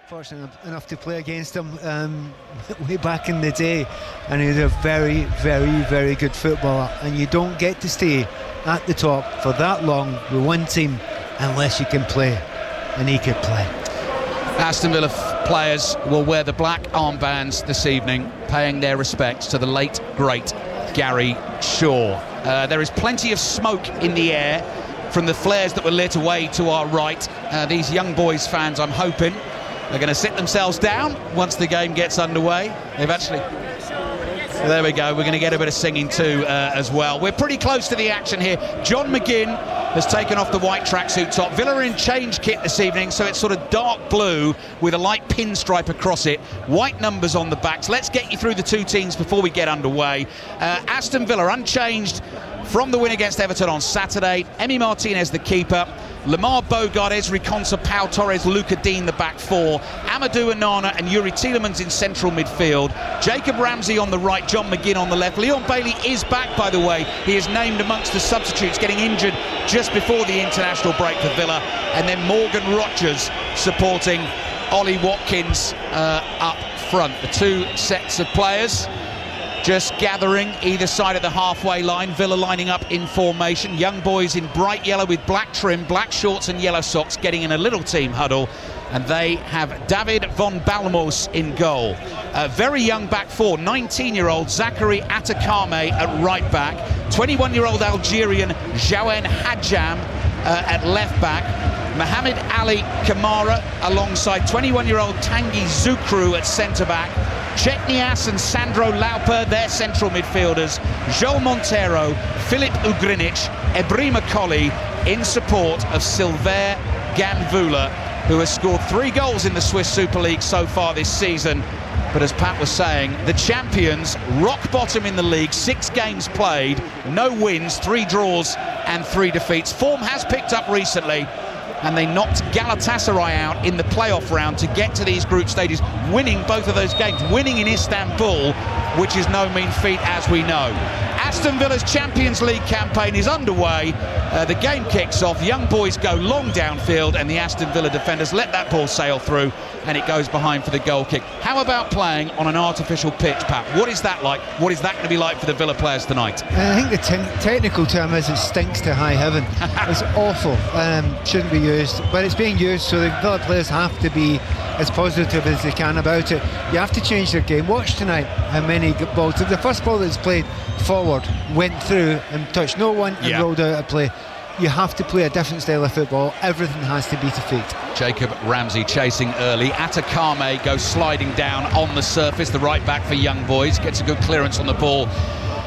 Fortunate enough to play against him way back in the day, and he's a very, very, very good footballer, and you don't get to stay at the top for that long with one team unless you can play, and he could play. Aston Villa players will wear the black armbands this evening, paying their respects to the late, great Gary Shaw. There is plenty of smoke in the air from the flares that were lit away to our right. These young boys fans, I'm hoping, are going to sit themselves down once the game gets underway. They've actually... There we go, we're going to get a bit of singing too as well. We're pretty close to the action here. John McGinn has taken off the white tracksuit top. Villa are in change kit this evening, so it's sort of dark blue with a light pinstripe across it. White numbers on the backs. Let's get you through the two teams before we get underway. Aston Villa unchanged from the win against Everton on Saturday. Emi Martinez the keeper. Lamar Bogard, Ezri Konsa, Pau Torres, Luca Dean the back four, Amadou Onana and Yuri Tielemans in central midfield, Jacob Ramsey on the right, John McGinn on the left. Leon Bailey is back, by the way. He is named amongst the substitutes, getting injured just before the international break for Villa. And then Morgan Rogers supporting Ollie Watkins up front. The two sets of players just gathering either side of the halfway line. Villa lining up in formation. Young boys in bright yellow with black trim, black shorts and yellow socks, getting in a little team huddle. And they have David von Balmos in goal. A very young back four, 19-year-old Zachary Atakame at right back, 21-year-old Algerian Jawen Hadjam at left back, Mohamed Ali Kamara alongside 21-year-old Tanguy Zukru at centre-back, Chetnias and Sandro Lauper, their central midfielders, Joel Montero, Filip Ugrinic, Ebrima Colli in support of Silver Ganvula, who has scored 3 goals in the Swiss Super League so far this season. But as Pat was saying, the champions, rock bottom in the league, 6 games played, no wins, 3 draws and 3 defeats. Form has picked up recently, and they knocked Galatasaray out in the playoff round to get to these group stages, winning both of those games, winning in Istanbul, which is no mean feat, as we know. Aston Villa's Champions League campaign is underway. The game kicks off. Young boys go long downfield, and the Aston Villa defenders let that ball sail through, and it goes behind for the goal kick. How about playing on an artificial pitch, Pat? What is that like? What is that going to be like for the Villa players tonight? I think the technical term is it stinks to high heaven. It's awful. Shouldn't be used, but it's being used, so the Villa players have to be as positive as they can about it. You have to change their game. Watch tonight how many balls. The first ball that's played forward went through and touched no one and rolled out of play. You have to play a different style of football. Everything has to be to feet. Jacob Ramsey chasing early. Atakame goes sliding down on the surface, the right back for young boys, gets a good clearance on the ball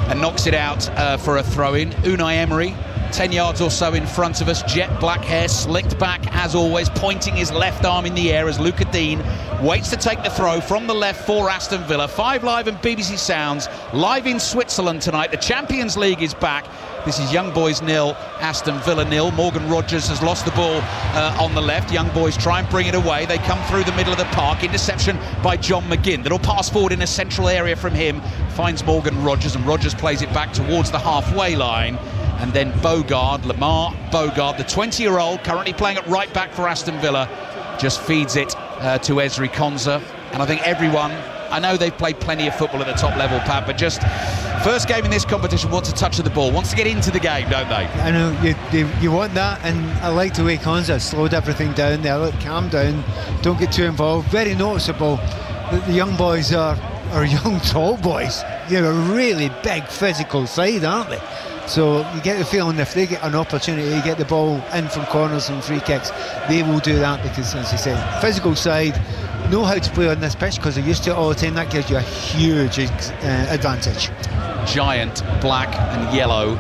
and knocks it out for a throw-in. Unai Emery, 10 yards or so in front of us, jet black hair, slicked back as always, pointing his left arm in the air as Luca Dean waits to take the throw from the left for Aston Villa. 5 Live and BBC Sounds, live in Switzerland tonight. The Champions League is back. This is Young Boys 0, Aston Villa 0. Morgan Rogers has lost the ball on the left. Young Boys try and bring it away. They come through the middle of the park. Interception by John McGinn. That'll pass forward in a central area from him. Finds Morgan Rogers, and Rogers plays it back towards the halfway line. And then Bogard, Lamar Bogard, the 20-year-old, currently playing at right back for Aston Villa, just feeds it to Ezri Konsa. And I think everyone, I know they've played plenty of football at the top level, Pat, but just first game in this competition, wants a touch of the ball, wants to get into the game, don't they? I know, you want that, and I like the way Konsa slowed everything down there. Look, calm down, don't get too involved. Very noticeable that the young boys are young tall boys. They're a really big physical side, aren't they? So you get the feeling if they get an opportunity to get the ball in from corners and free kicks, they will do that, because, as you said, physical side, know how to play on this pitch because they're used to it all the time. That gives you a huge advantage. Giant black and yellow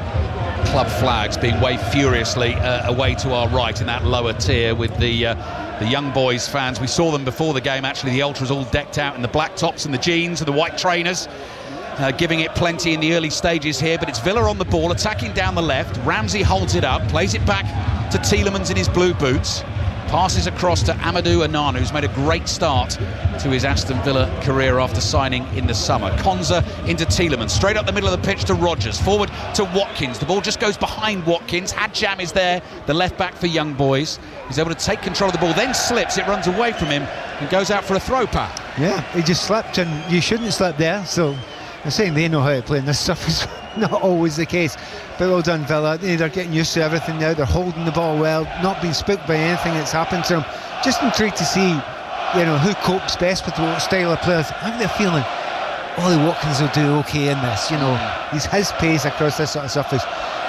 club flags being waved furiously away to our right in that lower tier with the young boys fans. We saw them before the game, actually, the ultras all decked out in the black tops and the jeans and the white trainers. Giving it plenty in the early stages here, but it's Villa on the ball, attacking down the left. Ramsey holds it up, plays it back to Tielemans in his blue boots. Passes across to Amadou Onana, who's made a great start to his Aston Villa career after signing in the summer. Konza into Tielemans, straight up the middle of the pitch to Rodgers, forward to Watkins. The ball just goes behind Watkins. Hadjam is there, the left back for Young Boys. He's able to take control of the ball, then slips, it runs away from him and goes out for a throw, Pat. Yeah, he just slipped, and you shouldn't slip there, so I'm saying they know how to play, and this stuff is not always the case. But well done, Villa. They're getting used to everything now. They're holding the ball well, not being spooked by anything that's happened to them. Just intrigued to see, who copes best with what style of players. I have the feeling Ollie Watkins will do okay in this. His pace across this sort of surface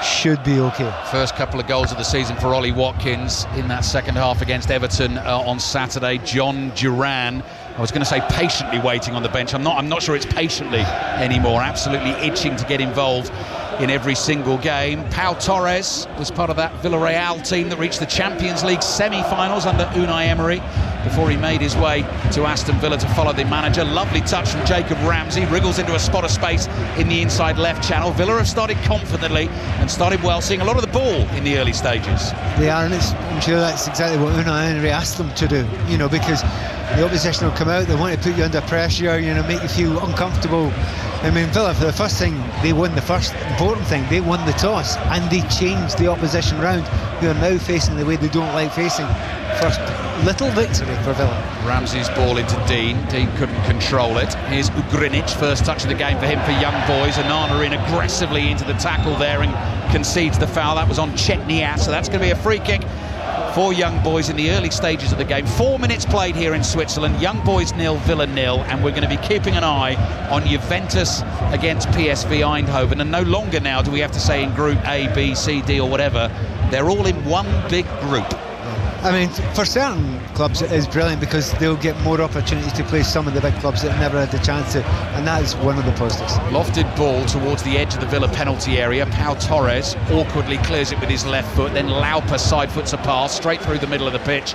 should be okay. First couple of goals of the season for Ollie Watkins in that second half against Everton on Saturday. John Duran, I was going to say patiently waiting on the bench. I'm not sure it's patiently anymore. Absolutely itching to get involved in every single game. Pau Torres was part of that Villarreal team that reached the Champions League semi-finals under Unai Emery before he made his way to Aston Villa to follow the manager. Lovely touch from Jacob Ramsey, wriggles into a spot of space in the inside left channel. Villa have started confidently and started well, seeing a lot of the ball in the early stages. They are, and I'm sure that's exactly what Unai Emery asked them to do, because the opposition will come out, they want to put you under pressure, make you feel uncomfortable. I mean, Villa, for the first thing, they won the first important thing. They won the toss, and they changed the opposition round, who are now facing the way they don't like facing. First little victory for Villa. Ramsey's ball into Dean. Dean couldn't control it. Here's Ugrinic, first touch of the game for him for Young Boys. Onana in aggressively into the tackle there and concedes the foul. That was on Chetnia, so that's going to be a free kick for Young Boys in the early stages of the game. 4 minutes played here in Switzerland. Young Boys 0, Villa 0, and we're going to be keeping an eye on Juventus against PSV Eindhoven. And no longer now do we have to say in Group A, B, C, D or whatever. They're all in one big group. I mean, for certain clubs it is brilliant because they'll get more opportunities to play some of the big clubs that never had the chance to, and that is one of the positives. Lofted ball towards the edge of the Villa penalty area. Pau Torres awkwardly clears it with his left foot, then Lauper side foots a pass straight through the middle of the pitch,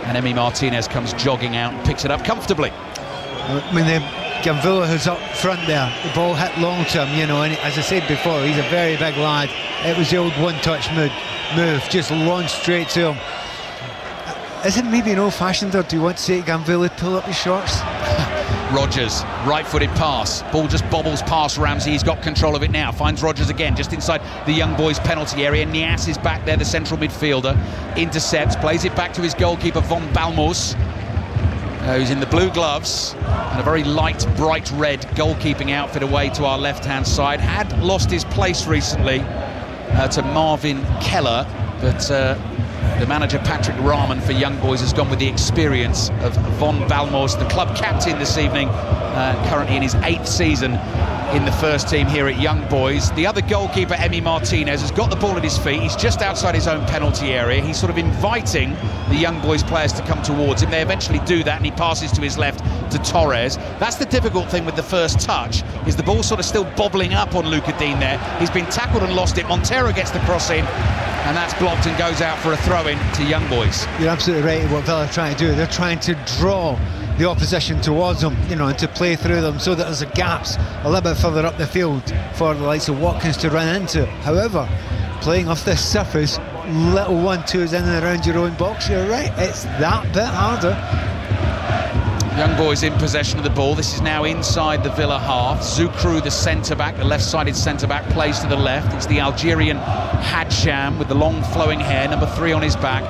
and Emi Martinez comes jogging out and picks it up comfortably. I mean, Gambilla, who's up front there, the ball hit long to him, and as I said before, he's a very big lad. It was the old one-touch move, just launched straight to him. Is it maybe an old-fashioned, or do you want to say to Gambilla, pull up your shorts? Rodgers, right-footed pass. Ball just bobbles past Ramsey. He's got control of it now. Finds Rodgers again, just inside the Young Boys penalty area. Nias is back there, the central midfielder. Intercepts, plays it back to his goalkeeper, Von Balmos, who's in the blue gloves and a very light, bright red goalkeeping outfit away to our left-hand side. Had lost his place recently to Marvin Keller, but the manager, Patrick Rahman, for Young Boys has gone with the experience of Von Balmos, the club captain this evening, currently in his 8th season in the first team here at Young Boys. The other goalkeeper, Emi Martinez, has got the ball at his feet. He's just outside his own penalty area. He's sort of inviting the Young Boys players to come towards him. They eventually do that, and he passes to his left to Torres. That's the difficult thing with the first touch, is the ball sort of still bobbling up on Luca Dean there. He's been tackled and lost it. Montero gets the cross in, and that's blocked and goes out for a throw-in to Young Boys. You're absolutely right what Villa are trying to do. They're trying to draw the opposition towards them, and to play through them so that there's gaps a little bit further up the field for the likes of Watkins to run into. However, playing off this surface, little 1-2s in and around your own box, you're right, it's that bit harder. Young Boys in possession of the ball. This is now inside the Villa half. Zukru, the centre-back, the left-sided centre-back, plays to the left. It's the Algerian Hadjam with the long flowing hair, number 3 on his back.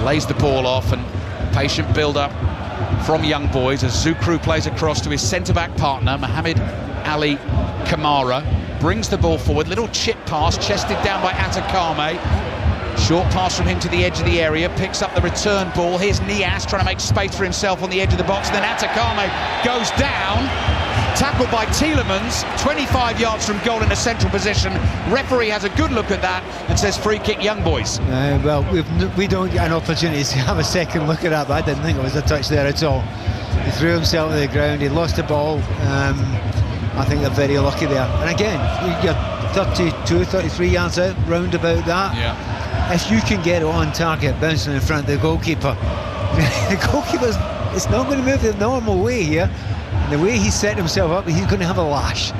Lays the ball off, and patient build-up from Young Boys as Zukru plays across to his centre-back partner, Mohamed Ali Kamara. Brings the ball forward, little chip pass, chested down by Atakame. Short pass from him to the edge of the area, picks up the return ball. Here's Nias trying to make space for himself on the edge of the box. Then Atakame goes down, tackled by Tielemans, 25 yards from goal in a central position. Referee has a good look at that and says free kick Young Boys. Well, we don't get an opportunity to have a second look at that, but I didn't think it was a touch there at all. He threw himself to the ground, he lost the ball. I think they're very lucky there. And again, you're 32, 33 yards out, round about that. Yeah. If you can get it on target, bouncing in front of the goalkeeper, the goalkeeper's it's not going to move the normal way here. And the way he set himself up, he's going to have a lash.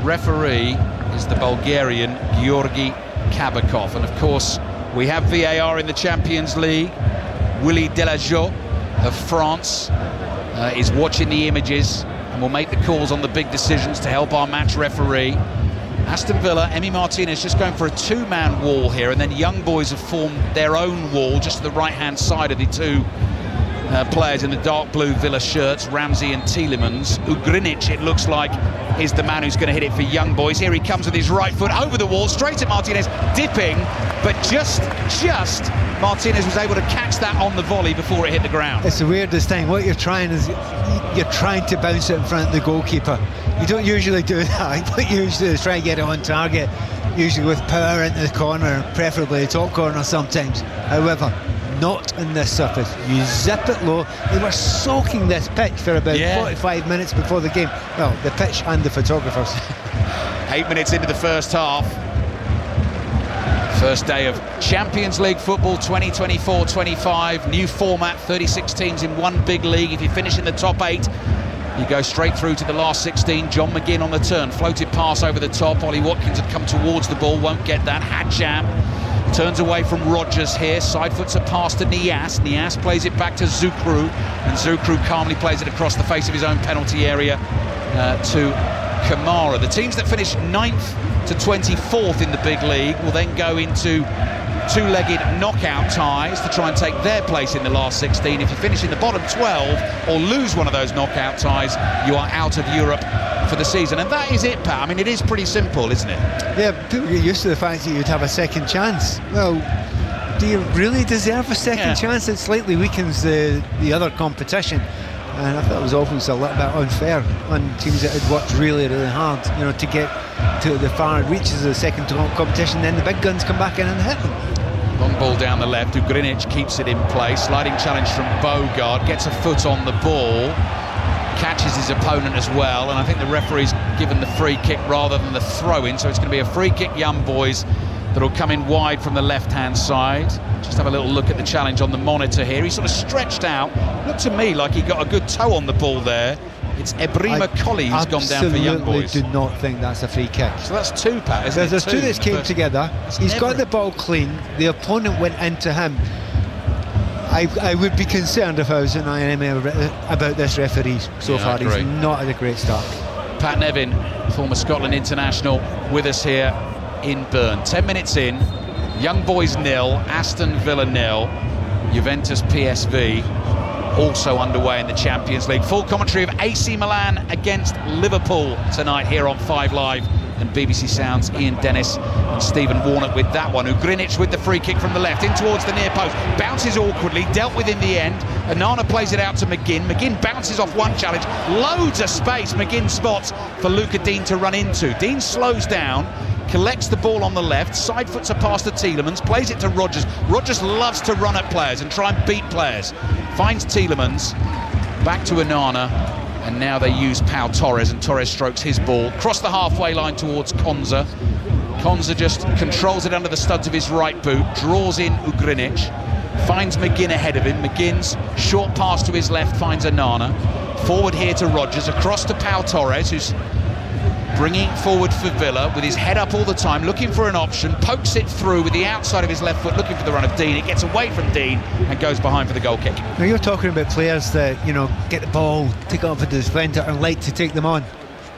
Referee is the Bulgarian Georgi Kabakov, and of course we have VAR in the Champions League. Willy Delageau of France is watching the images and will make the calls on the big decisions to help our match referee. Aston Villa, Emi Martinez just going for a two-man wall here, and then young boys have formed their own wall just to the right-hand side of the two players in the dark blue Villa shirts, Ramsey and Tielemans. Ugrinic, it looks like, is the man who's going to hit it for young boys. Here he comes with his right foot over the wall, straight at Martinez, dipping, but just Martinez was able to catch that on the volley before it hit the ground. It's the weirdest thing. What you're trying is, you're trying to bounce it in front of the goalkeeper. You don't usually do that. What you usually do is try and get it on target, usually with power into the corner, preferably the top corner sometimes. However, not in this surface. You zip it low. They were soaking this pitch for about 45 minutes before the game. Well, the pitch and the photographers. 8 minutes into the first half. First day of Champions League football 2024-25. New format, 36 teams in one big league. If you finish in the top 8, you go straight through to the last 16. John McGinn on the turn. Floated pass over the top. Ollie Watkins had come towards the ball. Won't get that. Hadjam turns away from Rodgers here. Side foots a pass to Niasse. Niasse plays it back to Zukru. And Zukru calmly plays it across the face of his own penalty area to Kamara. The teams that finish 9th to 24th in the big league will then go into two-legged knockout ties to try and take their place in the last 16. If you finish in the bottom 12 or lose one of those knockout ties, you are out of Europe for the season. And that is it, Pat. I mean, it is pretty simple, isn't it? Yeah, people get used to the fact that you'd have a second chance. Well, do you really deserve a second chance? It slightly weakens the other competition. And I thought it was almost a little bit unfair on teams that had worked really, really hard, you know, to get to the far reaches of the second competition. Then the big guns come back in and hit them. Long ball down the left. Ugrinic keeps it in place. Sliding challenge from Bogard. Gets a foot on the ball. Catches his opponent as well. And I think the referee's given the free kick rather than the throw-in. So it's going to be a free kick, young boys, that'll come in wide from the left-hand side. Just have a little look at the challenge on the monitor here. He sort of stretched out. Looked to me like he got a good toe on the ball there. It's Ebrima Colley who's gone down for young boys. I do not think that's a free kick. So that's two, Pat, isn't it? There's two that came together. He's got the ball clean. The opponent went into him. I would be concerned if I was an INM about this referee so far. He's not had a great start. Pat Nevin, former Scotland international, with us here in Bern. 10 minutes in, young boys 0, Aston Villa 0, Juventus PSV also underway in the Champions League. Full commentary of AC Milan against Liverpool tonight here on 5 Live, and BBC Sounds Ian Dennis and Stephen Warnock with that one. Ugrinic with the free kick from the left in towards the near post, bounces awkwardly, dealt with in the end. Onana plays it out to McGinn. McGinn bounces off one challenge, loads of space McGinn spots for Luca Dean to run into. Dean slows down, collects the ball on the left, side foots a pass to Tielemans, plays it to Rodgers. Rodgers loves to run at players and try and beat players. Finds Tielemans, back to Onana, and now they use Pau Torres, and Torres strokes his ball across the halfway line towards Konza. Konza just controls it under the studs of his right boot, draws in Ugrinic, finds McGinn ahead of him. McGinn's short pass to his left finds Onana. Forward here to Rodgers, across to Pau Torres, who's bringing forward for Villa with his head up all the time, looking for an option, pokes it through with the outside of his left foot, looking for the run of Dean. It gets away from Dean and goes behind for the goal kick. Now you're talking about players that, you know, get the ball, take it off with the defender and like to take them on.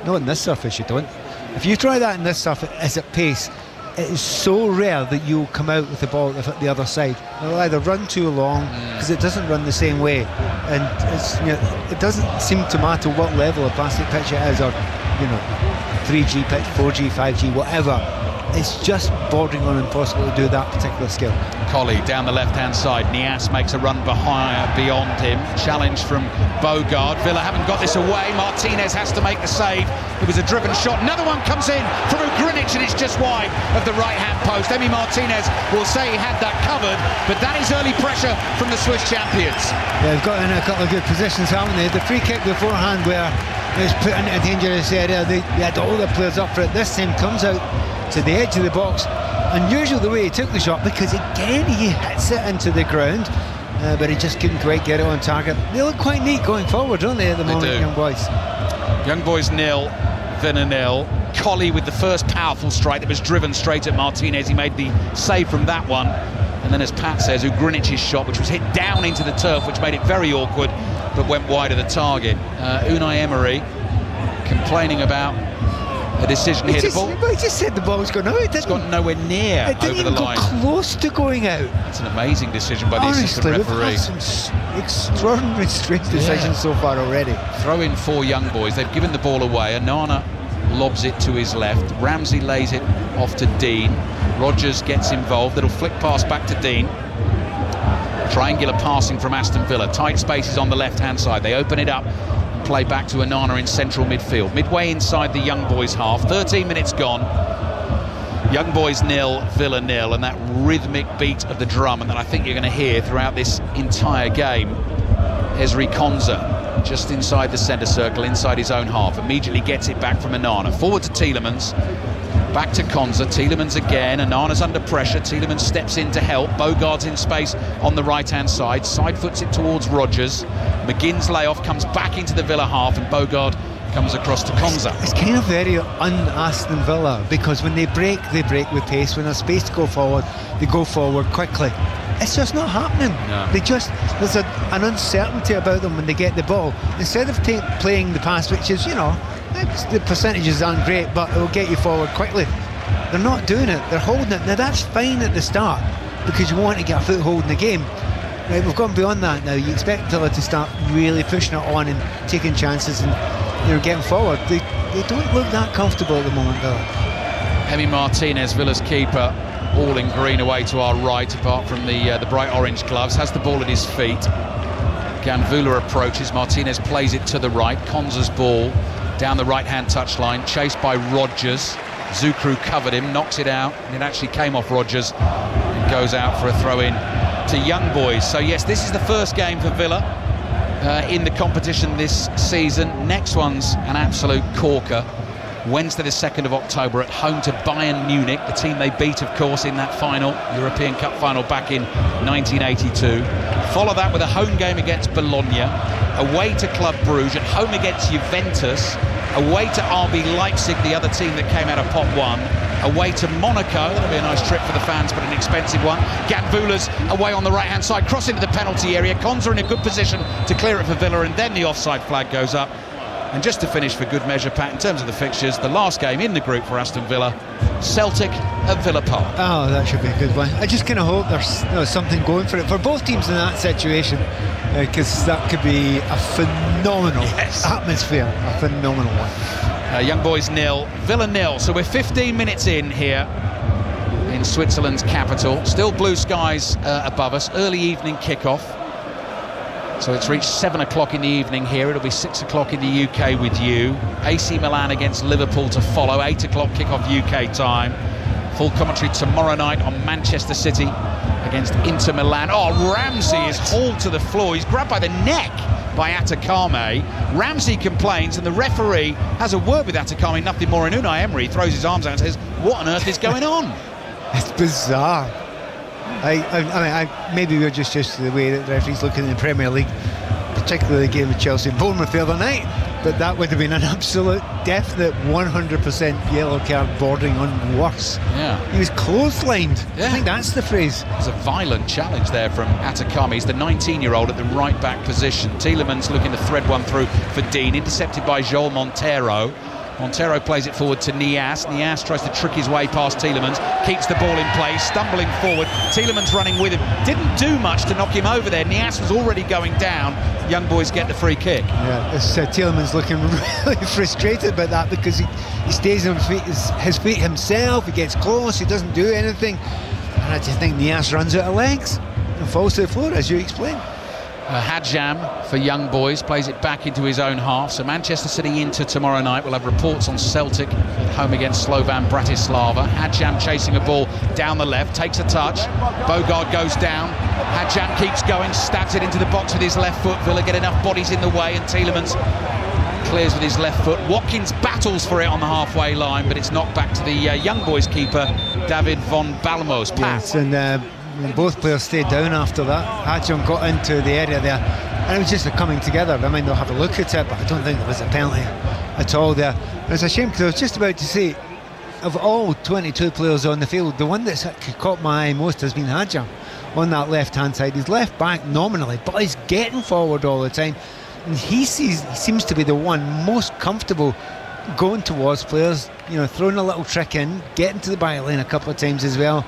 Not in this surface, you don't. If you try that in this surface at pace, it is so rare that you'll come out with the ball at the other side. It'll either run too long because it doesn't run the same way, and it's, you know, it doesn't seem to matter what level of plastic pitch it is, or, you know, 3G pitch, 4G, 5G, whatever. It's just bordering on impossible to do that particular skill. Colley down the left-hand side. Niasse makes a run beyond him. Challenge from Bogard. Villa haven't got this away. Martinez has to make the save. It was a driven shot. Another one comes in from Ugrinic, and it's just wide of the right-hand post. Emi Martinez will say he had that covered, but that is early pressure from the Swiss champions. Yeah, they've got in a couple of good positions, haven't they? The free kick beforehand where it was put into a dangerous area, they had all the players up for it. This time comes out to the edge of the box. Unusual the way he took the shot, because again he hits it into the ground, but he just couldn't quite get it on target. They look quite neat going forward, don't they, at the moment, young boys? Young boys 0, Villa 0. Colley with the first powerful strike that was driven straight at Martinez. He made the save from that one. And then, as Pat says, Ugrinić's shot, which was hit down into the turf, which made it very awkward, but went wide of the target. Unai Emery complaining about a decision here. He just said the ball's gone out. It's gone nowhere near it didn't over the even line. Go close to going out. It's an amazing decision by the assistant referee. We've had some extraordinary strange decisions so far already. Throw in for Young Boys. They've given the ball away. Anana lobs it to his left. Ramsey lays it off to Dean. Rodgers gets involved. It'll flick pass back to Dean. Triangular passing from Aston Villa. Tight spaces on the left-hand side. They open it up. Play back to Anana in central midfield. Midway inside the Young Boys half. 13 minutes gone. Young Boys 0, Villa 0, and that rhythmic beat of the drum, and that I think you're going to hear throughout this entire game. Ezri Konsa just inside the centre circle, inside his own half. Immediately gets it back from Anana. Forward to Tielemans. Back to Konsa. Tielemans again. Anana's under pressure. Tielemans steps in to help. Bogart's in space on the right-hand side. Side foots it towards Rodgers. McGinn's layoff comes back into the Villa half, and Bogart comes across to Konsa. It's kind of very un-Aston Villa, because when they break with pace. When there's space to go forward, they go forward quickly. It's just not happening. No. There's an uncertainty about them when they get the ball. Instead of playing the pass, which is, the percentages aren't great, but it will get you forward quickly. They're not doing it. They're holding it. Now, that's fine at the start, because you want to get a foothold in the game. Right, we've gone beyond that now. You expect Villa to start really pushing it on and taking chances, and they're getting forward. They don't look that comfortable at the moment, Villa. Emi Martinez, Villa's keeper, all in green away to our right, apart from the bright orange gloves, has the ball at his feet. Ganvula approaches. Martinez plays it to the right. Konsa's ball down the right-hand touchline, chased by Rodgers. Zukru covered him, knocks it out, and it actually came off Rodgers and goes out for a throw-in to Young Boys. So yes, this is the first game for Villa in the competition this season. Next one's an absolute corker. Wednesday the 2nd of October at home to Bayern Munich, the team they beat, of course, in that final, European Cup final back in 1982. Follow that with a home game against Bologna, away to Club Brugge, at home against Juventus, away to RB Leipzig, the other team that came out of Pot 1, away to Monaco. That'll be a nice trip for the fans, but an expensive one. Ganvula's away on the right-hand side, cross into the penalty area. Konsa in a good position to clear it for Villa, and then the offside flag goes up. And just to finish for good measure, Pat, in terms of the fixtures, the last game in the group for Aston Villa, Celtic at Villa Park. Oh, that should be a good one. I just kind of hope there's something going for it for both teams in that situation, because that could be a phenomenal atmosphere, a phenomenal one. Young Boys 0, Villa 0. So we're 15 minutes in here in Switzerland's capital. Still blue skies above us. Early evening kickoff. So it's reached 7 o'clock in the evening here. It'll be 6 o'clock in the UK with you. AC Milan against Liverpool to follow. 8 o'clock kickoff UK time. Full commentary tomorrow night on Manchester City against Inter Milan. Oh, Ramsey is hauled to the floor. He's grabbed by the neck by Atakame. Ramsey complains, and the referee has a word with Atakame, nothing more. And Unai Emery throws his arms out and says, what on earth is going on? It's bizarre. I mean, maybe we're just used to the way that the referees look in the Premier League, particularly the game with Chelsea and Bournemouth the other night, but that would have been an absolute, definite 100% yellow card bordering on worse. Yeah. He was clotheslined. Yeah. I think that's the phrase. There's a violent challenge there from Atakame. He's the 19-year-old at the right-back position. Tielemans looking to thread one through for Dean, intercepted by Joel Montero. Montero plays it forward to Nias. Nias tries to trick his way past Tielemans, keeps the ball in play, stumbling forward. Tielemans running with him. Didn't do much to knock him over there. Nias was already going down. Young Boys get the free kick. Yeah, Tielemans looking really frustrated about that, because he stays on his feet himself. He gets close, he doesn't do anything. And I just think Nias runs out of legs and falls to the floor, as you explained. Hadjam for Young Boys plays it back into his own half. So Manchester City Inter tomorrow night. We'll have reports on Celtic at home against Slovan Bratislava. Hadjam chasing a ball down the left, takes a touch. Bogard goes down. Hadjam keeps going, stabs it into the box with his left foot. Villa get enough bodies in the way, and Tielemans clears with his left foot. Watkins battles for it on the halfway line, but it's knocked back to the Young Boys keeper, David von Balmos. Yes, and both players stayed down after that. Hadjam got into the area there, and it was just a coming together. I mean, they'll have a look at it, but I don't think there was a penalty at all there. And it's a shame, because I was just about to say, of all 22 players on the field, the one that's caught my eye most has been Hadjam. on that left-hand side. He's left back nominally, but he's getting forward all the time. And he seems to be the one most comfortable going towards players, you know, throwing a little trick in, getting to the byline a couple of times as well.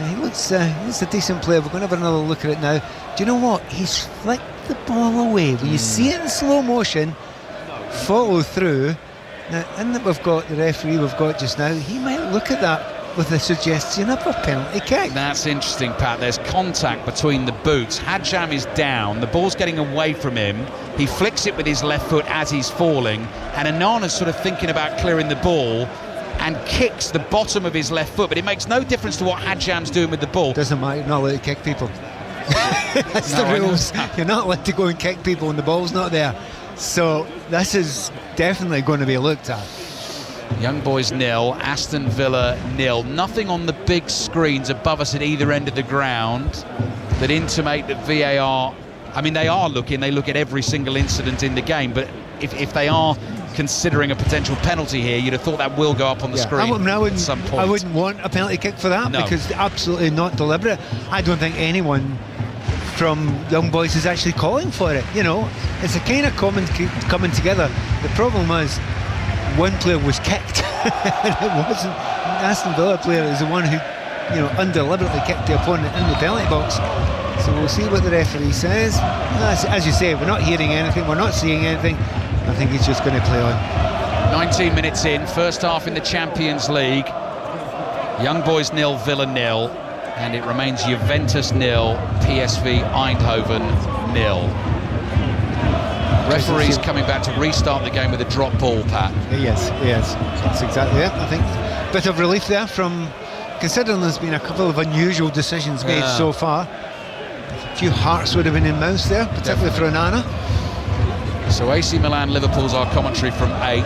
He looks a decent player. We're going to have another look at it now. Do you know what? He's flicked the ball away. When you see it in slow motion, follow through. Now, in that we've got the referee we've got just now, he might look at that with the suggestion of a penalty kick. That's interesting, Pat. There's contact between the boots. Hadjam is down. The ball's getting away from him. He flicks it with his left foot as he's falling. And Anana's sort of thinking about clearing the ball and kicks the bottom of his left foot. But it makes no difference to what Hadjam's doing with the ball. Doesn't matter. You're not allowed to kick people. That's the rules. You're not allowed to go and kick people when the ball's not there. So this is definitely going to be looked at. Young Boys 0, Aston Villa 0. Nothing on the big screens above us at either end of the ground that intimate that VAR... I mean, they look at every single incident in the game, but if they are considering a potential penalty here, you'd have thought that will go up on the screen at some point. I wouldn't want a penalty kick for that, because absolutely not deliberate. I don't think anyone from Young Boys is actually calling for it. You know, it's a kind of coming together. The problem was one player was kicked and it wasn't. The Aston Villa player is the one who, you know, undeliberately kicked the opponent in the penalty box. So we'll see what the referee says. As you say, we're not hearing anything, we're not seeing anything. I think he's just going to play on. 19 minutes in, first half in the Champions League. Young Boys 0, Villa 0, and it remains Juventus 0, PSV Eindhoven 0. Referee's coming back to restart the game with a drop ball, Pat. Yes, that's exactly it. I think a bit of relief there from, considering there's been a couple of unusual decisions made so far. A few hearts would have been in mouths there, particularly for Onana. So AC Milan, Liverpool's our commentary from 8.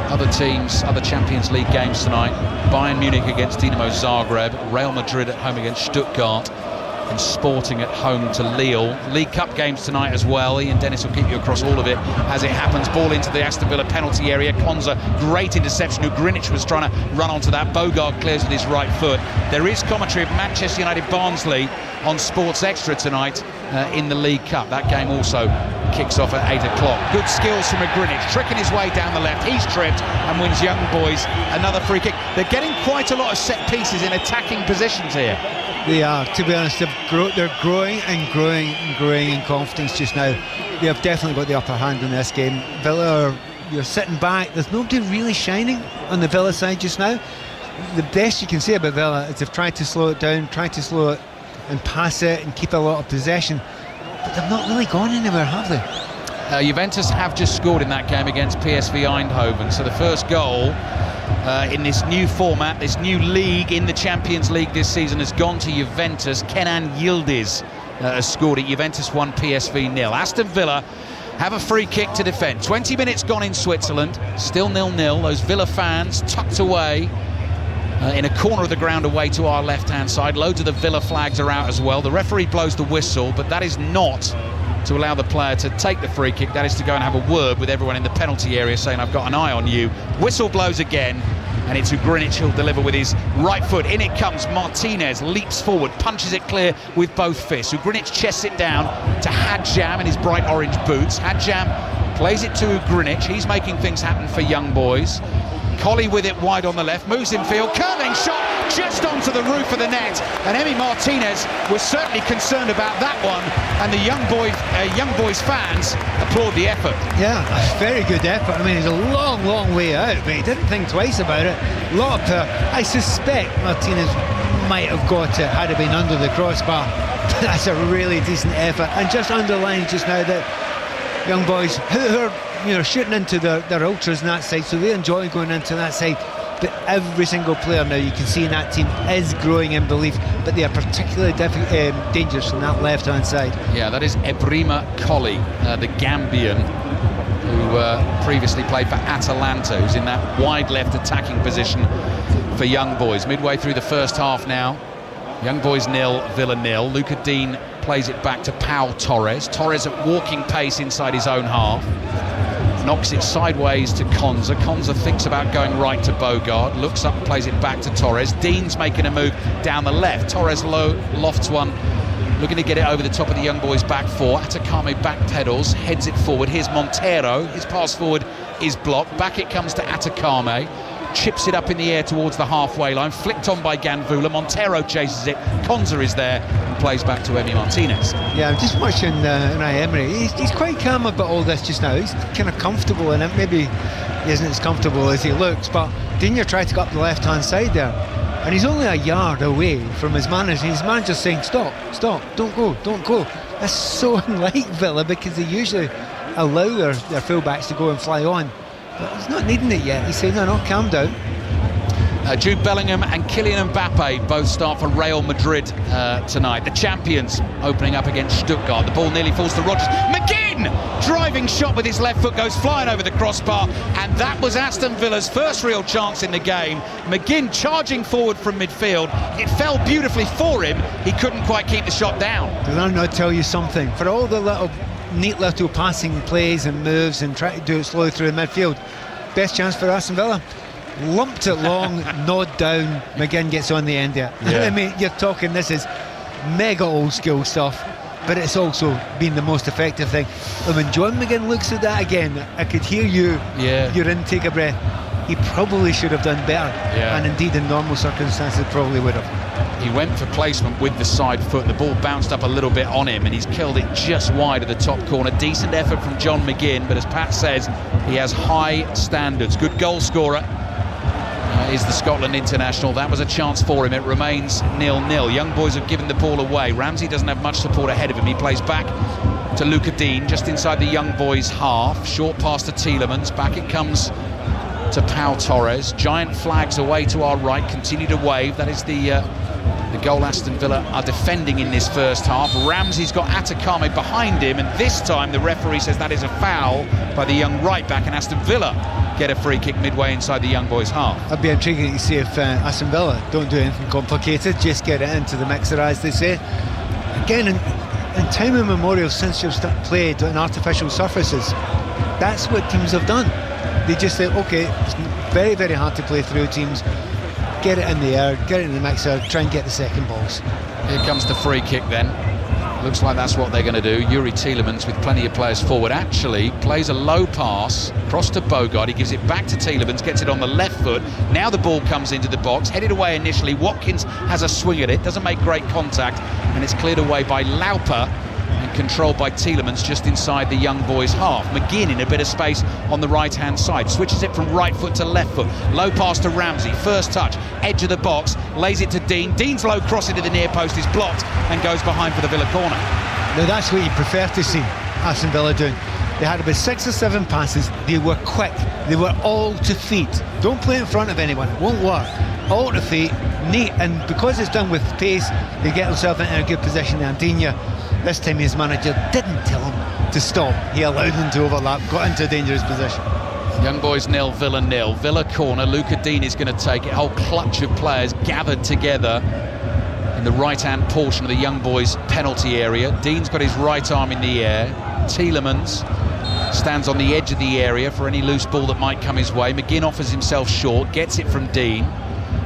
Other teams, other Champions League games tonight. Bayern Munich against Dinamo Zagreb, Real Madrid at home against Stuttgart, and Sporting at home to Lille. League Cup games tonight as well. Ian Dennis will keep you across all of it as it happens. Ball into the Aston Villa penalty area. Konza, great interception. Grinic was trying to run onto that. Bogard clears with his right foot. There is commentary of Manchester United Barnsley on Sports Extra tonight in the League Cup. That game also kicks off at 8 o'clock. Good skills from Grinic, tricking his way down the left. He's tripped and wins Young Boys another free kick. They're getting quite a lot of set pieces in attacking positions here. They are, to be honest. They're growing and growing and growing in confidence just now. They have definitely got the upper hand in this game. Villa, you're sitting back. There's nobody really shining on the Villa side just now. The best you can say about Villa is they've tried to slow it down, tried to slow it and pass it and keep a lot of possession, but they've not really gone anywhere, have they? Juventus have just scored in that game against PSV Eindhoven, so the first goal in this new format, this new league in the Champions League this season has gone to Juventus. Kenan Yildiz has scored it. Juventus 1, PSV 0. Aston Villa have a free kick to defend. 20 minutes gone in Switzerland, still 0-0. Those Villa fans tucked away in a corner of the ground away to our left-hand side. Loads of the Villa flags are out as well. The referee blows the whistle, but that is not to allow the player to take the free kick. That is to go and have a word with everyone in the penalty area saying, I've got an eye on you. Whistle blows again, and it's Grinic who'll deliver with his right foot. In it comes Martinez, leaps forward, punches it clear with both fists. Grinic chests it down to Hadjam in his bright orange boots. Hadjam plays it to Grinic. He's making things happen for Young Boys. Colley with it wide on the left, moves in field, curling shot just onto the roof of the net, and Emi Martinez was certainly concerned about that one, and the Young Boys fans applaud the effort. Yeah, a very good effort. I mean, it's a long way out, but he didn't think twice about it. A lot of power. I suspect Martinez might have got it had it been under the crossbar. That's a really decent effort, and just underlines just now that Young Boys who are, you know, shooting into their ultras on that side, so they enjoy going into that side. But every single player now you can see in that team is growing in belief, but they are particularly dangerous on that left-hand side. Yeah, that is Ebrima Colley, the Gambian, who previously played for Atalanta, who's in that wide left attacking position for Young Boys. Midway through the first half now. Young Boys 0, Villa 0. Luca Dean plays it back to Pau Torres. Torres at walking pace inside his own half. knocks it sideways to Konza. Konza thinks about going right to Bogard, looks up, plays it back to Torres. Dean's making a move down the left. Torres lofts one, looking to get it over the top of the young boys' back four. Atakame back pedals, heads it forward. Here's Montero. His pass forward is blocked. Back it comes to Atakame. Chips it up in the air towards the halfway line. Flicked on by Ganvula. Montero chases it. Konza is there and plays back to Emi Martinez. Yeah, I'm just watching Unai Emery. He's quite calm about all this just now. He's kind of comfortable in it. Maybe he isn't as comfortable as he looks, but Digne tried to go up the left-hand side there. And he's only a yard away from his manager. His manager's saying, stop, don't go. That's so unlike Villa, because they usually allow their fullbacks to go and fly on. But he's not needing it yet. He's saying, no, calm down. Jude Bellingham and Kylian Mbappe both start for Real Madrid tonight. The champions opening up against Stuttgart. The ball nearly falls to Rodgers. McGinn! Driving shot with his left foot, goes flying over the crossbar, and that was Aston Villa's first real chance in the game. McGinn charging forward from midfield. It fell beautifully for him. He couldn't quite keep the shot down. Did I not tell you something? For all the neat little passing plays and moves and try to do it slowly through the midfield, best chance for Aston Villa. Lumped it long, nod down, McGinn gets on the end there. Yeah. I mean, you're talking, this is mega old school stuff, but it's also been the most effective thing. And when John McGinn looks at that again, I could hear your intake of breath. He probably should have done better, and indeed in normal circumstances probably would have. He went for placement with the side foot. The ball bounced up a little bit on him and he's killed it just wide of the top corner. Decent effort from John McGinn, but as Pat says, he has high standards. Good goal scorer is the Scotland international. That was a chance for him. It remains 0-0. Young boys have given the ball away. Ramsey doesn't have much support ahead of him. He plays back to Luca Dean, just inside the young boys' half. Short pass to Tielemans. Back it comes to Pau Torres. Giant flags away to our right. Continue to wave. That is the goal Aston Villa are defending in this first half. Ramsey's got Atakame behind him, and this time the referee says that is a foul by the young right back, and Aston Villa get a free kick midway inside the young boys' half. That'd be intriguing to see if Aston Villa don't do anything complicated, just get it into the mixer, as they say. Again, in time immemorial, since you've played on artificial surfaces, that's what teams have done. They just say, okay, it's very, very hard to play through teams. Get it in the air, get it in the mixer, try and get the second balls. Here comes the free kick then. Looks like that's what they're going to do. Yuri Tielemans, with plenty of players forward, actually plays a low pass across to Bogard. He gives it back to Tielemans, gets it on the left foot. Now the ball comes into the box, headed away initially. Watkins has a swing at it, doesn't make great contact, and it's cleared away by Lauper and controlled by Tielemans just inside the young boys' half. McGinn in a bit of space on the right-hand side, switches it from right foot to left foot. Low pass to Ramsey, first touch, edge of the box, lays it to Dean. Dean's low cross into the near post is blocked and goes behind for the Villa corner. Now that's what you prefer to see Aston Villa doing. They had about 6 or 7 passes. They were quick. They were all to feet. Don't play in front of anyone. It won't work. All to feet, neat, and because it's done with pace, they get themselves into a good position there. Digne, this time his manager didn't tell him to stop. He allowed them to overlap, got into a dangerous position. Young boys 0, Villa 0. Villa corner, Luca Dean is going to take it. Whole clutch of players gathered together in the right-hand portion of the young boys' penalty area. Dean's got his right arm in the air. Tielemans stands on the edge of the area for any loose ball that might come his way. McGinn offers himself short, gets it from Dean,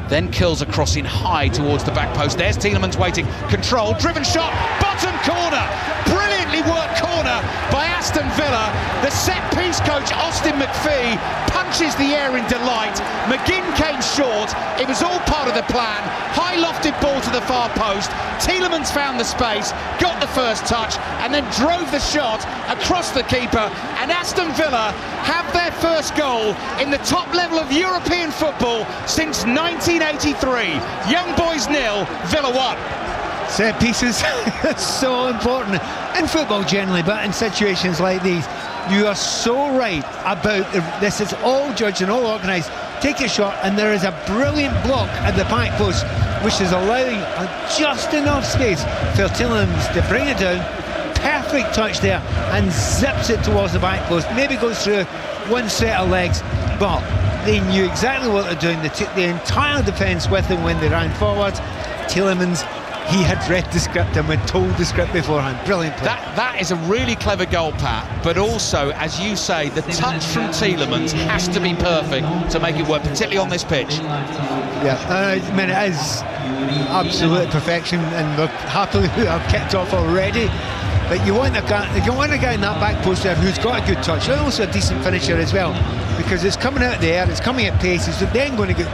then curls a cross in high towards the back post. There's Tielemans waiting, control, driven shot, bottom corner, brilliantly worked corner by Aston Villa. The set-piece coach, Austin McPhee, punches the air in delight. McGinn came short, it was all part of the plan. High lofted ball to the far post. Tielemans found the space, got the first touch, and then drove the shot across the keeper. And Aston Villa have their first goal in the top level of European football since 1983. Young boys 0, Villa 1. Set pieces, so important in football generally, but in situations like these, you are so right about this. Is all judged and all organised. Take a shot, and there is a brilliant block at the back post, which is allowing just enough space for Tielemans to bring it down. Perfect touch there, and zips it towards the back post. Maybe goes through one set of legs, but they knew exactly what they're doing. They took the entire defence with them when they ran forward. Tielemans he had read the script and been told the script beforehand. Brilliant play. That is a really clever goal, Pat, but also, as you say, the touch from Tielemans has to be perfect to make it work, particularly on this pitch. Yeah, I mean, it is absolute perfection, and we're happily have kicked off already. But you want a guy in that back post there who's got a good touch, and also a decent finisher as well, because it's coming out of the air, it's coming at pace, it's then going to get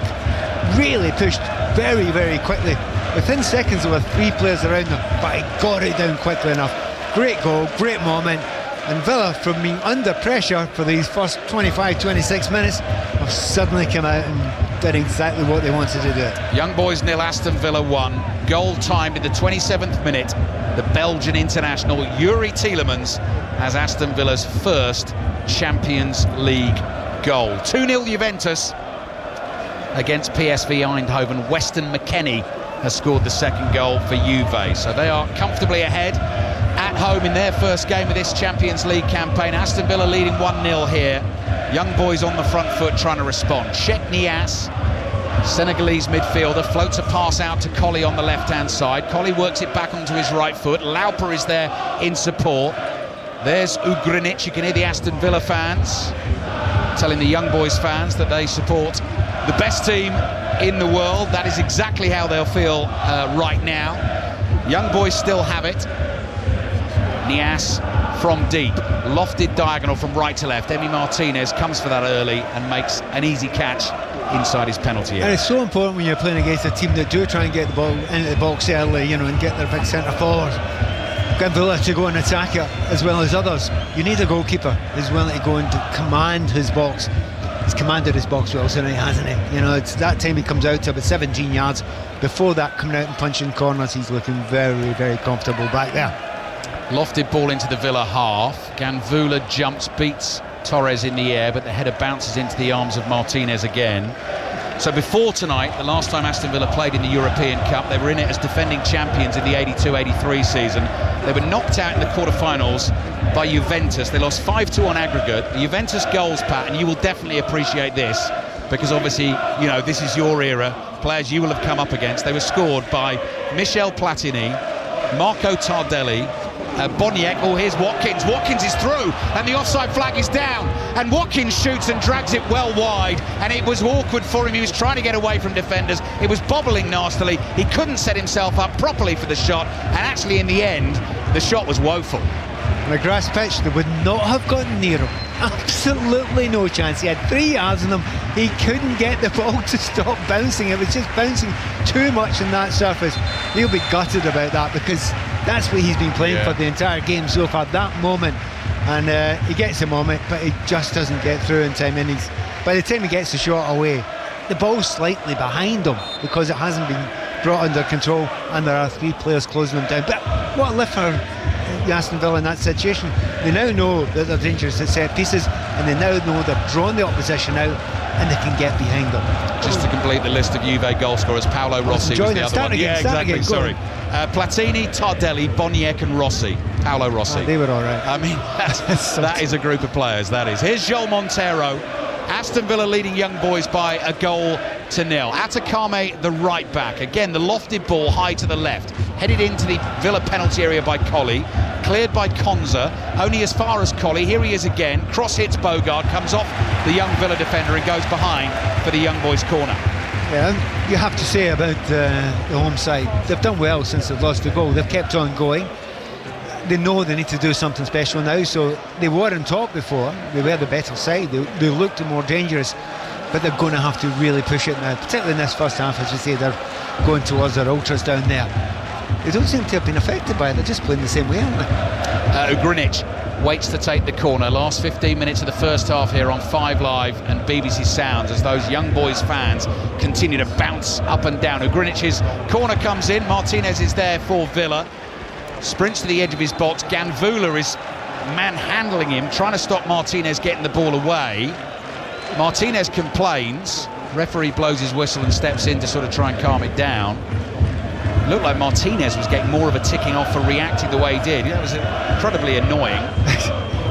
really pushed very, very quickly. Within seconds there were 3 players around them, but he got it down quickly enough. Great goal, great moment, and Villa, from being under pressure for these first 25-26 minutes, have suddenly come out and did exactly what they wanted to do. Young Boys 0, Aston Villa 1. Goal time in the 27th minute. The Belgian international Yuri Tielemans has Aston Villa's first Champions League goal. 2-0 Juventus against PSV Eindhoven. Weston McKennie has scored the second goal for Juve. So they are comfortably ahead at home in their first game of this Champions League campaign. Aston Villa leading 1-0 here. Young Boys on the front foot trying to respond. Sheikh Niasse, Senegalese midfielder, floats a pass out to Colley on the left-hand side. Colley works it back onto his right foot. Lauper is there in support. There's Ugrinic. You can hear the Aston Villa fans telling the Young Boys fans that they support the best team in the world. That is exactly how they'll feel right now. Young Boys still have it. Niasse from deep, lofted diagonal from right to left. Emi Martinez comes for that early and makes an easy catch inside his penalty area. And it's so important when you're playing against a team that do try and get the ball into the box early, you know, and get their big centre forward. Get Villa to go and attack it as well as others. You need a goalkeeper who's willing to go and to command his box. He's commanded his box well tonight, hasn't he? You know, it's that time he comes out to about 17 yards. Before that, coming out and punching corners, he's looking very, very comfortable back there. Lofted ball into the Villa half. Ganvula jumps, beats Torres in the air, but the header bounces into the arms of Martinez again. So before tonight, the last time Aston Villa played in the European Cup, they were in it as defending champions in the 82-83 season. They were knocked out in the quarter-finals by Juventus. They lost 5-2 on aggregate. The Juventus goals, Pat, and you will definitely appreciate this, because obviously, you know, this is your era, players you will have come up against. They were scored by Michel Platini, Marco Tardelli, Boniek. Oh, here's Watkins. Watkins is through, and the offside flag is down, and Watkins shoots and drags it well wide, and it was awkward for him. He was trying to get away from defenders. It was bobbling nastily. He couldn't set himself up properly for the shot, and actually in the end the shot was woeful. On a grass pitch, they would not have gotten near him. Absolutely no chance. He had 3 yards on him. He couldn't get the ball to stop bouncing. It was just bouncing too much on that surface. He'll be gutted about that, because that's what he's been playing for the entire game so far, that moment. And he gets the moment, but he just doesn't get through in time. And by the time he gets the shot away, the ball's slightly behind him because it hasn't been brought under control, and there are 3 players closing him down. But what a lift for Aston Villa in that situation. They now know that they're dangerous at set pieces, and they now know they've drawn the opposition out and they can get behind them. Just to complete the list of Juve goal scorers, Paolo Rossi was the other one. Yeah, exactly, sorry. Platini, Tardelli, Boniek and Rossi. Paolo Rossi. Oh, they were all right. I mean, that is a group of players, that is. Here's Joel Montero. Aston Villa leading Young Boys by a goal to nil. Atakame, the right back. Again, the lofted ball high to the left. Headed into the Villa penalty area by Colley. Cleared by Konza. Only as far as Colley. Here he is again. Cross hits Bogard. Comes off the Young Villa defender and goes behind for the Young Boys corner. Yeah, you have to say about the home side, they've done well since they've lost the goal. They've kept on going. They know they need to do something special now, so they were on top before. They were the better side. They looked more dangerous, but they're going to have to really push it now, particularly in this first half. As you say, they're going towards their ultras down there. They don't seem to have been affected by it. They're just playing the same way, aren't they? Ugrinic waits to take the corner. Last 15 minutes of the first half here on 5 Live and BBC Sounds, as those Young Boys fans continue to bounce up and down. Ugrinic's corner comes in. Martinez is there for Villa. Sprints to the edge of his box. Ganvula is manhandling him, trying to stop Martinez getting the ball away. Martinez complains. Referee blows his whistle and steps in to sort of try and calm it down. It looked like Martinez was getting more of a ticking off for reacting the way he did. That was incredibly annoying.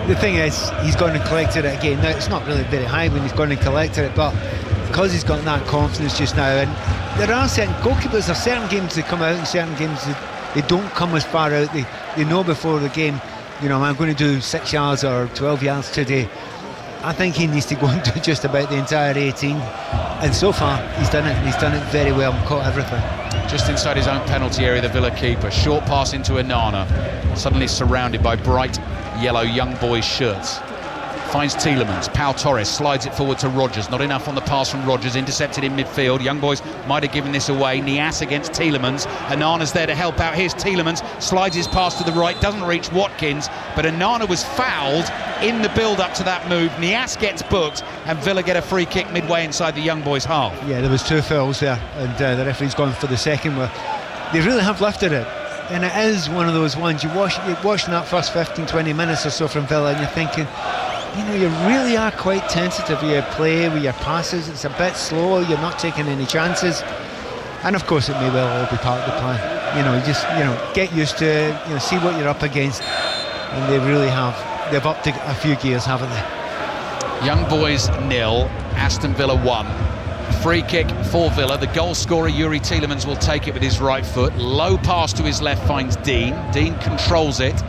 The thing is, he's gone and collected it again. Now, it's not really very high when he's gone and collected it, but because he's got that confidence just now. And there are certain goalkeepers, there are certain games that come out and certain games that they don't come as far out. They know before the game, you know, I'm going to do 6 yards or 12 yards today. I think he needs to go and do just about the entire 18, and so far he's done it, and he's done it very well and caught everything. Just inside his own penalty area, the Villa keeper, short pass into Onana, suddenly surrounded by bright yellow young boys' shirts. Finds Tielemans, Pau Torres slides it forward to Rodgers, not enough on the pass from Rodgers, intercepted in midfield. Young boys might have given this away. Niasse against Tielemans, Onana's there to help out. Here's Tielemans, slides his pass to the right, doesn't reach Watkins, but Onana was fouled in the build-up to that move. Niasse gets booked, and Villa get a free kick midway inside the young boys' half. Yeah, there was 2 fouls there, and the referee's gone for the second one. They really have lifted it, and it is one of those ones, you're watching that first 15-20 minutes or so from Villa, and you're thinking, you know, you really are quite tentative with your play, with your passes. It's a bit slow, you're not taking any chances, and of course it may well all be part of the plan. You know, just, you know, get used to it, you know, see what you're up against, and they really have. They've upped a few gears, haven't they? Young boys 0, Aston Villa 1. Free kick for Villa. The goal scorer Youri Tielemans will take it with his right foot. Low pass to his left finds Dean. Dean controls it,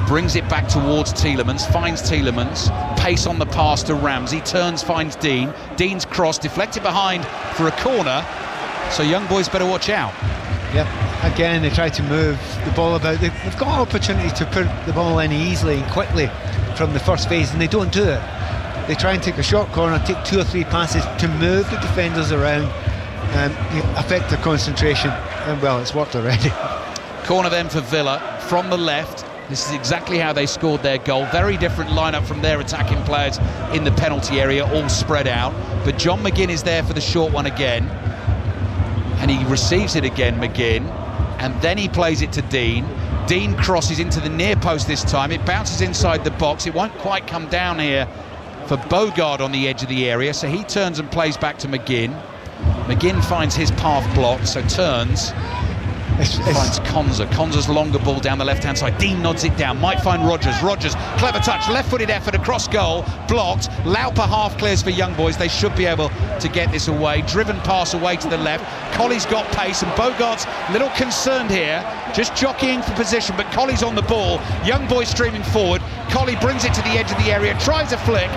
brings it back towards Tielemans, finds Tielemans, pace on the pass to Ramsey, turns, finds Dean. Dean's cross deflected behind for a corner, so young boys better watch out. Yep, again they try to move the ball about. They've got an opportunity to put the ball in easily and quickly from the first phase, and they don't do it. They try and take a short corner, take 2 or 3 passes to move the defenders around and affect their concentration, and well, it's worked already. Corner then for Villa from the left. This is exactly how they scored their goal. Very different lineup from their attacking players in the penalty area, all spread out. But John McGinn is there for the short one again. And he receives it again, McGinn. And then he plays it to Dean. Dean crosses into the near post this time. It bounces inside the box. It won't quite come down here for Bogard on the edge of the area. So he turns and plays back to McGinn. McGinn finds his path blocked, so turns. Finds Konza's longer ball down the left-hand side. Dean nods it down, might find Rodgers. Rodgers, clever touch, left-footed effort across goal, blocked. Lauper half clears for young boys. They should be able to get this away. Driven pass away to the left. Colley's got pace, and Bogard's a little concerned here, just jockeying for position, but Colley's on the ball. Young boys streaming forward. Colley brings it to the edge of the area, tries a flick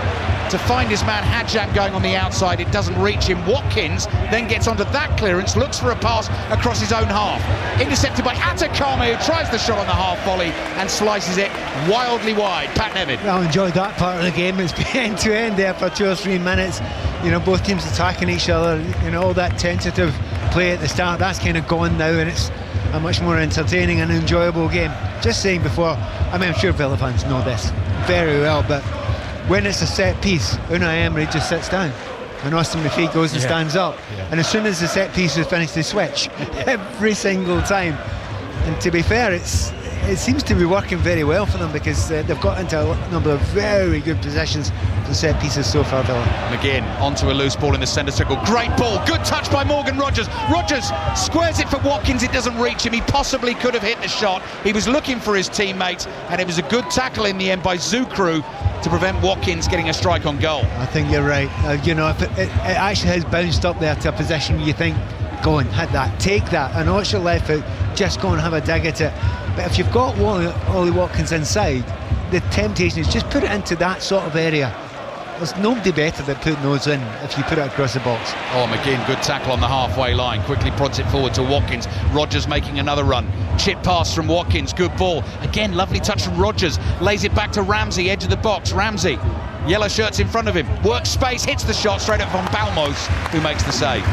to find his man Hadjab going on the outside. It doesn't reach him. Watkins then gets onto that clearance, looks for a pass across his own half. Intercepted by Atakame, who tries the shot on the half volley and slices it wildly wide. Pat Nevin. Well, I enjoyed that part of the game. It's been end to end there for 2 or 3 minutes. You know, both teams attacking each other. You know, all that tentative play at the start, that's kind of gone now, and it's a much more entertaining and enjoyable game. Just saying before, I mean, I'm sure Villa fans know this very well, but when it's a set piece, Unai Emery just sits down and Austin McPhee goes and stands up, and as soon as the set piece is finished, they switch every single time. And to be fair, it seems to be working very well for them, because they've got into a number of very good positions for set pieces so far, Villa. McGinn onto a loose ball in the centre circle. Great ball, good touch by Morgan Rodgers. Rodgers squares it for Watkins, it doesn't reach him. He possibly could have hit the shot. He was looking for his teammate, and it was a good tackle in the end by Zukru to prevent Watkins getting a strike on goal. I think you're right. You know, if it actually has bounced up there to a position where you think, go and hit that, take that. I know it's your left foot, just go and have a dig at it. But if you've got Ollie Watkins inside, the temptation is just put it into that sort of area. There's nobody better than putting those in if you put it across the box. Oh, McGinn, good tackle on the halfway line. Quickly prods it forward to Watkins. Rodgers making another run. Chip pass from Watkins, good ball. Again, lovely touch from Rodgers. Lays it back to Ramsey, edge of the box. Ramsey, yellow shirts in front of him. Works space, hits the shot straight up from Balmos, who makes the save.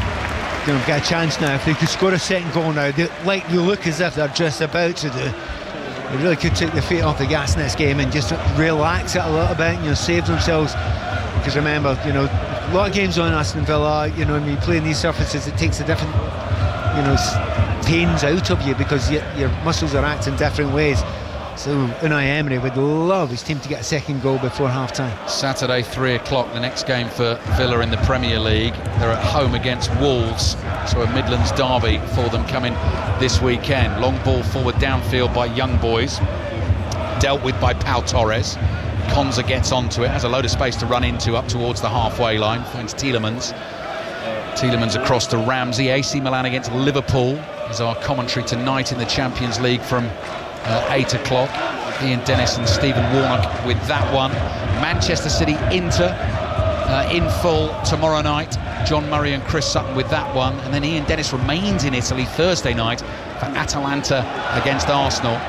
Going to get a chance now. If they could score a second goal now, they look as if they're just about to do. They really could take their feet off the gas in this game and just relax it a little bit, you know, save themselves. Because remember, you know, a lot of games on Aston Villa, you know, when you play in these surfaces, it takes a different, you know, pains out of you, because your muscles are acting different ways. So Unai Emery would love his team to get a second goal before half-time. Saturday, 3 o'clock, the next game for Villa in the Premier League. They're at home against Wolves, so a Midlands derby for them coming this weekend. Long ball forward downfield by young boys, dealt with by Pau Torres. Konza gets onto it, has a load of space to run into up towards the halfway line, finds Tielemans. Tielemans across to Ramsey. AC Milan against Liverpool is our commentary tonight in the Champions League from 8 o'clock. Ian Dennis and Stephen Warnock with that one. Manchester City Inter in full tomorrow night. John Murray and Chris Sutton with that one. And then Ian Dennis remains in Italy Thursday night for Atalanta against Arsenal.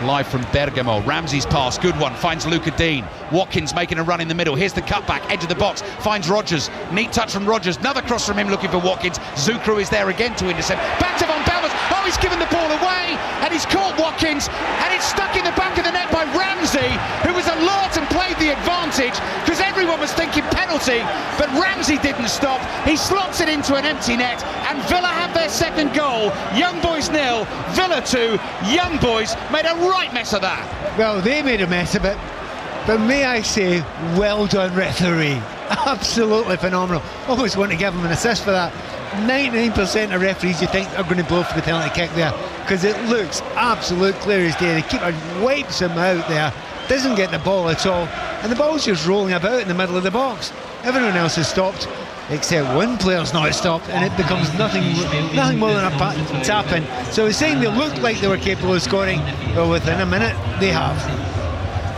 Live from Bergamo. Ramsey's pass, good one, finds Luca Dean. Watkins making a run in the middle. Here's the cutback, edge of the box, finds Rodgers. Neat touch from Rodgers. Another cross from him looking for Watkins. Zukru is there again to intercept. Back to Van Bommels. Oh, he's given the ball away, and he's caught Watkins, and it's stuck in the back of the net by Ramsey, who was alert and played the advantage, because everyone was thinking penalty, but Ramsey didn't stop. He slots it into an empty net, and Villa have their second goal. Young Boys 0, Villa 2. Young Boys made a right mess of that. Well, they made a mess of it, but may I say, well done, referee. Absolutely phenomenal. Almost want to give him an assist for that. 99% of referees you think are going to blow for the penalty kick there, because it looks absolute clear as day. The keeper wipes him out there, doesn't get the ball at all, and the ball's just rolling about in the middle of the box. Everyone else has stopped, except one player's not stopped, and it becomes nothing more than a tap-in. So I was saying they looked like they were capable of scoring, but within a minute they have.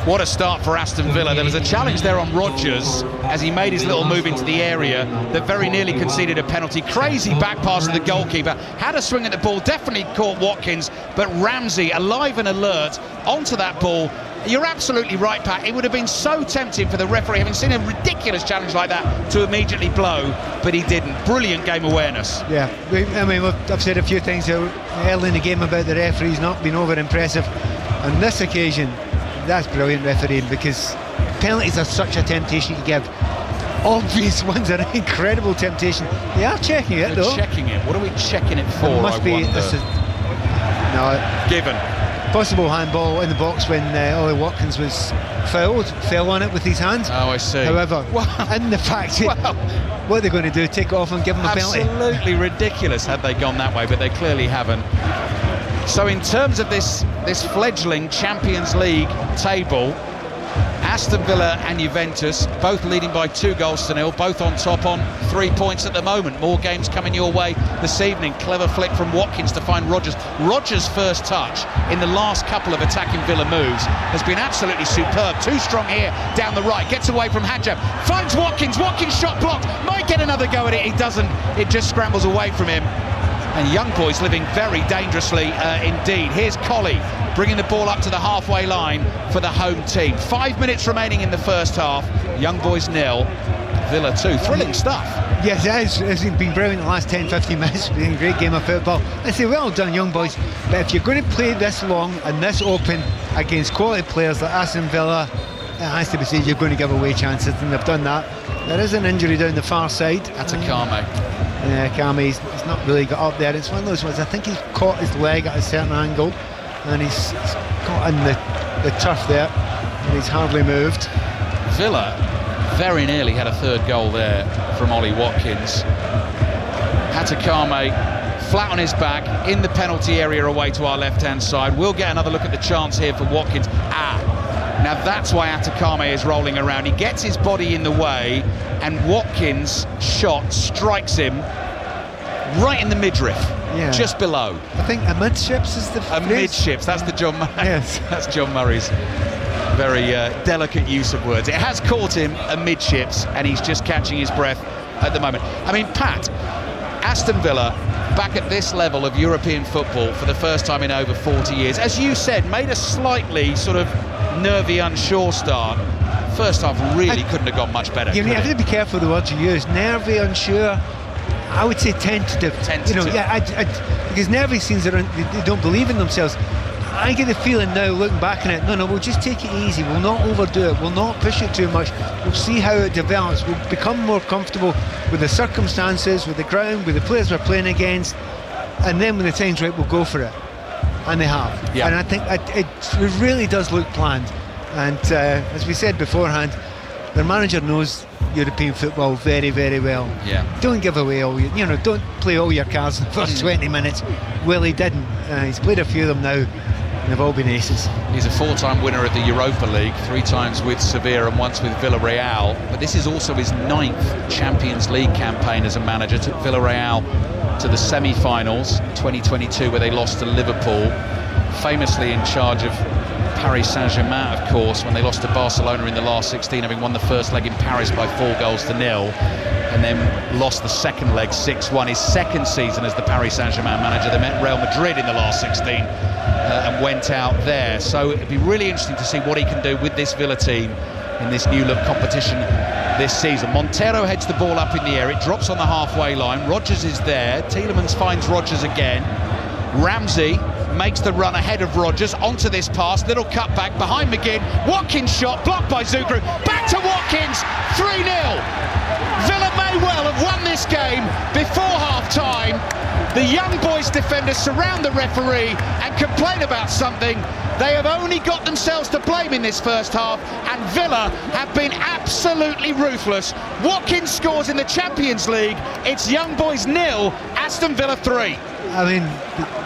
What a start for Aston Villa. There was a challenge there on Rodgers as he made his little move into the area that very nearly conceded a penalty. Crazy back pass to the goalkeeper. Had a swing at the ball, definitely caught Watkins, but Ramsey, alive and alert, onto that ball. You're absolutely right, Pat. It would have been so tempting for the referee, having seen a ridiculous challenge like that, to immediately blow, but he didn't. Brilliant game awareness. Yeah, I mean, I've said a few things early in the game about the referees not being over impressive. On this occasion, that's brilliant refereeing, because penalties are such a temptation to give. Obvious ones are an incredible temptation. They are checking it, though. Checking it. What are we checking it for? It must be. Given. Possible handball in the box when Ollie Watkins was fouled, fell on it with his hands. Oh, I see. However, in the fact, what are they going to do? Take it off and give him a penalty? Absolutely ridiculous had they gone that way, but they clearly haven't. So in terms of this fledgling Champions League table, Aston Villa and Juventus both leading by 2-0, both on top on 3 points at the moment. More games coming your way this evening. Clever flick from Watkins to find Rodgers. Rodgers' first touch in the last couple of attacking Villa moves has been absolutely superb. Too strong here down the right, gets away from Hadjab, finds Watkins. Watkins shot blocked, might get another go at it. He doesn't, it just scrambles away from him. And Young Boys living very dangerously indeed. Here's Colley bringing the ball up to the halfway line for the home team. 5 minutes remaining in the first half. Young Boys 0, Villa 2. Thrilling stuff. Yes, it has. It's been brilliant the last 10-15 minutes. It's been a great game of football. I say well done, Young Boys. But if you're going to play this long and this open against quality players like Aston Villa, it has to be said you're going to give away chances, and they've done that. There is an injury down the far side. That's a Kame. Kame's not really got up there. It's one of those ones, I think he's caught his leg at a certain angle, and he's got in the turf there, and he's hardly moved. Villa very nearly had a third goal there from Ollie Watkins. Hatakame flat on his back in the penalty area away to our left-hand side. We'll get another look at the chance here for Watkins. Now that's why Hatakame is rolling around. He gets his body in the way, and Watkins' shot strikes him right in the midriff, just below. I think amidships is the Amidships, that's the John Murray. Yes. That's John Murray's very delicate use of words. It has caught him amidships, and he's just catching his breath at the moment. I mean, Pat, Aston Villa back at this level of European football for the first time in over 40 years. As you said, made a slightly sort of nervy, unsure start. First half really couldn't have gone much better. You have to be careful the words you use. Nervy, unsure. I would say tentative. You know, because nervy seems they don't believe in themselves. I get the feeling now, looking back on it, no, we'll just take it easy. We'll not overdo it. We'll not push it too much. We'll see how it develops. We'll become more comfortable with the circumstances, with the ground, with the players we're playing against, and then when the time's right, we'll go for it. And they have. Yeah. And I think it really does look planned. And as we said beforehand, their manager knows European football very, very well. Yeah. Don't give away all your, don't play all your cards in the first 20 minutes. Well, he didn't. He's played a few of them now. and they've all been aces. He's a 4-time winner of the Europa League, 3 times with Sevilla and once with Villarreal. But this is also his 9th Champions League campaign as a manager. Took Villarreal to the semi-finals 2022, where they lost to Liverpool. Famously in charge of Paris Saint-Germain, of course, when they lost to Barcelona in the last 16, having won the first leg in Paris by 4-0, and then lost the second leg 6-1. His second season as the Paris Saint-Germain manager, they met Real Madrid in the last 16 and went out there. So it'd be really interesting to see what he can do with this Villa team in this new look competition this season. Montero heads the ball up in the air, it drops on the halfway line, Rodgers is there, Tielemans finds Rodgers again, Ramsey makes the run ahead of Rodgers onto this pass, little cut back behind McGinn, Watkins shot blocked by Zugru, back to Watkins, 3-0. Villa may well have won this game before half-time. The young boys defenders surround the referee and complain about something. They have only got themselves to blame in this first half, and Villa have been absolutely ruthless. Watkins scores in the Champions League. It's young boys 0, Aston Villa 3. I mean,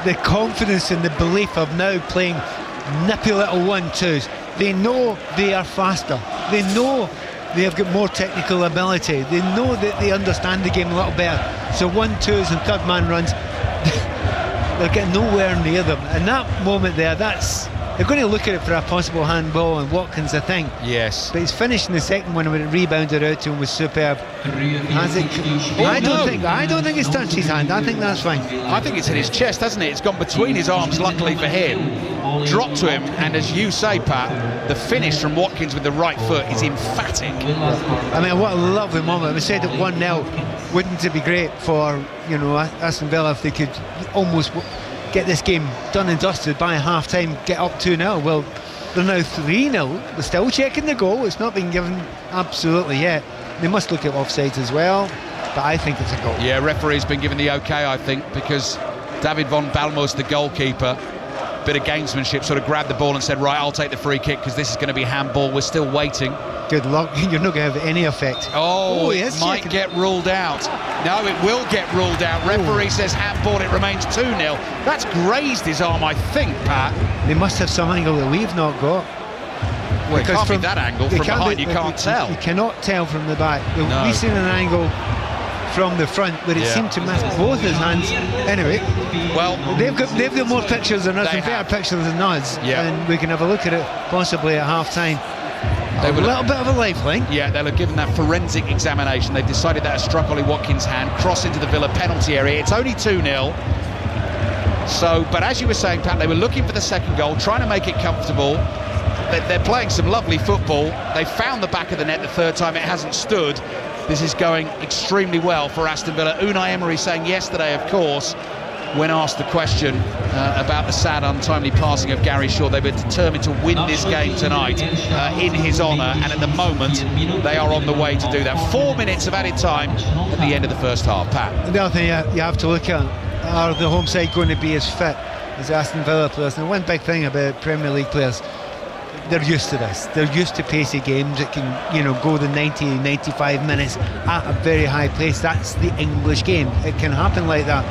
the confidence and the belief of now playing nippy little 1-2s. They know they are faster. They know they have got more technical ability. They know that they understand the game a little better. So 1-2s and third man runs, they're getting nowhere near them. And that moment there, they're going to look at it for a possible handball, and Watkins, I think. Yes. But he's finished in the second one when it rebounded out to him was superb. Has it? I don't think it's touched his hand. I think that's fine. I think it's in his chest, hasn't it? It's gone between his arms, luckily for him. Dropped to him, and as you say, Pat, the finish from Watkins with the right foot is emphatic. I mean, what a lovely moment. We said at 1-0, wouldn't it be great for, Aston Villa if they could almost get this game done and dusted by half-time, get up 2-0. Well, they're now 3-0. They're still checking the goal. It's not been given absolutely yet. They must look at offsides as well, but I think it's a goal. Yeah, referee's been given the okay, I think, because David von Balmos, the goalkeeper, bit of gamesmanship, sort of grabbed the ball and said, right, I'll take the free kick because this is going to be handball. We're still waiting. Good luck. You're not going to have any effect. Oh, it might get ruled out. No, it will get ruled out. Referee says handball. It remains 2-0. That's grazed his arm, I think, Pat. They must have some angle that we've not got. Well, it can't be that angle. From behind, you can't tell. You cannot tell from the back. We've seen an angle from the front, but it seemed to miss both his hands. Anyway, well, they've got more pictures than us, and better pictures than us, and we can have a look at it possibly at half-time. A little bit of a lifeline. Yeah, they'll have given that forensic examination. They've decided that has struck Ollie Watkins' hand, cross into the Villa penalty area. It's only 2-0. So, but as you were saying, Pat, they were looking for the second goal, trying to make it comfortable. They're playing some lovely football. They found the back of the net the third time. It hasn't stood. This is going extremely well for Aston Villa. Unai Emery saying yesterday, of course, when asked the question about the sad, untimely passing of Gary Shaw, they were determined to win this game tonight in his honour, and at the moment they are on the way to do that. 4 minutes of added time at the end of the first half. Pat, the other thing you have to look at, are the home side going to be as fit as Aston Villa players? And one big thing about Premier League players, they're used to this. They're used to pacey games that can, go the 90, 95 minutes at a very high pace. That's the English game. It can happen like that.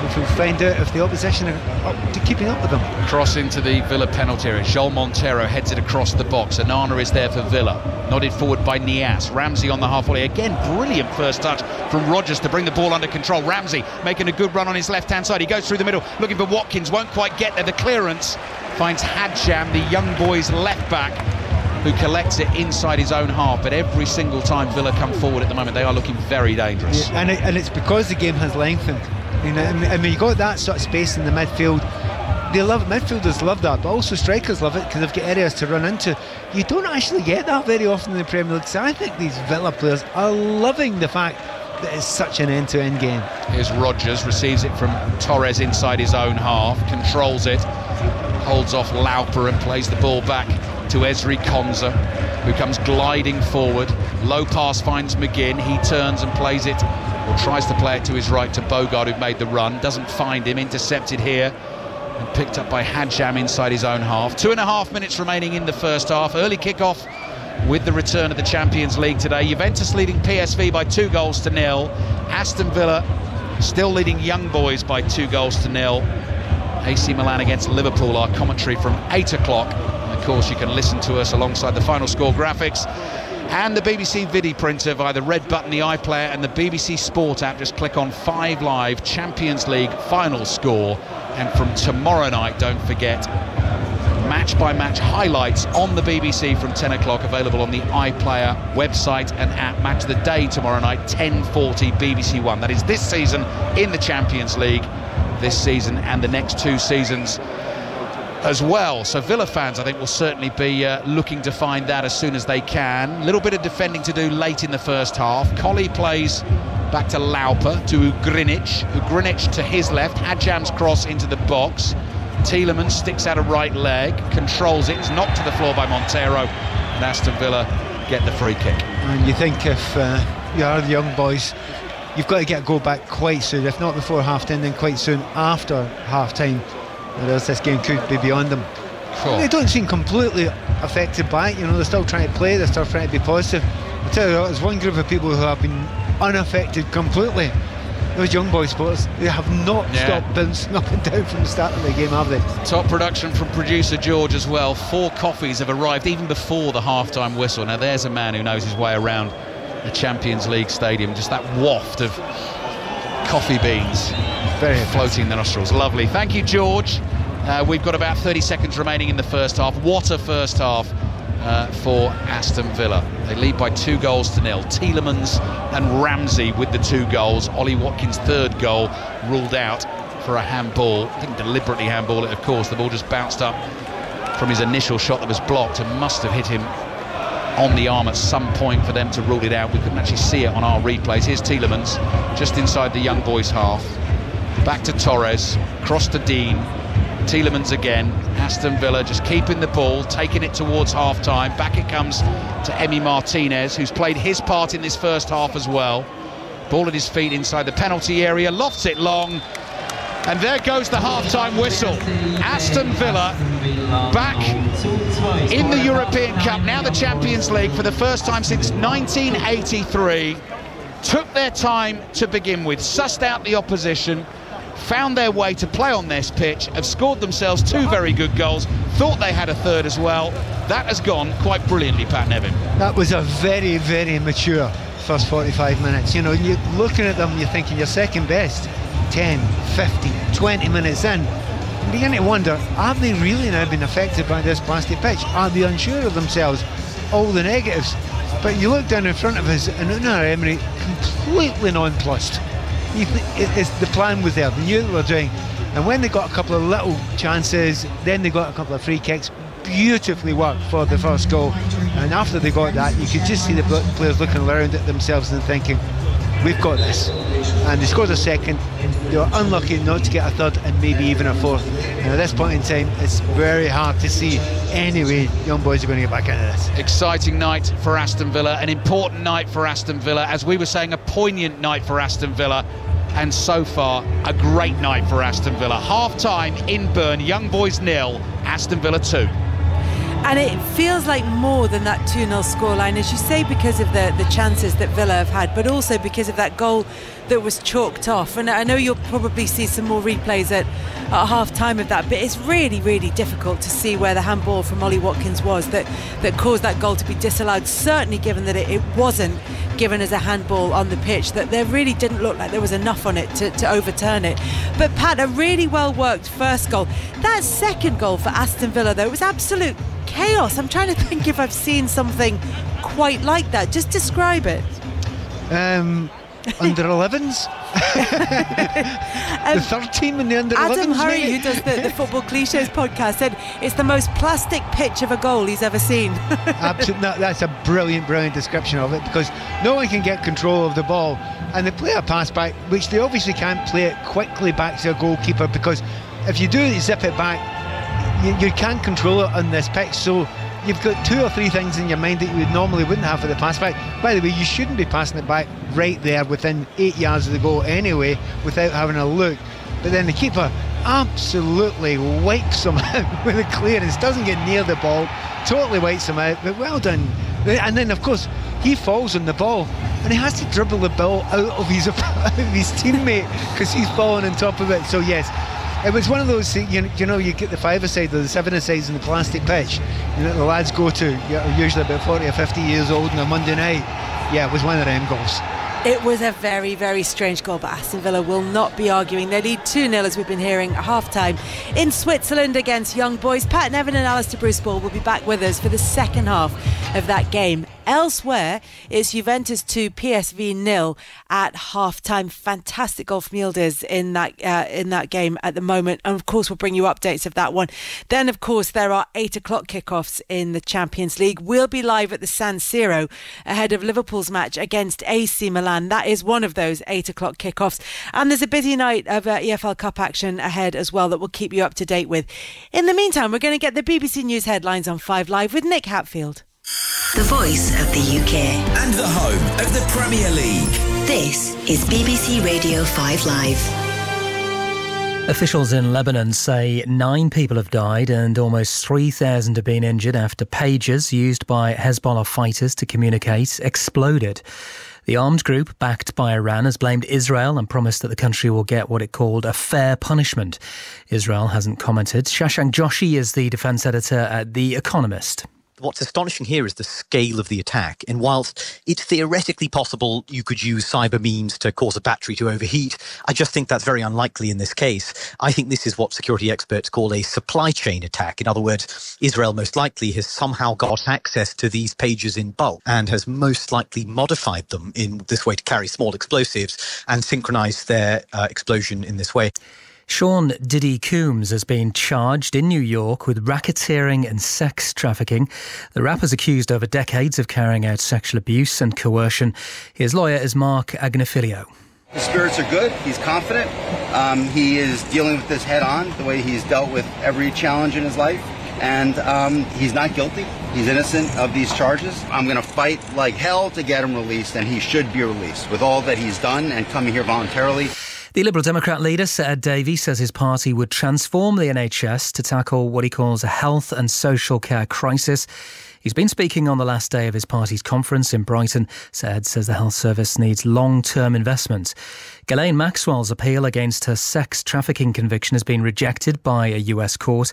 If we'll find out if the opposition are up to keeping up with them. Cross into the Villa penalty area. Joel Montero heads it across the box. Anana is there for Villa. Nodded forward by Nias. Ramsey on the half volley. Again, brilliant first touch from Rodgers to bring the ball under control. Ramsey making a good run on his left-hand side. He goes through the middle, looking for Watkins. Won't quite get there. The clearance finds Hadjam, the young boy's left back, who collects it inside his own half. But every single time Villa come forward at the moment, they are looking very dangerous. Yeah, and it's because the game has lengthened. I mean, you got that sort of space in the midfield. They love it. Midfielders love that, but also strikers love it because they've got areas to run into. You don't actually get that very often in the Premier League. So I think these Villa players are loving the fact that it's such an end-to-end game. Here's Rodgers, receives it from Torres inside his own half, controls it, holds off Lauper and plays the ball back to Ezri Konsa, who comes gliding forward. Low pass finds McGinn. He turns and plays it, or tries to play it to his right to Bogard, who made the run. Doesn't find him. Intercepted here and picked up by Hadjam inside his own half. 2.5 minutes remaining in the first half. Early kick-off with the return of the Champions League today. Juventus leading PSV by 2-0. Aston Villa still leading Young Boys by 2-0. AC Milan against Liverpool, our commentary from 8 o'clock. And of course, you can listen to us alongside the final score graphics and the BBC Vidi printer via the red button, the iPlayer, and the BBC Sport app. Just click on 5 Live Champions League final score. And from tomorrow night, don't forget, match-by-match highlights on the BBC from 10 o'clock, available on the iPlayer website and app. Match of the day tomorrow night, 10:40 BBC One. That is this season in the Champions League, this season and the next 2 seasons as well. So Villa fans, I think, will certainly be looking to find that as soon as they can. A little bit of defending to do late in the first half. Colley plays back to Lauper, to Ugrinic to his left. Hadjam's cross into the box. Tielemans sticks out a right leg, controls it, it's knocked to the floor by Montero, and Aston Villa get the free kick. And you think if you are the young boys, you've got to get a goal back quite soon, if not before half-time, then quite soon after half-time, or else this game could be beyond them. Sure. They don't seem completely affected by it, you know, they're still trying to play, they're still trying to be positive. I tell you what, there's one group of people who have been unaffected completely. Those young boy supporters, they have not stopped bouncing up and down from the start of the game, have they? Top production from producer George as well. 4 coffees have arrived even before the half-time whistle. Now there's a man who knows his way around the Champions League stadium. Just that waft of coffee beans floating in the nostrils. Lovely. Thank you, George. We've got about 30 seconds remaining in the first half. What a first half for Aston Villa. They lead by 2-0. Tielemans and Ramsey with the 2 goals. Ollie Watkins' 3rd goal ruled out for a handball. I think deliberately handball it, of course. The ball just bounced up from his initial shot that was blocked and must have hit him on the arm at some point for them to rule it out. We couldn't actually see it on our replays. Here's Tielemans just inside the young boys' half. Back to Torres, cross to Dean. Tielemans again. Aston Villa just keeping the ball, taking it towards half-time. Back it comes to Emi Martinez, who's played his part in this first half as well. Ball at his feet inside the penalty area, lofts it long, and there goes the half-time whistle. Aston Villa back in the European Cup, now the Champions League, for the first time since 1983. Took their time to begin with, sussed out the opposition, found their way to play on this pitch, have scored themselves 2 very good goals, thought they had a 3rd as well. That has gone quite brilliantly, Pat Nevin. That was a very, very mature first 45 minutes. You know, you're looking at them, you're thinking you're second best. 10, 15, 20 minutes in, you begin to wonder, have they really now been affected by this plastic pitch? Are they unsure of themselves? All the negatives. But you look down in front of us, and Unai Emery completely nonplussed. The plan was there, they knew what they were doing, and when they got a couple of little chances, then they got a couple of free kicks, beautifully worked for the first goal, and after they got that, you could just see the players looking around at themselves and thinking, we've got this. And they scored a second, they were unlucky not to get a 3rd and maybe even a 4th, and at this point in time it's very hard to see any way young boys are going to get back into this. Exciting night for Aston Villa, an important night for Aston Villa, as we were saying, a poignant night for Aston Villa, and so far a great night for Aston Villa. Half-time in Bern, Young Boys 0, Aston Villa 2. And it feels like more than that 2-0 scoreline, as you say, because of the chances that Villa have had, but also because of that goal that was chalked off. And I know you'll probably see some more replays at half-time of that, but it's really, really difficult to see where the handball from Ollie Watkins was that caused that goal to be disallowed, certainly given that it wasn't given as a handball on the pitch, that there really didn't look like there was enough on it to overturn it. But Pat, a really well-worked first goal. That second goal for Aston Villa, though, it was absolute chaos. I'm trying to think if I've seen something quite like that. Just describe it. Under 11s? The third team in the under 11s. Adam Hurrey, who does the Football Clichés podcast, said it's the most plastic pitch of a goal he's ever seen. Absolutely, that's a brilliant description of it, because no one can get control of the ball, and they play a pass back, which they obviously can't play it quickly back to a goalkeeper, because if you do zip it back, you can't control it on this pitch. So you've got 2 or 3 things in your mind that you would normally wouldn't have for the pass back. By the way, you shouldn't be passing it back right there within 8 yards of the goal anyway without having a look. But then the keeper absolutely wipes him out with a clearance, doesn't get near the ball, totally wipes him out, but well done. And then of course he falls on the ball and he has to dribble the ball out of his teammate because he's fallen on top of it. So yes, It was one of those, you know, you get the 5-a-side or the 7-a-sides in the plastic pitch, the lads go to, usually about 40 or 50 years old on a Monday night. Yeah, it was one of them goals. It was a very, very strange goal, but Aston Villa will not be arguing. They lead 2-0, as we've been hearing, at half-time in Switzerland against Young Boys. Pat Nevin and Alistair Bruce-Ball will be back with us for the second half of that game. Elsewhere, it's Juventus 2, PSV 0 at half-time. Fantastic goal from Yildiz in that game at the moment. And, of course, we'll bring you updates of that one. Then, of course, there are 8 o'clock kickoffs in the Champions League. We'll be live at the San Siro ahead of Liverpool's match against AC Milan. That is one of those 8 o'clock kickoffs. And there's a busy night of EFL Cup action ahead as well that we'll keep you up to date with. In the meantime, we're going to get the BBC News headlines on 5 Live with Nick Hatfield. The voice of the UK. And the home of the Premier League. This is BBC Radio 5 Live. Officials in Lebanon say 9 people have died and almost 3,000 have been injured after pagers used by Hezbollah fighters to communicate exploded. The armed group, backed by Iran, has blamed Israel and promised that the country will get what it called a fair punishment. Israel hasn't commented. Shashank Joshi is the defence editor at The Economist. What's astonishing here is the scale of the attack. And whilst it's theoretically possible you could use cyber means to cause a battery to overheat, I just think that's very unlikely in this case. I think this is what security experts call a supply chain attack. In other words, Israel most likely has somehow got access to these pages in bulk and has most likely modified them in this way to carry small explosives and synchronise their explosion in this way. Sean Diddy Coombs has been charged in New York with racketeering and sex trafficking. The rapper's accused over decades of carrying out sexual abuse and coercion. His lawyer is Mark Agnifilio. His spirits are good. He's confident. He is dealing with this head on, the way he's dealt with every challenge in his life. And he's not guilty. He's innocent of these charges. I'm going to fight like hell to get him released, and he should be released with all that he's done and coming here voluntarily. The Liberal Democrat leader, Sir Ed Davey, says his party would transform the NHS to tackle what he calls a health and social care crisis. He's been speaking on the last day of his party's conference in Brighton. Sir Ed says the health service needs long-term investment. Ghislaine Maxwell's appeal against her sex trafficking conviction has been rejected by a US court.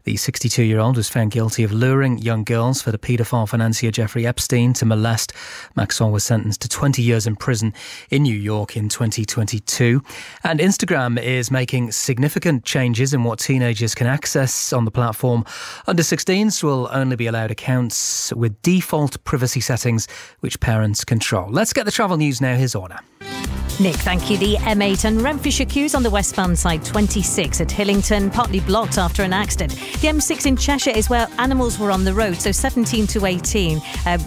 The 62-year-old was found guilty of luring young girls for the paedophile financier Jeffrey Epstein to molest. Maxwell was sentenced to 20 years in prison in New York in 2022. And Instagram is making significant changes in what teenagers can access on the platform. Under 16s will only be allowed accounts with default privacy settings, which parents control. Let's get the travel news now. Here's Orna. Nick, thank you. The M8 and Renfrewshire queues on the westbound side 26 at Hillington, partly blocked after an accident. The M6 in Cheshire is where animals were on the road, so 17 to 18.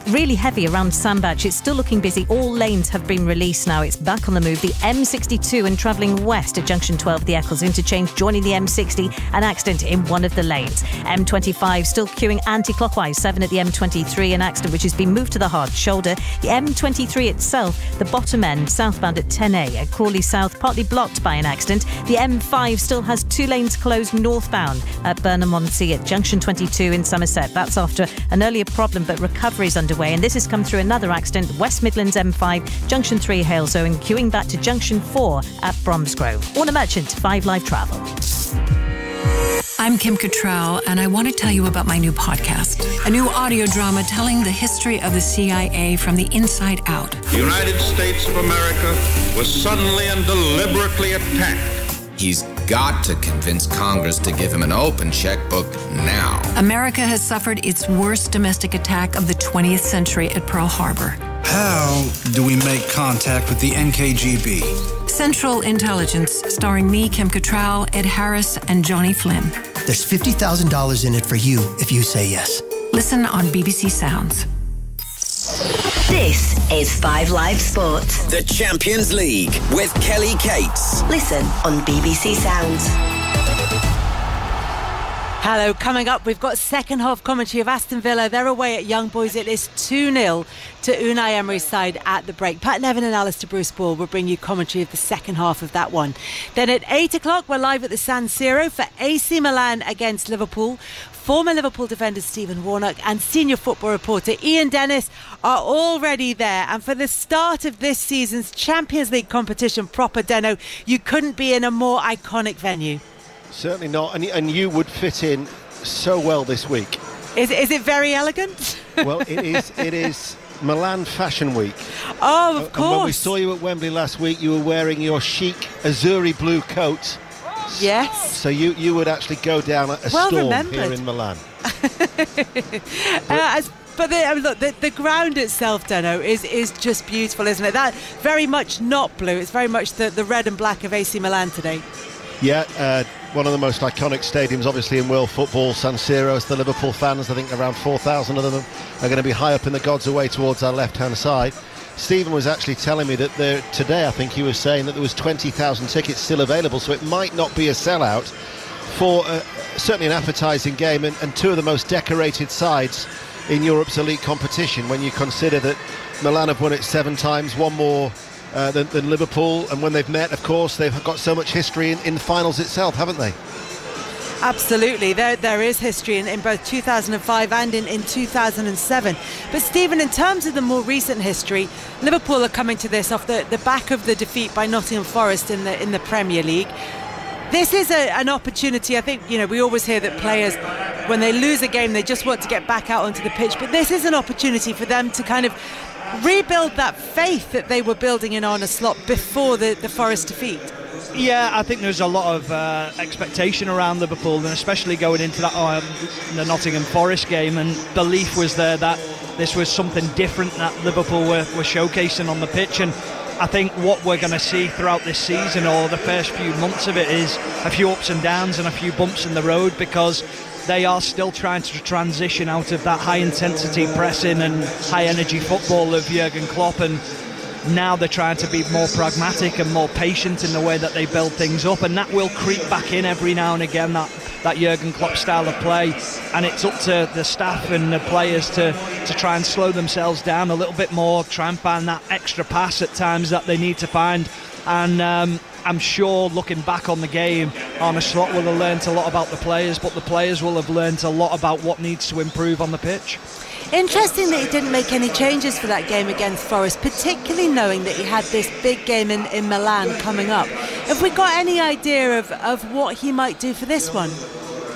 Really heavy around Sandbach. It's still looking busy. All lanes have been released now. It's back on the move. The M62 and travelling west at junction 12, the Eccles interchange, joining the M60, an accident in one of the lanes. M25 still queuing anti-clockwise, 7 at the M23, an accident which has been moved to the hard shoulder. The M23 itself, the bottom end, southbound at 10A at Crawley South, partly blocked by an accident. The M5 still has 2 lanes closed northbound at Burnham-on-Sea at junction 22 in Somerset. That's after an earlier problem, but recovery is underway. And this has come through another accident, West Midlands M5, junction 3 Halesoe, and queuing back to junction 4 at Bromsgrove. Orna Merchant, 5 Live Travel. I'm Kim Cattrall, and I want to tell you about my new podcast, a new audio drama telling the history of the CIA from the inside out. The United States of America was suddenly and deliberately attacked. He's got to convince Congress to give him an open checkbook now. America has suffered its worst domestic attack of the 20th century at Pearl Harbor. How do we make contact with the NKGB? Central Intelligence, starring me, Kim Cattrall, Ed Harris, and Johnny Flynn. There's $50,000 in it for you if you say yes. Listen on BBC Sounds. This is 5 Live Sports. The Champions League with Kelly Cates. Listen on BBC Sounds. Hello, coming up, we've got second half commentary of Aston Villa. They're away at Young Boys. It is 2-0 to Unai Emery's side at the break. Pat Nevin and Alistair Bruce-Ball will bring you commentary of the second half of that one. Then at 8 o'clock, we're live at the San Siro for AC Milan against Liverpool. Former Liverpool defender Stephen Warnock and senior football reporter Ian Dennis are already there. And for the start of this season's Champions League competition proper, Deno, you couldn't be in a more iconic venue. Certainly not. And you would fit in so well this week. Is it very elegant? Well, it is Milan Fashion Week. Oh, of course. And when we saw you at Wembley last week, you were wearing your chic Azzurri blue coat. Yes. So you would actually go down a storm here in Milan. But the ground itself, Deno, is just beautiful, isn't it? That very much not blue. It's very much the red and black of AC Milan today. Yeah, one of the most iconic stadiums, obviously, in world football, San Siro. It's the Liverpool fans. I think around 4,000 of them are going to be high up in the gods away towards our left-hand side. Stephen was actually telling me that today, I think he was saying that there was 20,000 tickets still available, so it might not be a sellout for certainly an appetising game and two of the most decorated sides in Europe's elite competition, when you consider that Milan have won it 7 times, one more than Liverpool, and when they've met, of course, they've got so much history in the finals itself, haven't they? Absolutely, there is history in both 2005 and in 2007. But Stephen, in terms of the more recent history, Liverpool are coming to this off the back of the defeat by Nottingham Forest in the Premier League. This is an opportunity. I think, we always hear that players, when they lose a game, they just want to get back out onto the pitch. But this is an opportunity for them to kind of rebuild that faith that they were building in Arne Slot before the Forest defeat. Yeah, I think there's a lot of expectation around Liverpool, and especially going into that the Nottingham Forest game, and belief was there that this was something different that Liverpool were showcasing on the pitch. And I think what we're going to see throughout this season, or the first few months of it, is a few ups and downs and a few bumps in the road, because they are still trying to transition out of that high-intensity pressing and high-energy football of Jurgen Klopp, and now they're trying to be more pragmatic and more patient in the way that they build things up, and that will creep back in every now and again, that Jurgen Klopp style of play. And it's up to the staff and the players to try and slow themselves down a little bit more, try and find that extra pass at times that they need to find. And I'm sure, looking back on the game, Arne Slot will have learnt a lot about the players, but the players will have learnt a lot about what needs to improve on the pitch. Interesting that he didn't make any changes for that game against Forest, particularly knowing that he had this big game in Milan coming up. Have we got any idea of what he might do for this one?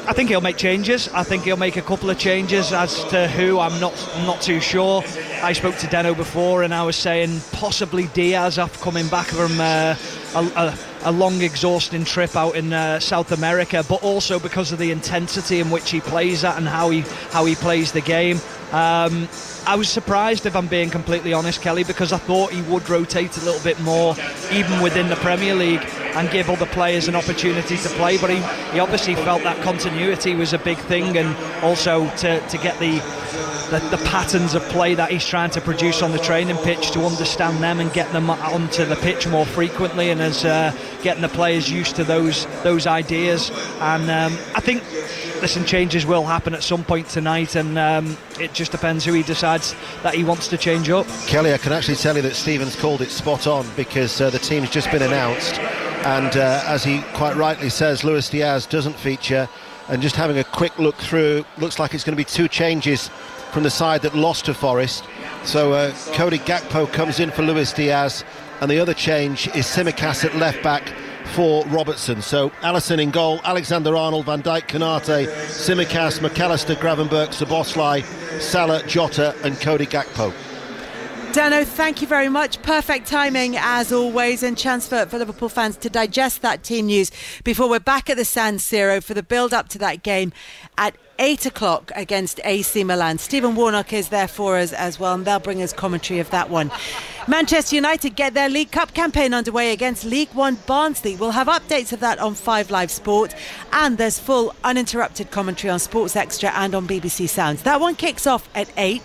I think he'll make changes. I think he'll make a couple of changes. As to who, I'm not too sure. I spoke to Deno before, and I was saying possibly Diaz after coming back from a long, exhausting trip out in South America, but also because of the intensity in which he plays at and how he plays the game. I was surprised, if I'm being completely honest, Kelly, because I thought he would rotate a little bit more, even within the Premier League, and give other players an opportunity to play. But he obviously felt that continuity was a big thing, and also to get the patterns of play that he's trying to produce on the training pitch, to understand them and get them onto the pitch more frequently, and as getting the players used to those ideas. And I think, listen, changes will happen at some point tonight, and it just depends who he decides that he wants to change up. Kelly, I can actually tell you that Stephen's called it spot on, because the team's just been announced, and as he quite rightly says, Luis Diaz doesn't feature. And just having a quick look through, looks like it's going to be 2 changes from the side that lost to Forest. So Cody Gakpo comes in for Luis Diaz, and the other change is Tsimikas at left back for Robertson. So Alisson in goal, Alexander-Arnold, Van Dijk, Konate, Tsimikas, McAllister, Gravenberch, Szoboszlai, Salah, Jota and Cody Gakpo. Dano, thank you very much. Perfect timing as always, and chance for Liverpool fans to digest that team news before we're back at the San Siro for the build-up to that game at 8 o'clock against AC Milan. Stephen Warnock is there for us as well, and they'll bring us commentary of that one. Manchester United get their League Cup campaign underway against League One Barnsley. We'll have updates of that on 5 Live Sport, and there's full uninterrupted commentary on Sports Extra and on BBC Sounds. That one kicks off at 8.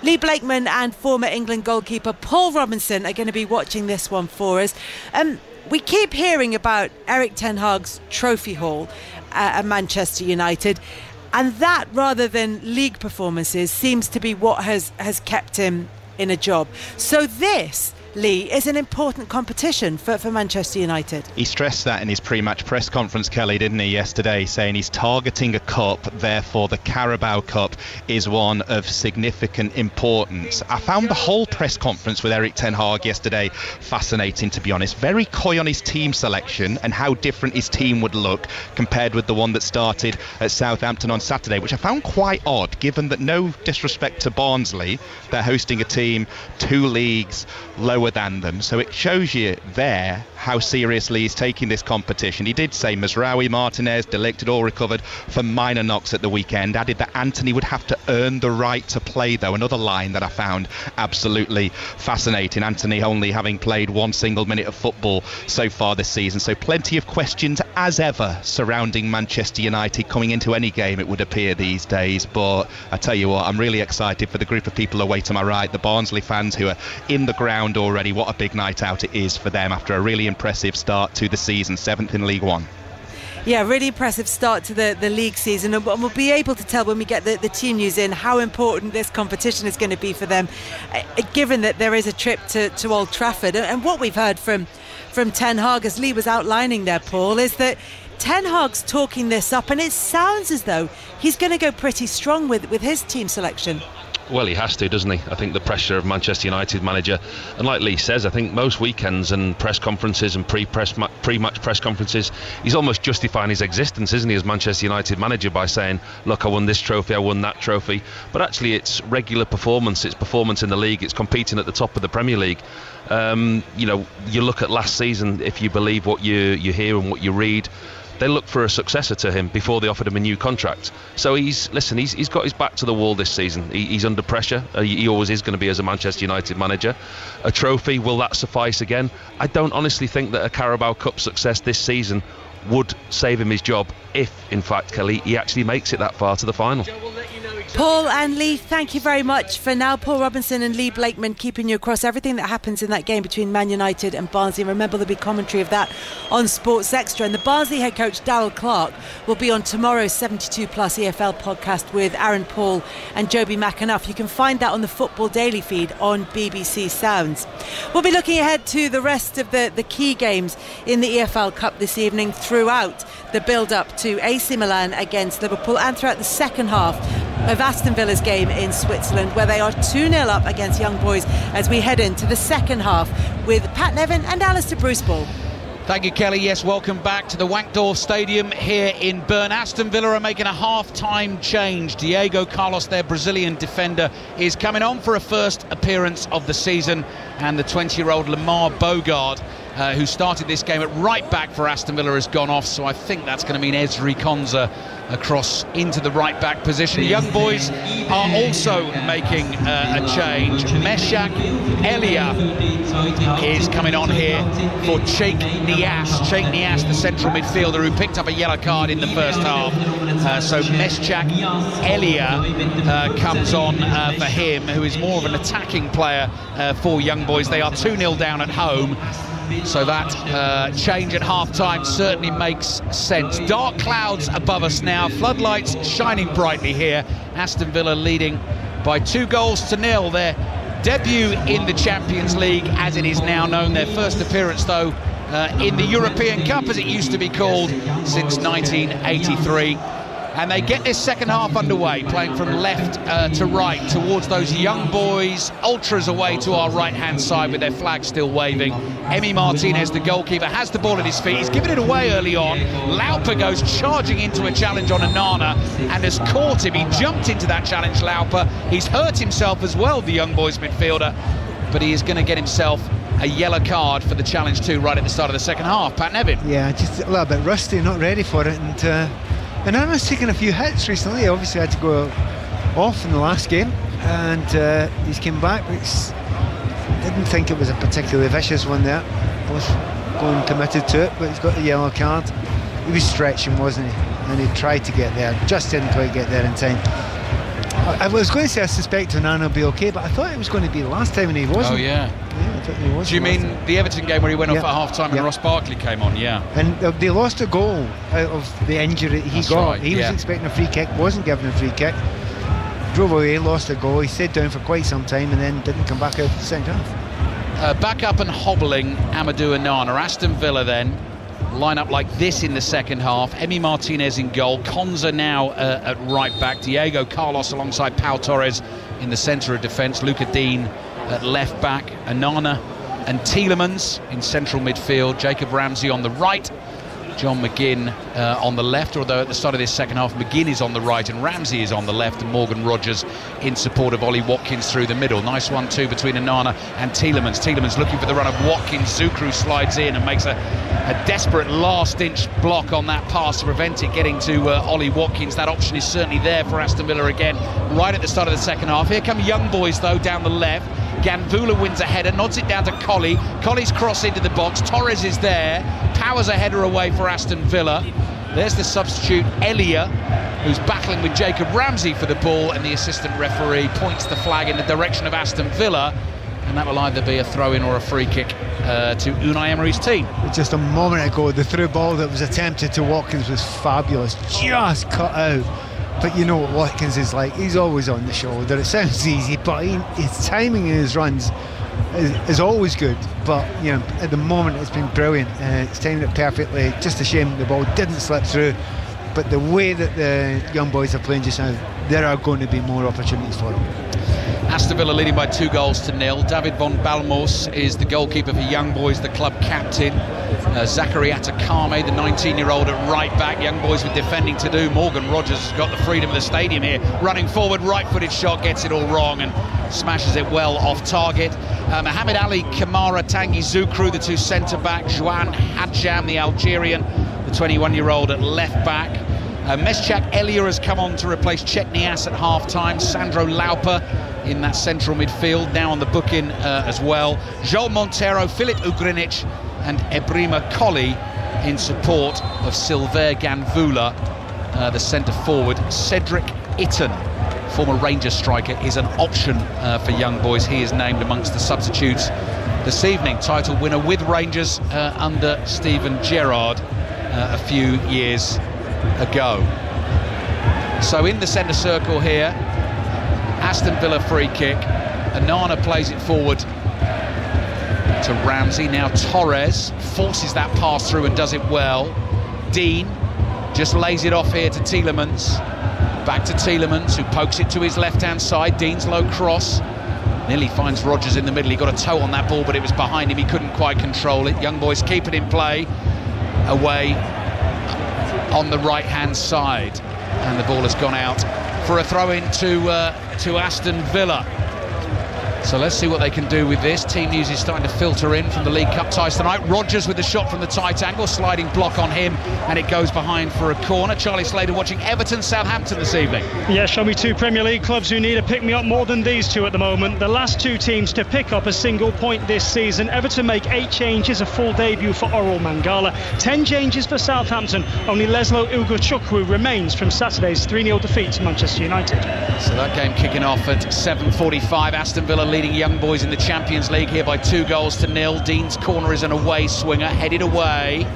Lee Blakeman and former England goalkeeper Paul Robinson are going to be watching this one for us. We keep hearing about Erik ten Hag's trophy haul at Manchester United, and that, rather than league performances, seems to be what has kept him in a job. So this Lee, is an important competition for Manchester United. He stressed that in his pre-match press conference, Kelly, didn't he, yesterday, saying he's targeting a cup, therefore the Carabao Cup is one of significant importance. I found the whole press conference with Erik ten Hag yesterday fascinating, to be honest. Very coy on his team selection and how different his team would look compared with the one that started at Southampton on Saturday, which I found quite odd, given that, no disrespect to Barnsley, they're hosting a team 2 leagues lower than them. So it shows you there how seriously he's taking this competition. He did say Mazraoui, Martinez, De Ligt had all recovered from minor knocks at the weekend. Added that Anthony would have to earn the right to play, though. Another line that I found absolutely fascinating. Anthony only having played 1 single minute of football so far this season. So plenty of questions, as ever, surrounding Manchester United coming into any game, it would appear these days. But I tell you what, I'm really excited for the group of people away to my right, the Barnsley fans who are in the ground already. What a big night out it is for them after a really impressive start to the season, 7th in League One. Yeah, really impressive start to the league season, and we'll be able to tell when we get the team news in how important this competition is going to be for them, given that there is a trip to Old Trafford. And what we've heard from Ten Hag, as Lee was outlining there, Paul, is that Ten Hag's talking this up, and it sounds as though he's going to go pretty strong with his team selection. Well, he has to, doesn't he? I think the pressure of Manchester United manager, and like Lee says, I think most weekends and press conferences and pre-match press conferences, he's almost justifying his existence, isn't he, as Manchester United manager, by saying, look, I won this trophy, I won that trophy. But actually it's regular performance, it's performance in the league, it's competing at the top of the Premier League. You look at last season, if you believe what you hear and what you read, they looked for a successor to him before they offered him a new contract. So he's got his back to the wall this season. He's under pressure. He always is going to be as a Manchester United manager. A trophy, will that suffice again? I don't honestly think that a Carabao Cup success this season would save him his job if, in fact, Kelly, he actually makes it that far to the final. Paul and Lee, thank you very much for now. Paul Robinson and Lee Blakeman keeping you across everything that happens in that game between Man United and Barnsley. Remember, there'll be commentary of that on Sports Extra. And the Barnsley head coach, Darryl Clark, will be on tomorrow's 72 Plus EFL podcast with Aaron Paul and Joby McAnuff. You can find that on the Football Daily feed on BBC Sounds. We'll be looking ahead to the rest of the key games in the EFL Cup this evening throughout the build-up to AC Milan against Liverpool and throughout the second half of Aston Villa's game in Switzerland, where they are 2-0 up against Young Boys as we head into the second half with Pat Nevin and Alistair Bruceball. Thank you, Kelly. Yes, welcome back to the Wankdorf Stadium here in Bern. Aston Villa are making a half-time change. Diego Carlos, their Brazilian defender, is coming on for a first appearance of the season, and the 20-year-old Lamar Bogard, who started this game at right back for Aston Villa, has gone off, so I think that's going to mean Ezri Konsa across into the right back position. Young Boys are also making a change. Meshak Elia is coming on here for Cheikh Niasse. Cheikh Niasse, the central midfielder who picked up a yellow card in the first half. So Meshak Elia comes on for him, who is more of an attacking player for Young Boys. They are 2-0 down at home. So that change at half-time certainly makes sense. Dark clouds above us now, floodlights shining brightly here. Aston Villa leading by 2-0. Their debut in the Champions League, as it is now known. Their first appearance, though, in the European Cup, as it used to be called, since 1983. And they get this second half underway, playing from left to right towards those Young Boys. Ultras away to our right-hand side with their flag still waving. Emi Martinez, the goalkeeper, has the ball at his feet. He's given it away early on. Lauper goes charging into a challenge on Onana and has caught him. He jumped into that challenge, Lauper. He's hurt himself as well, the Young Boys midfielder, but he is going to get himself a yellow card for the challenge too right at the start of the second half. Pat Nevin. Yeah, just a little bit rusty, not ready for it, and I was taking a few hits recently. Obviously I had to go off in the last game, and he's came back, but didn't think it was a particularly vicious one there. Was going committed to it, but he's got the yellow card. He was stretching, wasn't he? And he tried to get there, just didn't quite get there in time. I was going to say I suspect Onana will be okay, but I thought it was going to be the last time and he wasn't. Oh yeah. I thought he wasn't. Do you mean the Everton game where he went off at half-time and Ross Barkley came on? Yeah. And they lost a goal out of the injury he got. Right, he was expecting a free kick, wasn't given a free kick. Drove away, lost a goal. He stayed down for quite some time and then didn't come back out for the second half. Back up and hobbling Amadou Onana. Aston Villa then line up like this in the second half. Emi Martinez in goal. Konza now at right back. Diego Carlos alongside Pau Torres in the centre of defence. Luca Dean at left back. Onana and Tielemans in central midfield. Jacob Ramsey on the right. John McGinn on the left, although at the start of this second half McGinn is on the right and Ramsey is on the left, and Morgan Rogers in support of Ollie Watkins through the middle. Nice 1-2 between Onana and Tielemans. Tielemans looking for the run of Watkins. Zukru slides in and makes a desperate last-inch block on that pass to prevent it getting to Ollie Watkins. That option is certainly there for Aston Villa again right at the start of the second half. Here come young boys though down the left. Ganvula wins a header, nods it down to Colley. Colley's cross into the box. Torres is there, powers a header away for Aston Villa. There's the substitute Elia, who's battling with Jacob Ramsey for the ball, and the assistant referee points the flag in the direction of Aston Villa, and that will either be a throw-in or a free kick to Unai Emery's team. Just a moment ago, the through ball that was attempted to Watkins was fabulous, just cut out. But you know what Watkins is like, he's always on the shoulder. It sounds easy, but his timing in his runs is always good. But you know, at the moment it's been brilliant. It's timed it perfectly. Just a shame the ball didn't slip through. But the way that the young boys are playing just now, there are going to be more opportunities for them. Aston Villa leading by 2-0. David von Balmos is the goalkeeper for Young Boys, the club captain. Zachary Atakame, the 19-year-old at right back. Young Boys with defending to do. Morgan Rogers has got the freedom of the stadium here. Running forward, right-footed shot, gets it all wrong and smashes it well off target. Mohamed Ali, Kamara, Tanguy Zukru, the two centre-backs. Juan Hadjam, the Algerian, the 21-year-old at left back. Meschak Elia has come on to replace Chet Nias at half-time. Sandro Lauper in that central midfield, now on the booking as well. Joel Montero, Filip Ugrinic and Ebrima Colley in support of Silver Ganvula, the centre-forward. Cedric Itten, former Rangers striker, is an option for Young Boys. He is named amongst the substitutes this evening. Title winner with Rangers under Steven Gerrard a few years ago. So in the centre circle here, Aston Villa free kick. Onana plays it forward to Ramsey. Now Torres forces that pass through and does it well. Dean just lays it off here to Tielemans. Back to Tielemans, who pokes it to his left-hand side. Dean's low cross nearly finds Rogers in the middle. He got a toe on that ball, but it was behind him. He couldn't quite control it. Young Boys keep it in play away on the right-hand side, and the ball has gone out for a throw-in to Aston Villa. So let's see what they can do with this. Team news is starting to filter in from the League Cup ties tonight. Rogers with the shot from the tight angle, sliding block on him, and it goes behind for a corner. Charlie Slater watching Everton-Southampton this evening. Yeah, show me two Premier League clubs who need a pick-me-up more than these two at the moment. The last two teams to pick up a single point this season. Everton make 8 changes, a full debut for Orel Mangala. 10 changes for Southampton. Only Leslo Ugochukwu remains from Saturday's 3-0 defeat to Manchester United. So that game kicking off at 7:45. Aston Villa leading Young Boys in the Champions League here by 2-0. Dean's corner is an away swinger, headed away,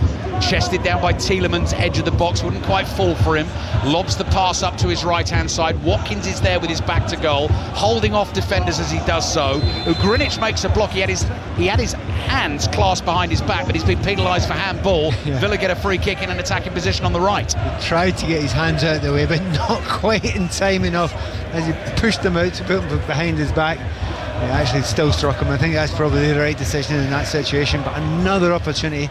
chested down by Tielemans, edge of the box, wouldn't quite fall for him, lobs the pass up to his right-hand side. Watkins is there with his back to goal, holding off defenders as he does so. Ugrinic makes a block. He had his hands clasped behind his back, but he's been penalised for handball. Yeah. Villa get a free kick in an attacking position on the right. He tried to get his hands out of the way, but not quite in time enough as he pushed them out to put them behind his back. He actually still struck him. I think that's probably the right decision in that situation, but another opportunity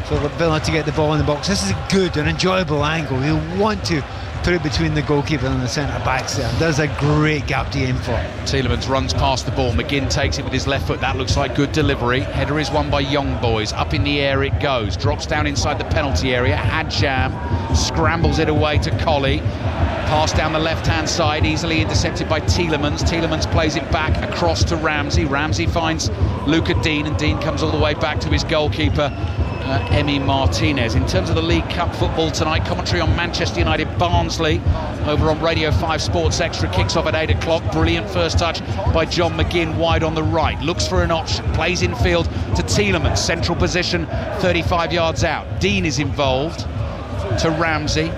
for Villa to get the ball in the box. This is a good and enjoyable angle. He'll want to put it between the goalkeeper and the centre-backs there. There's a great gap to aim for. Tielemans runs past the ball. McGinn takes it with his left foot. That looks like good delivery. Header is won by Young Boys. Up in the air it goes. Drops down inside the penalty area. Hadjam scrambles it away to Colley. Pass down the left-hand side, easily intercepted by Tielemans. Tielemans plays it back across to Ramsey. Ramsey finds Luca Dean, and Dean comes all the way back to his goalkeeper, Emi Martinez. In terms of the League Cup football tonight, commentary on Manchester United Barnsley over on Radio 5 Sports Extra. Kicks off at 8 o'clock. Brilliant first touch by John McGinn, wide on the right. Looks for an option, plays in field to Tielemans. Central position, 35 yards out. Dean is involved to Ramsey.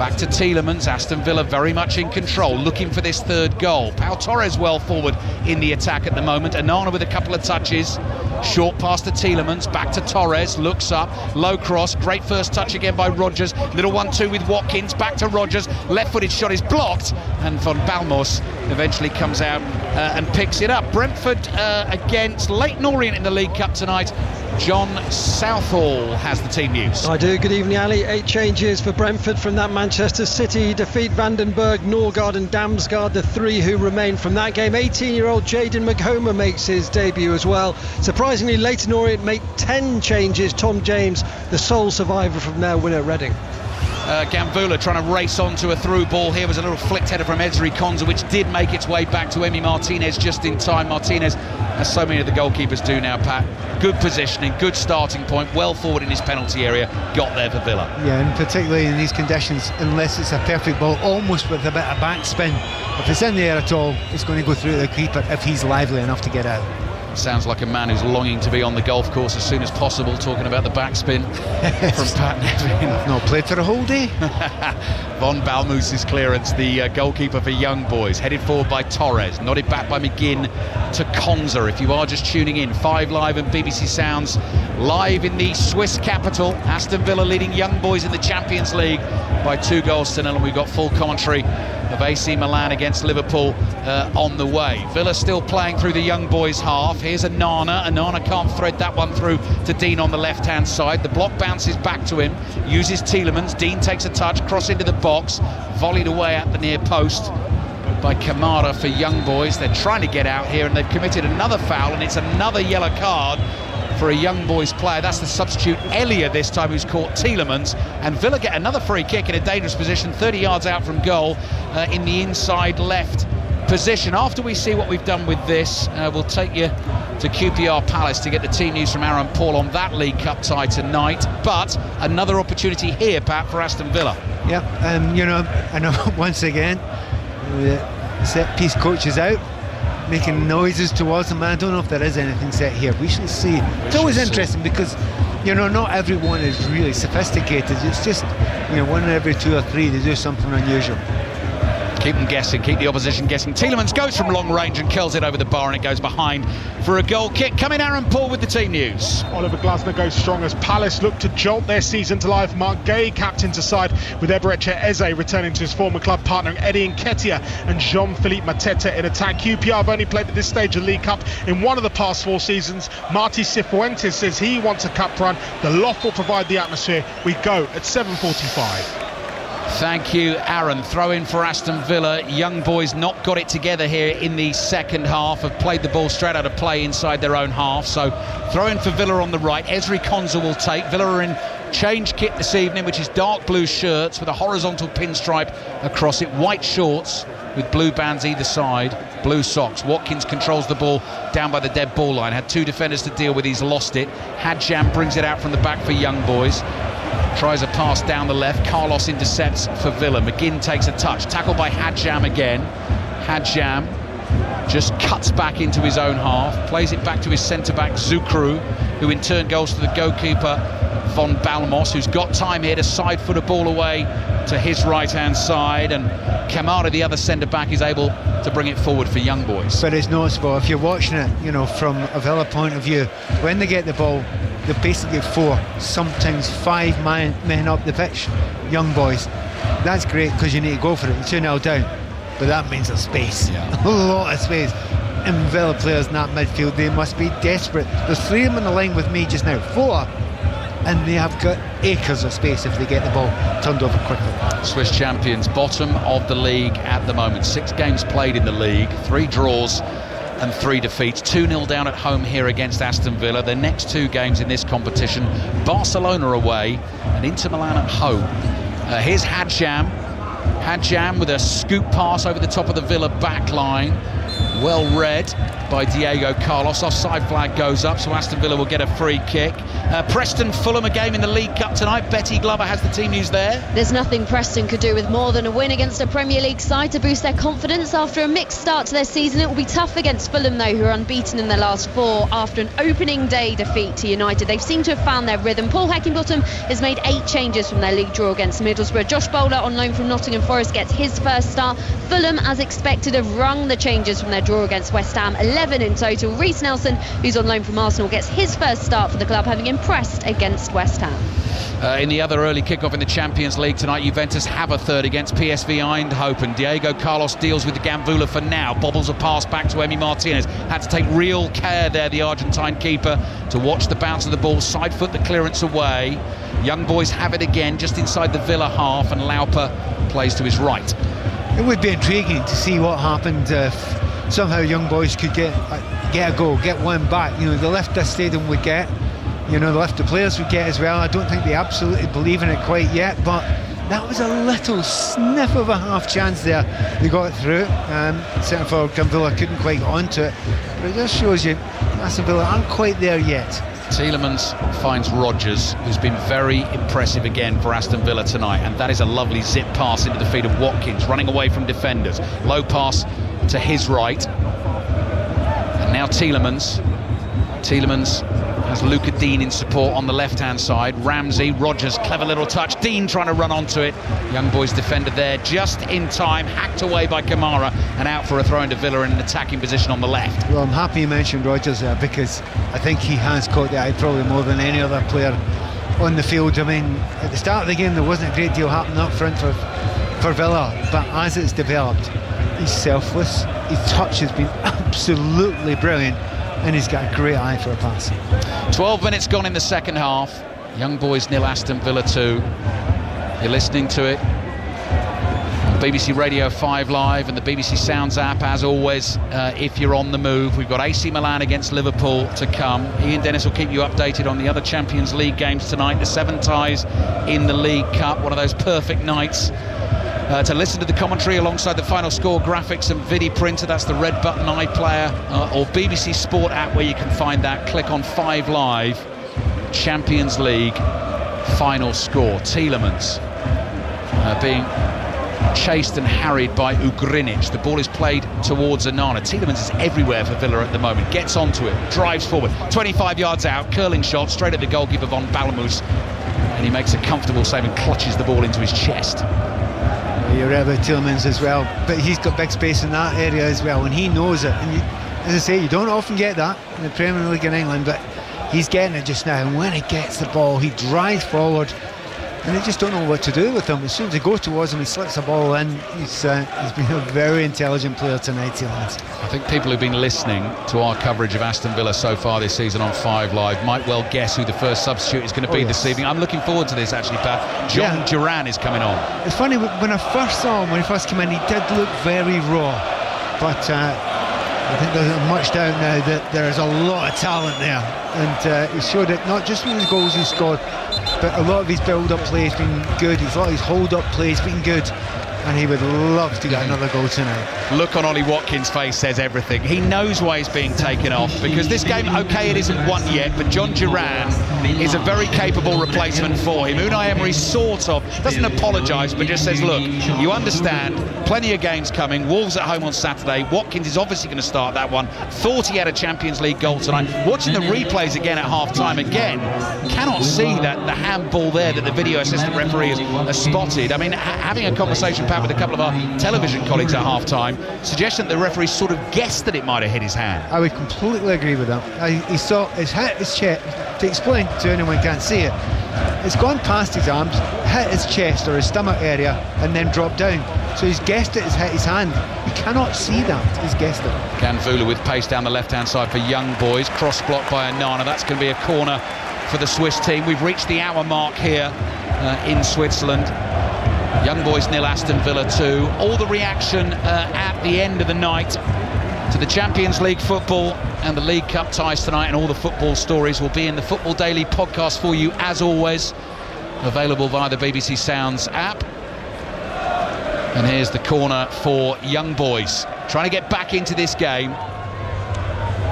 Back to Tielemans. Aston Villa very much in control, looking for this third goal. Pau Torres well forward in the attack at the moment. Onana with a couple of touches. Short pass to Tielemans, back to Torres, looks up, low cross, great first touch again by Rodgers. Little 1-2 with Watkins, back to Rodgers. Left-footed shot is blocked, and Von Balmos eventually comes out and picks it up. Brentford against Leyton Orient in the League Cup tonight. John Southall has the team news. I do. Good evening, Ali. 8 changes for Brentford from that Manchester City defeat. Vandenberg, Norgard and Damsgaard, the 3 who remain from that game. 18-year-old Jayden McHomer makes his debut as well. Surprisingly, Leyton Orient make 10 changes. Tom James, the sole survivor from their win at Reading. Gambula trying to race on to a through ball. Here was a little flicked header from Ezri Konsa, which did make its way back to Emi Martinez just in time. Martinez, as so many of the goalkeepers do now, Pat, good positioning, good starting point, well forward in his penalty area, got there for Villa. Yeah, and particularly in these conditions, unless it's a perfect ball, almost with a bit of backspin, if it's in the air at all, it's going to go through the keeper if he's lively enough to get out. Sounds like a man who's longing to be on the golf course as soon as possible, talking about the backspin from Pat Nevin. I've not played for a whole day. Von Balmos's clearance, the goalkeeper for Young Boys, headed forward by Torres, nodded back by McGinn to Konsa. If you are just tuning in, 5 Live and BBC Sounds live in the Swiss capital. Aston Villa leading Young Boys in the Champions League by 2-0, and we've got full commentary of AC Milan against Liverpool on the way. Villa still playing through the Young Boys half. Here's Onana. Onana can't thread that one through to Dean on the left-hand side. The block bounces back to him, uses Tielemans. Dean takes a touch, cross into the box, volleyed away at the near post by Kamara for Young Boys. They're trying to get out here, and they've committed another foul, and it's another yellow card for a Young Boys player. That's the substitute Elia this time, who's caught Tielemans, and Villa get another free kick in a dangerous position 30 yards out from goal in the inside left position. After we see what we've done with this, we'll take you to QPR Palace to get the team news from Aaron Paul on that League Cup tie tonight. But another opportunity here, Pat, for Aston Villa. Yeah, you know, I know once again the set piece coach is out, making noises towards them. I don't know if there is anything set here. We shall see. It's always interesting because, you know, not everyone is really sophisticated. It's just, you know, 1 in every 2 or 3 they do something unusual. Keep them guessing, keep the opposition guessing. Tielemans goes from long range and curls it over the bar, and it goes behind for a goal kick. Come in, Aaron Paul with the team news. Oliver Glasner goes strong as Palace look to jolt their season to life. Mark Gay captains aside, with Eberechi Eze returning to his former club, partnering Eddie Nketiah and Jean-Philippe Mateta in attack. QPR have only played at this stage of League Cup in one of the past 4 seasons. Marty Cifuentes says he wants a cup run. The loft will provide the atmosphere. We go at 7:45. Thank you, Aaron. Throw in for Aston Villa. Young Boys not got it together here in the second half, have played the ball straight out of play inside their own half. So throw in for Villa on the right. Ezri Konsa will take. Villa are in change kit this evening, which is dark blue shirts with a horizontal pinstripe across it, white shorts with blue bands either side, blue socks. Watkins controls the ball down by the dead ball line. Had 2 defenders to deal with, he's lost it. Hadjam brings it out from the back for Young Boys. Tries a pass down the left. Carlos intercepts for Villa. McGinn takes a touch. Tackled by Hadjam again. Hadjam just cuts back into his own half. Plays it back to his centre-back, Zukru, who in turn goes to the goalkeeper, Von Balmos, who's got time here to side-foot a ball away to his right-hand side. And Kamara, the other centre-back, is able to bring it forward for Young Boys. But it's noticeable, if you're watching it, you know, from a Villa point of view, when they get the ball, they're basically 4, sometimes 5 men up the pitch. Young Boys, that's great because you need to go for it. You're 2-0 down, but that means there's space. A lot of space. And Villa players in that midfield, they must be desperate. There's 3 of them on the line with me just now, 4, and they have got acres of space if they get the ball turned over quickly. Swiss champions, bottom of the league at the moment. 6 games played in the league, 3 draws and 3 defeats. 2-0 down at home here against Aston Villa. Their next 2 games in this competition, Barcelona away and Inter Milan at home. Here's Hadjam. Hadjam with a scoop pass over the top of the Villa back line. Well read. by Diego Carlos. Offside flag goes up, so Aston Villa will get a free kick. Preston Fulham, a game in the League Cup tonight. Betty Glover has the team news there. There's nothing Preston could do with more than a win against a Premier League side to boost their confidence after a mixed start to their season. It will be tough against Fulham, though, who are unbeaten in their last 4 after an opening day defeat to United. They've seemed to have found their rhythm. Paul Heckingbottom has made 8 changes from their league draw against Middlesbrough. Josh Bowler, on loan from Nottingham Forest, gets his first start. Fulham, as expected, have rung the changes from their draw against West Ham, 11 in total. Reece Nelson, who's on loan from Arsenal, gets his first start for the club, having impressed against West Ham. In the other early kick-off in the Champions League tonight, Juventus have a third against PSV Eindhoven. Diego Carlos deals with the Gambula for now. Bobbles a pass back to Emi Martinez. Had to take real care there, the Argentine keeper, to watch the bounce of the ball, side foot the clearance away. Young boys have it again just inside the Villa half, and Lauper plays to his right. It would be intriguing to see what happened if somehow Young Boys could get a goal, get one back. You know, the lift this stadium would get, you know, the lift the players would get as well. I don't think they absolutely believe in it quite yet, but that was a little sniff of a half chance there. They got through. Centre forward Gambula couldn't quite get onto it, but it just shows you Aston Villa aren't quite there yet. Tielemans finds Rodgers, who's been very impressive again for Aston Villa tonight, and that is a lovely zip pass into the feet of Watkins, running away from defenders. Low pass to his right, and now Tielemans has Luca Dean in support on the left-hand side. Ramsey, Rodgers, clever little touch. Dean trying to run onto it. Young boys defender there just in time, hacked away by Kamara, and out for a throw into Villa in an attacking position on the left. Well, I'm happy you mentioned Rodgers there, because I think he has caught the eye probably more than any other player on the field. I mean, at the start of the game there wasn't a great deal happening up front for Villa, but as it's developed, he's selfless. His touch has been absolutely brilliant, and he's got a great eye for a pass. 12 minutes gone in the second half. Young Boys 0, Aston Villa 2. You're listening to it on BBC Radio 5 Live and the BBC Sounds app, as always, if you're on the move. We've got AC Milan against Liverpool to come. Ian Dennis will keep you updated on the other Champions League games tonight. The 7 ties in the League Cup, one of those perfect nights to listen to the commentary alongside the final score graphics and video printer. That's the red button iPlayer or BBC Sport app, where you can find that. Click on 5 Live, Champions League final score. Tielemans being chased and harried by Ugrinic. The ball is played towards Onana. Tielemans is everywhere for Villa at the moment. Gets onto it, drives forward, 25 yards out, curling shot straight at the goalkeeper Von Balmus, and he makes a comfortable save and clutches the ball into his chest. You're right about Tielemans as well, but he's got big space in that area as well, and he knows it. And as I say, you don't often get that in the Premier League in England, but he's getting it just now. And when he gets the ball, he drives forward, and they just don't know what to do with him. As soon as they go towards him, he slips the ball in. He's been a very intelligent player tonight, Tielemans. I think people who've been listening to our coverage of Aston Villa so far this season on 5 Live might well guess who the first substitute is going to be this evening. I'm looking forward to this, actually, Pat. John Duran is coming on. It's funny, when I first saw him, when he first came in, he did look very raw, but I think there's much doubt now that there's a lot of talent there, and he showed it not just with the goals he scored, but a lot of his build-up play has been good. A lot of his hold-up play has been good, and he would love to get another goal tonight. Look on Ollie Watkins' face says everything. He knows why he's being taken off, because this game, okay, it isn't won yet, but John Duran is a very capable replacement for him. Unai Emery sort of doesn't apologise, but just says, look, you understand, plenty of games coming. Wolves at home on Saturday. Watkins is obviously going to start that one. Thought he had a Champions League goal tonight. Watching the replays again at half-time again, cannot see that the handball there that the video assistant referee has spotted. I mean, having a conversation, Pat, with a couple of our television colleagues at half-time, suggesting that the referee sort of guessed that it might have hit his hand. I would completely agree with that. He saw his hit his chest. To explain to anyone who can't see it, it's gone past his arms, hit his chest or his stomach area, and then dropped down. So he's guessed it has hit his hand. He cannot see that. He's guessed it. Gambula with pace down the left-hand side for Young Boys. Cross blocked by Onana. That's going to be a corner for the Swiss team. We've reached the hour mark here in Switzerland. Young Boys 0, Aston Villa 2. All the reaction at the end of the night to the Champions League football and the League Cup ties tonight, and all the football stories will be in the Football Daily podcast for you, as always, available via the BBC Sounds app. And here's the corner for Young Boys, trying to get back into this game.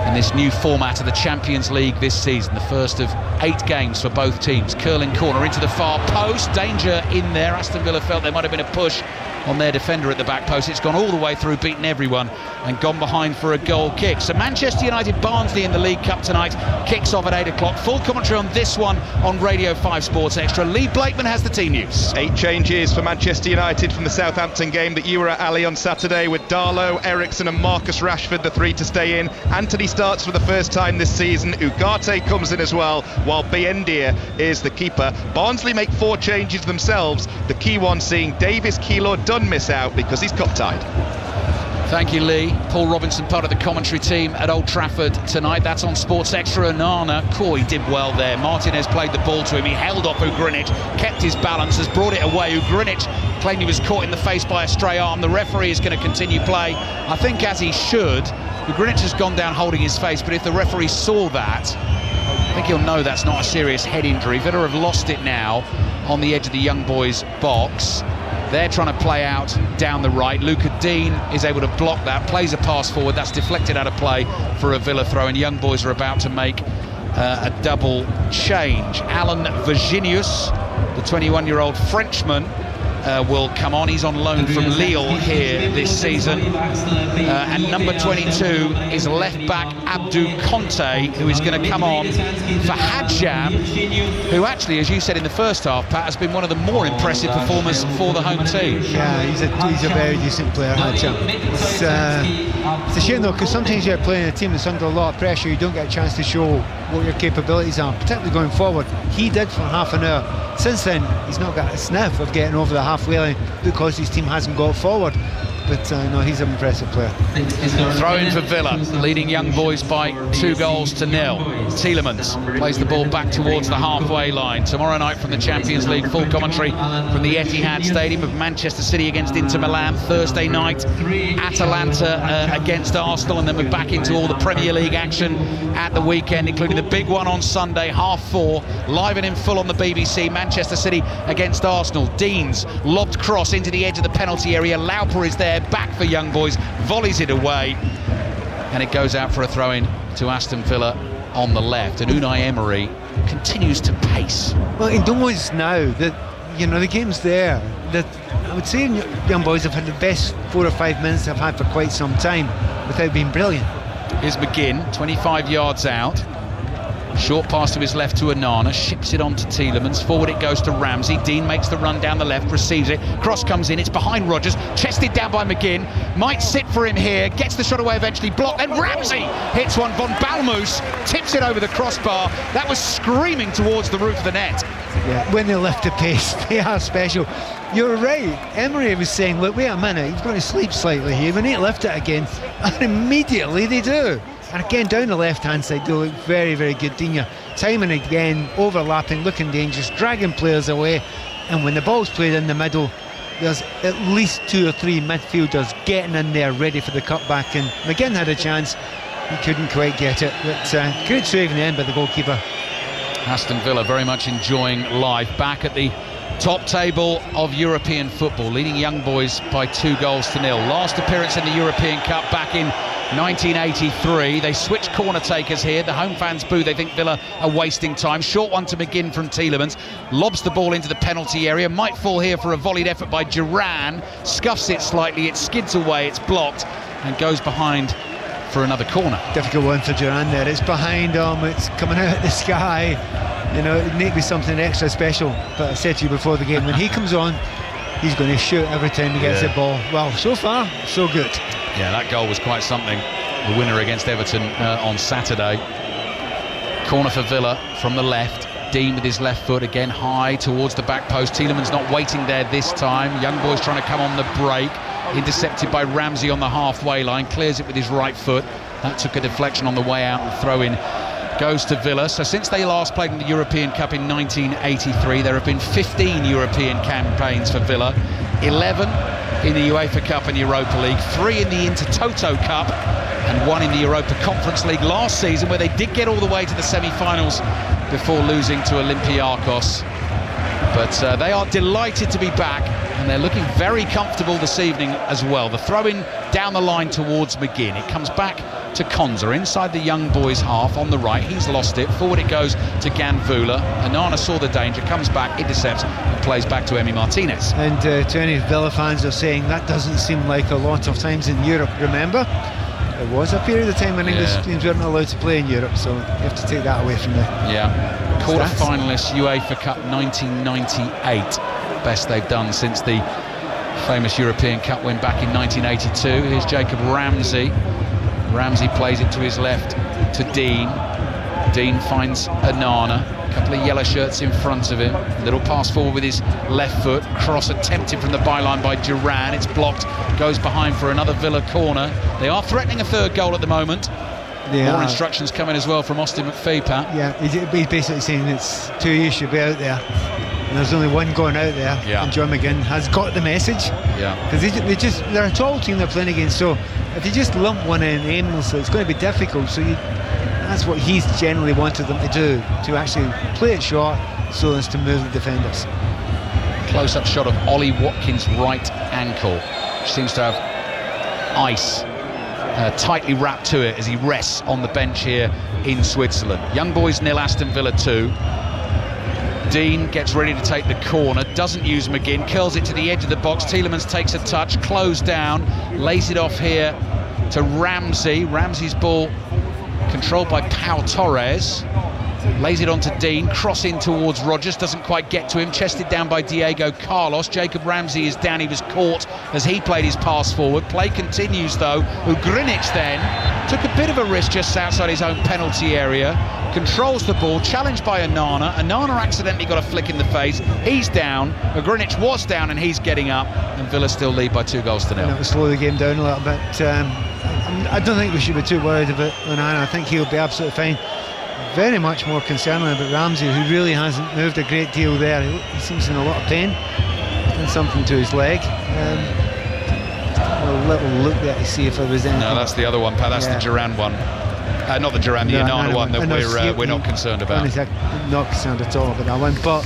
in this new format of the Champions League this season. The first of 8 games for both teams. Curling corner into the far post. Danger in there. Aston Villa felt there might have been a push on their defender at the back post. It's gone all the way through, beaten everyone, and gone behind for a goal kick. So Manchester United Barnsley in the League Cup tonight kicks off at 8 o'clock. Full commentary on this one on Radio 5 Sports Extra. Lee Blakeman has the team news. 8 changes for Manchester United from the Southampton game that you were at, Ali, on Saturday, with Darlow, Eriksen and Marcus Rashford, the 3 to stay in. Anthony starts for the first time this season. Ugarte comes in as well, while Buendia is the keeper. Barnsley make 4 changes themselves, the key one seeing Davis Keylor-Dunn miss out because he's cup tied. Thank you, Lee. Paul Robinson, part of the commentary team at Old Trafford tonight. That's on Sports Extra. Onana, he did well there. Martinez played the ball to him. He held off Ugrinic, kept his balance, has brought it away. Ugrinic claimed he was caught in the face by a stray arm. The referee is going to continue play, I think, as he should. Ugrinic has gone down holding his face, but if the referee saw that, I think he'll know that's not a serious head injury. Villa have lost it now on the edge of the young boys' box. They're trying to play out down the right. Luca Dean is able to block that, plays a pass forward. That's deflected out of play for a Villa throw, and young boys are about to make a double change. Alan Virginius, the 21-year-old Frenchman, will come on. He's on loan from Lille here this season. And number 22 is left-back Abdou Conte, who is going to come on for Hadjam, who actually, as you said in the first half, Pat, has been one of the more impressive performers for the home team. Yeah, he's a very decent player, Hadjam. It's a shame, though, because sometimes you're playing a team that's under a lot of pressure, you don't get a chance to show what your capabilities are, particularly going forward. He did for half an hour. Since then, he's not got a sniff of getting over the halfway line because his team hasn't got forward. But no, he's an impressive player. Throw in for Villa, leading young boys by 2 goals to 0. Tielemans plays the ball back towards the halfway line. Tomorrow night from the Champions League, full commentary from the Etihad Stadium of Manchester City against Inter Milan. Thursday night, Atalanta against Arsenal, and then we're back into all the Premier League action at the weekend, including the big one on Sunday, 4:30, live and in full on the BBC. Manchester City against Arsenal. Dean's lobbed cross into the edge of the penalty area. Lauper is there, back for young boys, volleys it away, and it goes out for a throw-in to Aston Villa on the left. And Unai Emery continues to pace. Well, he knows now that, you know, the game's there. That I would say young boys have had the best 4 or 5 minutes they've had for quite some time without being brilliant. Here's McGinn, 25 yards out. Short pass to his left to Onana, ships it on to Tielemans. Forward it goes to Ramsey. Dean makes the run down the left, receives it. Cross comes in, it's behind Rodgers. Chested down by McGinn. Might sit for him here. Gets the shot away eventually. Blocked. Then Ramsey hits one. Von Balmoos tips it over the crossbar. That was screaming towards the roof of the net. Yeah, when they lift the pace, they are special. You're right. Emery was saying, look, wait a minute, he's going to sleep slightly here. We need to lift it again. And immediately they do. And again, down the left-hand side, they look very, very good. Digne, time and again, overlapping, looking dangerous, dragging players away. And when the ball's played in the middle, there's at least 2 or 3 midfielders getting in there, ready for the cutback. And McGinn had a chance, he couldn't quite get it. But great save in the end by the goalkeeper. Aston Villa very much enjoying life, back at the top table of European football, leading young boys by 2 goals to 0. Last appearance in the European Cup back in 1983. They switched corner takers here. The home fans boo. They think Villa are wasting time. Short one to McGinn from Tielemans. Lobs the ball into the penalty area. Might fall here for a volleyed effort by Duran. Scuffs it slightly. It skids away. It's blocked and goes behind for another corner. Difficult one for Duran there. It's behind him. It's coming out of the sky. You know, it need to be something extra special. But I said to you before the game, when he comes on, he's going to shoot every time he gets the ball. Well, so far, so good. Yeah, that goal was quite something. The winner against Everton on Saturday. Corner for Villa from the left. Dean with his left foot again high towards the back post. Tielemans not waiting there this time. Young boys trying to come on the break. Intercepted by Ramsey on the halfway line. Clears it with his right foot. That took a deflection on the way out, and throw in goes to Villa. So since they last played in the European Cup in 1983, there have been 15 European campaigns for Villa. 11 in the UEFA Cup and Europa League, 3 in the Intertoto Cup, and 1 in the Europa Conference League last season, where they did get all the way to the semi-finals before losing to Olympiacos. But they are delighted to be back, and they're looking very comfortable this evening as well. The throw-in down the line towards McGinn. It comes back to Konza inside the young boys' half on the right. He's lost it. Forward it goes to Ganvula. Anana saw the danger, comes back, intercepts, and plays back to Emi Martinez. And to any Villa fans are saying that doesn't seem like a lot of times in Europe. Remember, there was a period of time when English teams weren't allowed to play in Europe, so you have to take that away from the quarter-finalists UEFA Cup 1998. Best they've done since the famous European Cup win back in 1982. Here's Jacob Ramsey. Ramsey plays it to his left to Dean. Dean finds Anana. A couple of yellow shirts in front of him. Little pass forward with his left foot. Cross attempted from the byline by Duran. It's blocked. Goes behind for another Villa corner. They are threatening a third goal at the moment. More instructions coming as well from Austin McPhee, Pat. Yeah, he's basically saying it's 2 years should be out there. And there's only one going out there, and John McGinn has got the message. Because they're a tall team they're playing against, so if you just lump one in aimlessly, it's going to be difficult. So that's what he's generally wanted them to do, to actually play it short so as to move the defenders. Close-up shot of Ollie Watkins' right ankle, which seems to have ice tightly wrapped to it as he rests on the bench here in Switzerland. Young Boys 0, Aston Villa 2. Dean gets ready to take the corner, doesn't use McGinn, curls it to the edge of the box. Tielemans takes a touch, closed down, lays it off here to Ramsey. Ramsey's ball controlled by Pau Torres. Lays it on to Dean, cross in towards Rodgers, doesn't quite get to him, chested down by Diego Carlos. Jacob Ramsey is down, he was caught as he played his pass forward. Play continues though. Ugrinic then took a bit of a risk just outside his own penalty area, controls the ball, challenged by Anana. Anana accidentally got a flick in the face, he's down. Ugrinic was down and he's getting up, and Villa still lead by 2-0. It'll slow the game down a little bit. I don't think we should be too worried about Anana. I think he'll be absolutely fine. Very much more concerning about Ramsey, who really hasn't moved a great deal there. He seems in a lot of pain. Done something to his leg. A little look there to see if there was anything. No, that's the other one, Pat. That's the Duran one. Not the Duran, the Anana one that we're not concerned about. Not concerned at all about that one. But,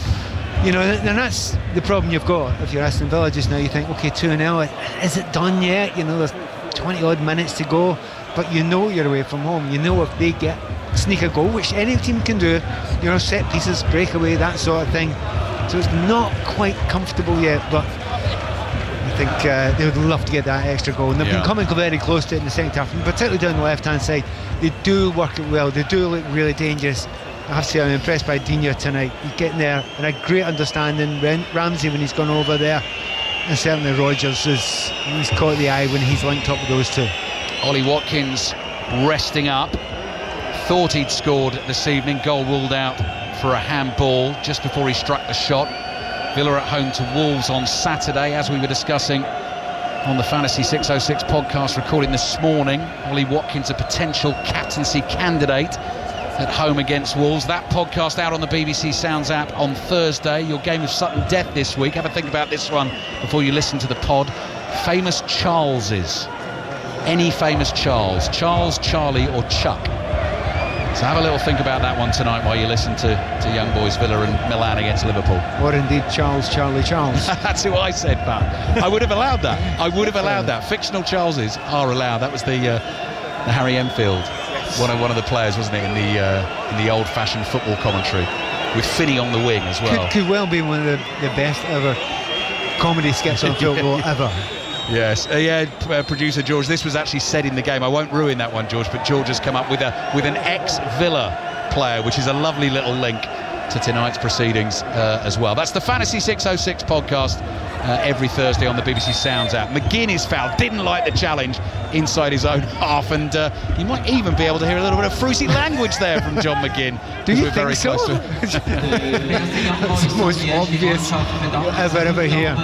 you know, and that's the problem you've got. If you're Aston Villa just now, you think, OK, 2-0, is it done yet? You know, there's 20-odd minutes to go. But you know you're away from home. You know if they sneak a goal, which any team can do, you know, set pieces, breakaway, that sort of thing. So it's not quite comfortable yet, but I think they would love to get that extra goal. And they've been coming very close to it in the second half, and particularly down the left-hand side. They do work it well. They do look really dangerous. I have to say, I'm impressed by Dina tonight. He's getting there, and a great understanding. Ramsey, when he's gone over there, and certainly Rodgers, he's caught the eye when he's linked up with those two. Ollie Watkins resting up. Thought he'd scored this evening. Goal ruled out for a handball just before he struck the shot. Villa at home to Wolves on Saturday, as we were discussing on the Fantasy 606 podcast recording this morning. Ollie Watkins, a potential captaincy candidate at home against Wolves. That podcast out on the BBC Sounds app on Thursday. Your game of sudden death this week. Have a think about this one before you listen to the pod. Famous Charleses. Any famous Charles, Charlie or Chuck. So have a little think about that one tonight while you listen to Young Boys Villa and Milan against Liverpool. Or indeed Charlie Charles. That's who I said, Pat. I would have allowed that. I would have allowed that. Fictional Charleses are allowed. That was the Harry Enfield, one of the players, wasn't it, in the old-fashioned football commentary, with Finney on the wing as well. Could well be one of the best ever comedy skits on football ever. Yes, producer George, this was actually said in the game. I won't ruin that one, George, but George has come up with an ex-Villa player, which is a lovely little link to tonight's proceedings as well. That's the Fantasy 606 podcast every Thursday on the BBC Sounds app. McGinn is fouled, didn't like the challenge inside his own half, and you might even be able to hear a little bit of fruity language there from John McGinn. Do you we're very think close so? to It's the most obvious ever here.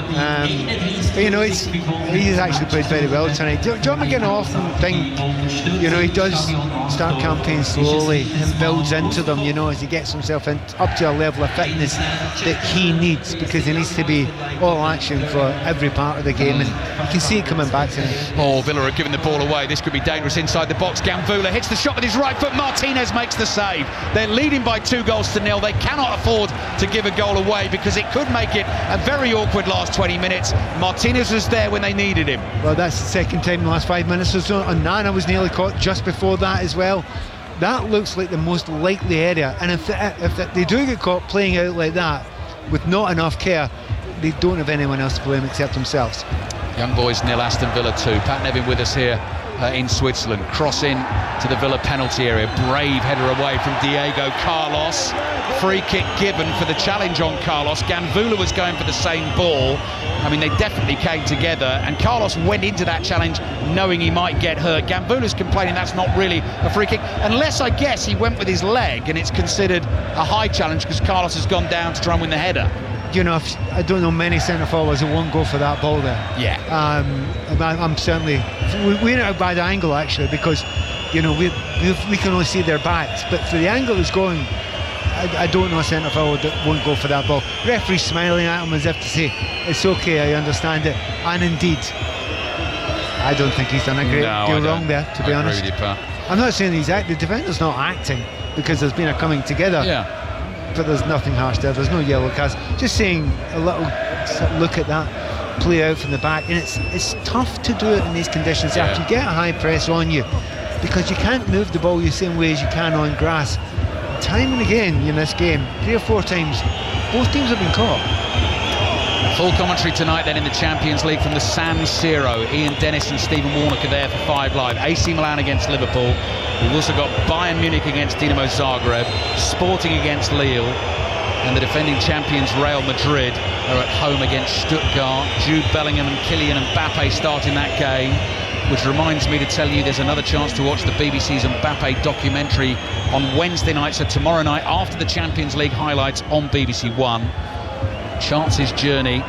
But you know, he's actually played very well tonight. John McGinn often think, you know, he does start campaigns slowly and builds into them, you know, as he gets himself up to a level of fitness that he needs, because he needs to be all action for every part of the game, and you can see it coming back to him. Oh, Villa are giving the the ball away. This could be dangerous inside the box. Gambula hits the shot with his right foot. Martinez makes the save. They're leading by 2-0. They cannot afford to give a goal away because it could make it a very awkward last 20 minutes. Martinez was there when they needed him. Well, that's the second time in the last 5 minutes or so. And Nana was nearly caught just before that as well. That looks like the most likely area. And if they do get caught playing out like that with not enough care, they don't have anyone else to blame except themselves. Young Boys 0, Aston Villa 2. Pat Nevin with us here in Switzerland. Cross in to the Villa penalty area. Brave header away from Diego Carlos. Free kick given for the challenge on Carlos. Gambula was going for the same ball. I mean, they definitely came together, and Carlos went into that challenge knowing he might get hurt. Gambula's complaining that's not really a free kick, unless I guess he went with his leg and it's considered a high challenge because Carlos has gone down to try and win the header. You know, I don't know many centre forwards that won't go for that ball there. Yeah. I'm certainly... We're at a bad angle, actually, because, you know, we can only see their backs. But for the angle it's going, I don't know a centre forward that won't go for that ball. Referee smiling at him as if to say, it's okay, I understand it. And indeed, I don't think he's done a great deal wrong there, to be honest. I agree with you, Pat. I'm not saying the defender's not acting because there's been a coming together. Yeah. But there's nothing harsh there. There's no yellow cards. Just saying a little look at that play out from the back, and it's tough to do it in these conditions after you get a high press on you, because you can't move the ball the same way as you can on grass. Time and again in this game, 3 or 4 times, both teams have been caught. Full commentary tonight then in the Champions League from the San Siro. Ian Dennis and Stephen Warnock are there for 5 Live. AC Milan against Liverpool. We've also got Bayern Munich against Dinamo Zagreb, Sporting against Lille, and the defending champions Real Madrid are at home against Stuttgart. Jude Bellingham and Kylian Mbappe starting that game, which reminds me to tell you there's another chance to watch the BBC's Mbappe documentary on Wednesday night, so tomorrow night after the Champions League highlights on BBC One. Chance's journey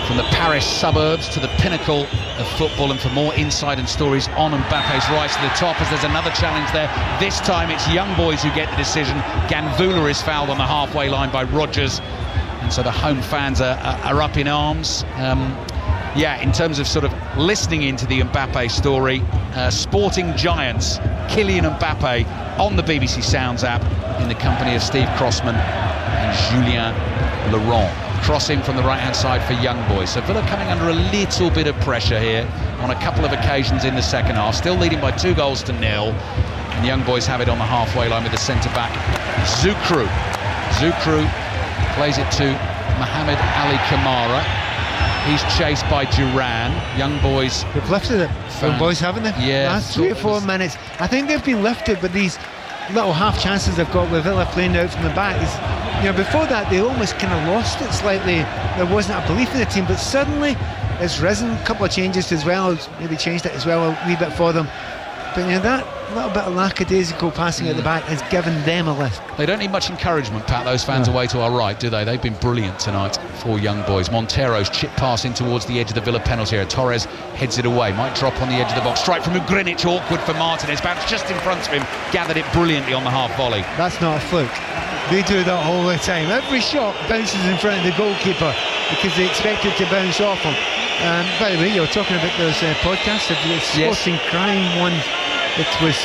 from the Paris suburbs to the pinnacle of football, and for more insight and stories on Mbappe's rise to the top, as there's another challenge there. This time it's Young Boys who get the decision. Gambula is fouled on the halfway line by Rodgers, and so the home fans are up in arms. In terms of sort of listening into the Mbappe story, sporting giants Kylian Mbappe on the BBC Sounds app in the company of Steve Crossman and Julien Laurent. Crossing from the right-hand side for Young Boys. So Villa coming under a little bit of pressure here on a couple of occasions in the second half. Still leading by 2-0. And Young Boys have it on the halfway line with the centre-back, Zukru. Zukru plays it to Mohamed Ali Kamara. He's chased by Duran. Young Boys... They've lifted it. Young Boys, haven't they? Yeah. Last 3 or 4 minutes. I think they've been lifted, but these little half chances they've got with Villa playing out from the back is, you know, before that they almost kind of lost it slightly. There wasn't a belief in the team, but suddenly it's risen. A couple of changes as well, maybe changed it as well a wee bit for them. But you know, that little bit of lackadaisical passing at the back has given them a lift. They don't need much encouragement, Pat, those fans away to our right, do they? They've been brilliant tonight for Young Boys. Montero's chip passing towards the edge of the Villa penalty area. Torres heads it away, might drop on the edge of the box. Strike from Ugrinic, awkward for Martinez. Bounced just in front of him, gathered it brilliantly on the half volley. That's not a fluke. They do that all the time. Every shot bounces in front of the goalkeeper because they expect it to bounce off him. By the way, you're talking about those podcasts of the Sporting Crime one. It was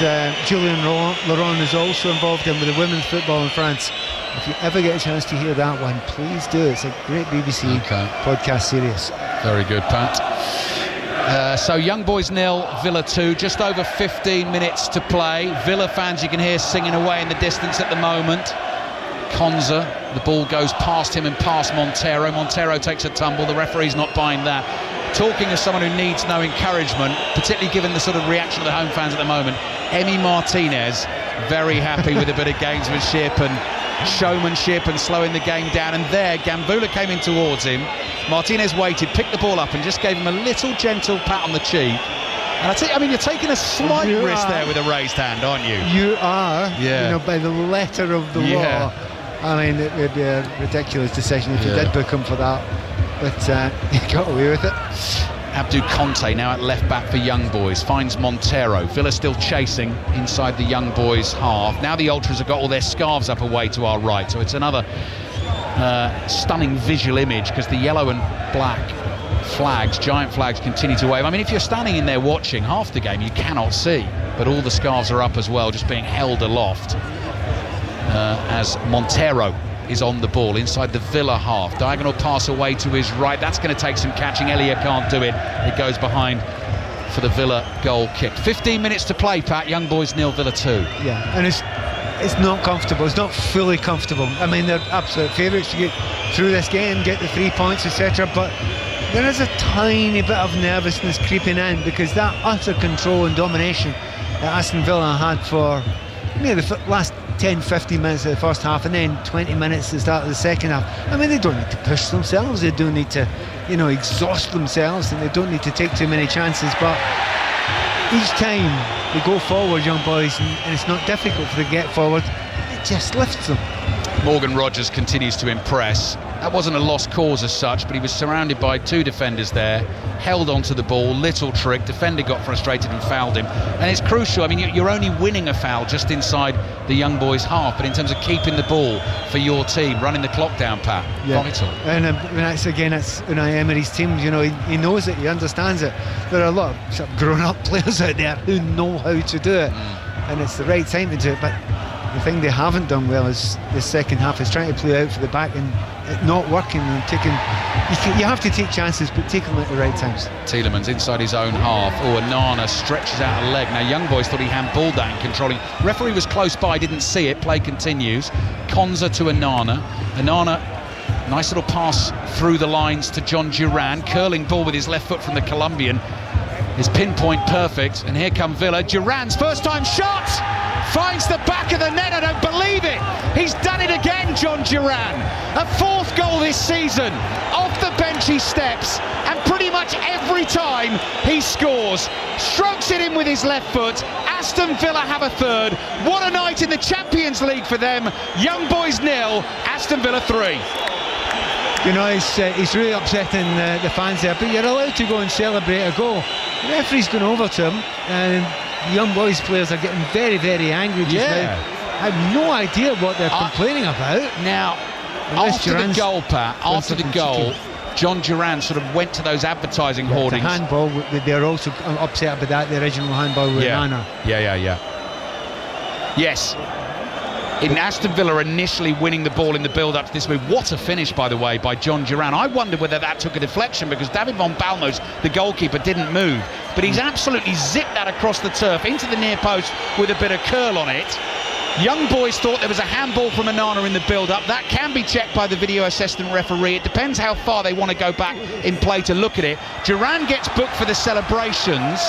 Julien Laurent is also involved in with the women's football in France. If you ever get a chance to hear that one, please do. It's a great BBC podcast series. Very good, Pat. So Young Boys 0, Villa 2, just over 15 minutes to play. Villa fans you can hear singing away in the distance at the moment. Konza, the ball goes past him and past Montero. Montero takes a tumble, the referee's not buying that. Talking as someone who needs no encouragement, particularly given the sort of reaction of the home fans at the moment, Emi Martinez very happy with a bit of gamesmanship and showmanship and slowing the game down. And there, Gambula came in towards him. Martinez waited, picked the ball up and just gave him a little gentle pat on the cheek. And I mean, you're taking a slight risk there with a raised hand, aren't you? You are, you know, by the letter of the law. I mean, it would be a ridiculous decision if you did book him for that. But he got away with it. Abdou Conte now at left back for Young Boys, finds Montero. Villa still chasing inside the Young Boys half. Now the Ultras have got all their scarves up away to our right, so it's another stunning visual image, because the yellow and black flags, giant flags, continue to wave. I mean, if you're standing in there watching half the game, you cannot see, but all the scarves are up as well, just being held aloft as Montero is on the ball inside the Villa half. Diagonal pass away to his right. That's going to take some catching. Elliott can't do it. It goes behind for the Villa goal kick. 15 minutes to play, Pat. Young Boys 0, Villa 2. Yeah, and it's not comfortable. It's not fully comfortable. I mean, they're absolute favourites to get through this game, get the 3 points, etc. But there is a tiny bit of nervousness creeping in, because that utter control and domination that Aston Villa had for the last 10-15 minutes of the first half, and then 20 minutes at the start of the second half. I mean, they don't need to push themselves, they don't need to exhaust themselves, and they don't need to take too many chances, but each time they go forward, young boys, and it's not difficult for them to get forward, it just lifts them. Morgan Rogers continues to impress. That wasn't a lost cause as such, but he was surrounded by 2 defenders there, held onto the ball, little trick, defender got frustrated and fouled him. And it's crucial. I mean, you're only winning a foul just inside the young boys' half, but in terms of keeping the ball for your team, running the clock down, Pat, vital. And that's Unai Emery's team. He knows it, he understands it. There are a lot of sort of grown-up players out there who know how to do it, and it's the right time to do it. But the thing they haven't done well is the second half is trying to play out for the back and it not working, and taking. You have to take chances, but take them at the right times. Tielemans inside his own half. Onana stretches out a leg. Now, young boys thought he handballed that in controlling. Referee was close by, didn't see it. Play continues. Konza to Onana. Onana, nice little pass through the lines to John Duran. Curling ball with his left foot from the Colombian. His pinpoint perfect, and here come Villa. Duran's first time shot finds the back of the net. I don't believe it. He's done it again, John Duran. A 4th goal this season. Off the bench he steps, and pretty much every time he scores. Strokes it in with his left foot. Aston Villa have a 3rd. What a night in the Champions League for them. Young Boys 0, Aston Villa 3. He's really upsetting the fans there, but you're allowed to go and celebrate a goal. The referee's gone over to him, and the young boys players are getting very, very angry just now. I have no idea what they're complaining about. Now, after the goal, Pat, after the goal, John Duran sort of went to those advertising hoardings. The handball, they're also upset about that, the original handball with Nana. Yes. In Aston Villa initially winning the ball in the build-up to this move. What a finish, by the way, by John Duran. I wonder whether that took a deflection, because David von Balmos, the goalkeeper, didn't move. But he's absolutely zipped that across the turf into the near post with a bit of curl on it. Young boys thought there was a handball from Onana in the build-up. That can be checked by the video assistant referee. It depends how far they want to go back in play to look at it. Duran gets booked for the celebrations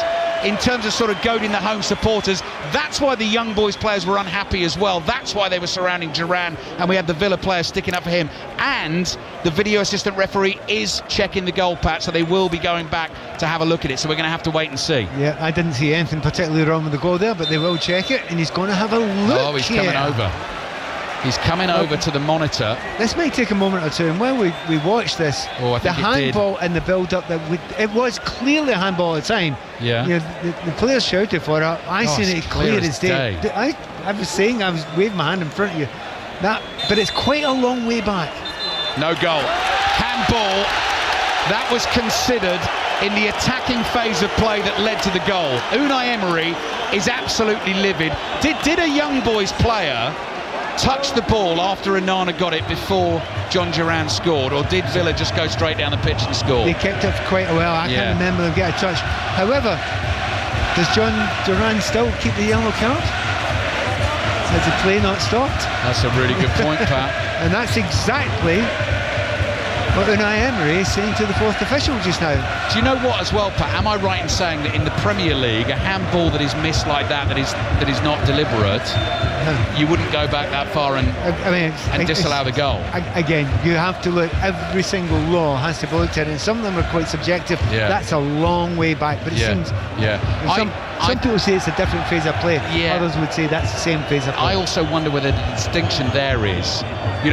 in terms of sort of goading the home supporters. That's why the young boys players were unhappy as well. That's why they were surrounding Duran, and we had the Villa players sticking up for him. And the video assistant referee is checking the goal, Pat, so they will be going back to have a look at it. So we're going to have to wait and see. Yeah, I didn't see anything particularly wrong with the goal there, but they will check it, and he's going to have a look. Oh, he's coming over. He's coming over to the monitor. This might take a moment or two, and while we watch this, the handball in the build-up, it was clearly a handball at the time. Yeah. The players shouted for it. I seen it clear as day. I was saying, I was waving my hand in front of you. But it's quite a long way back. No goal. Handball. That was considered in the attacking phase of play that led to the goal. Unai Emery is absolutely livid. Did a young boys player touch the ball after Onana got it before John Duran scored, or did Villa just go straight down the pitch and score? They kept it quite a while. I can't remember them get a touch. However, does John Duran still keep the yellow card? Has the play not stopped? That's a really good point, Pat. And that's exactly what Unai Emery is saying to the 4th official just now. Do you know what as well, Pat? Am I right in saying that in the Premier League, a handball that is missed like that is not deliberate, you wouldn't go back that far and disallow the goal? Again, you have to look, every single law has to be looked at, and some of them are quite subjective. That's a long way back, but it seems... Some people say it's a different phase of play. Others would say that's the same phase of play. I also wonder whether the distinction there is,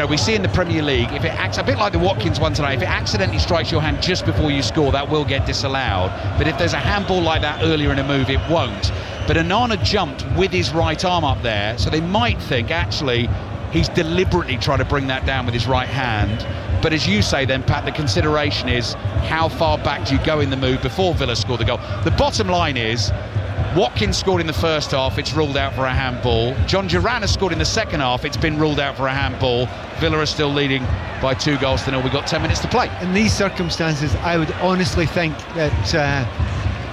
we see in the Premier League, if it acts a bit like the Watkins one tonight, if it accidentally strikes your hand just before you score, that will get disallowed. But if there's a handball like that earlier in a move, it won't. But Onana jumped with his right arm up there, so they might think, actually, He's deliberately trying to bring that down with his right hand. But as you say then, Pat, the consideration is how far back do you go in the move before Villa score the goal? The bottom line is, Watkins scored in the first half, it's ruled out for a handball. John Duran has scored in the second half, it's been ruled out for a handball. Villa are still leading by 2-0. We've got 10 minutes to play. In these circumstances, I would honestly think that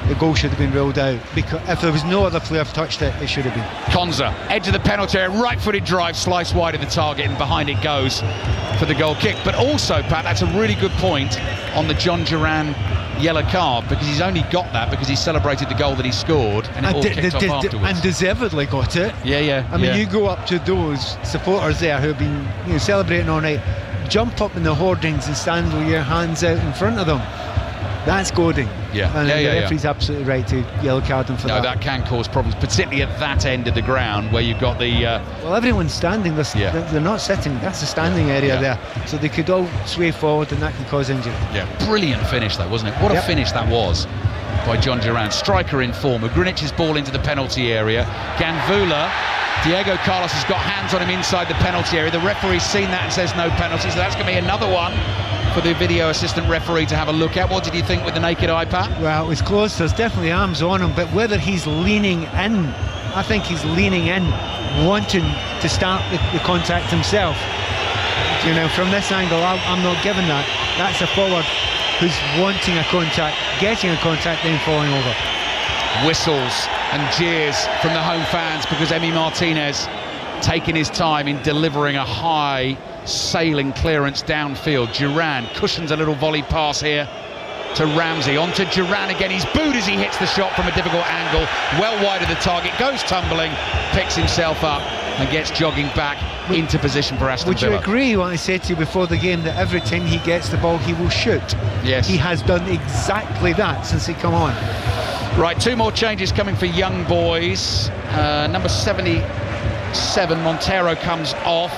the goal should have been ruled out, because if there was no other player touched it, it should have been. Konza, edge of the penalty area, right-footed drive, slice wide of the target, and behind it goes for the goal kick. But also, Pat, that's a really good point on the John Duran yellow card, because he's only got that because he celebrated the goal that he scored, and it all kicked off afterwards. And deservedly got it. Yeah. I mean, you go up to those supporters there who've been celebrating all night, jump up in the hoardings and stand with your hands out in front of them. That's goading. Yeah. And the referee's absolutely right to yellow card him for that. No, that can cause problems, particularly at that end of the ground where you've got the... Well, everyone's standing. They're not sitting. That's the standing area there. So they could all sway forward and that can cause injury. Yeah, brilliant finish though, wasn't it? What a finish that was by John Duran. Striker in form. Grinich's ball into the penalty area. Ganvula. Diego Carlos has got hands on him inside the penalty area. The referee's seen that and says no penalty, so that's going to be another one for the video assistant referee to have a look at. What did you think with the naked eye, Pat? Well, it was close. There's definitely arms on him, but whether he's leaning in, I think he's leaning in, wanting to start the contact himself. From this angle, I'm not giving that. That's a forward who's wanting a contact, getting a contact, then falling over. Whistles and jeers from the home fans because Emi Martinez taking his time in delivering a high sailing clearance downfield. Duran cushions a little volley pass here to Ramsey, onto Duran again. He's booed as he hits the shot from a difficult angle, well wide of the target, goes tumbling, picks himself up and gets jogging back into position for Aston Villa. Would you agree what I said to you before the game, that every time he gets the ball he will shoot? Yes. He has done exactly that since he come on. Right, 2 more changes coming for young boys. Number 77, Montero, comes off.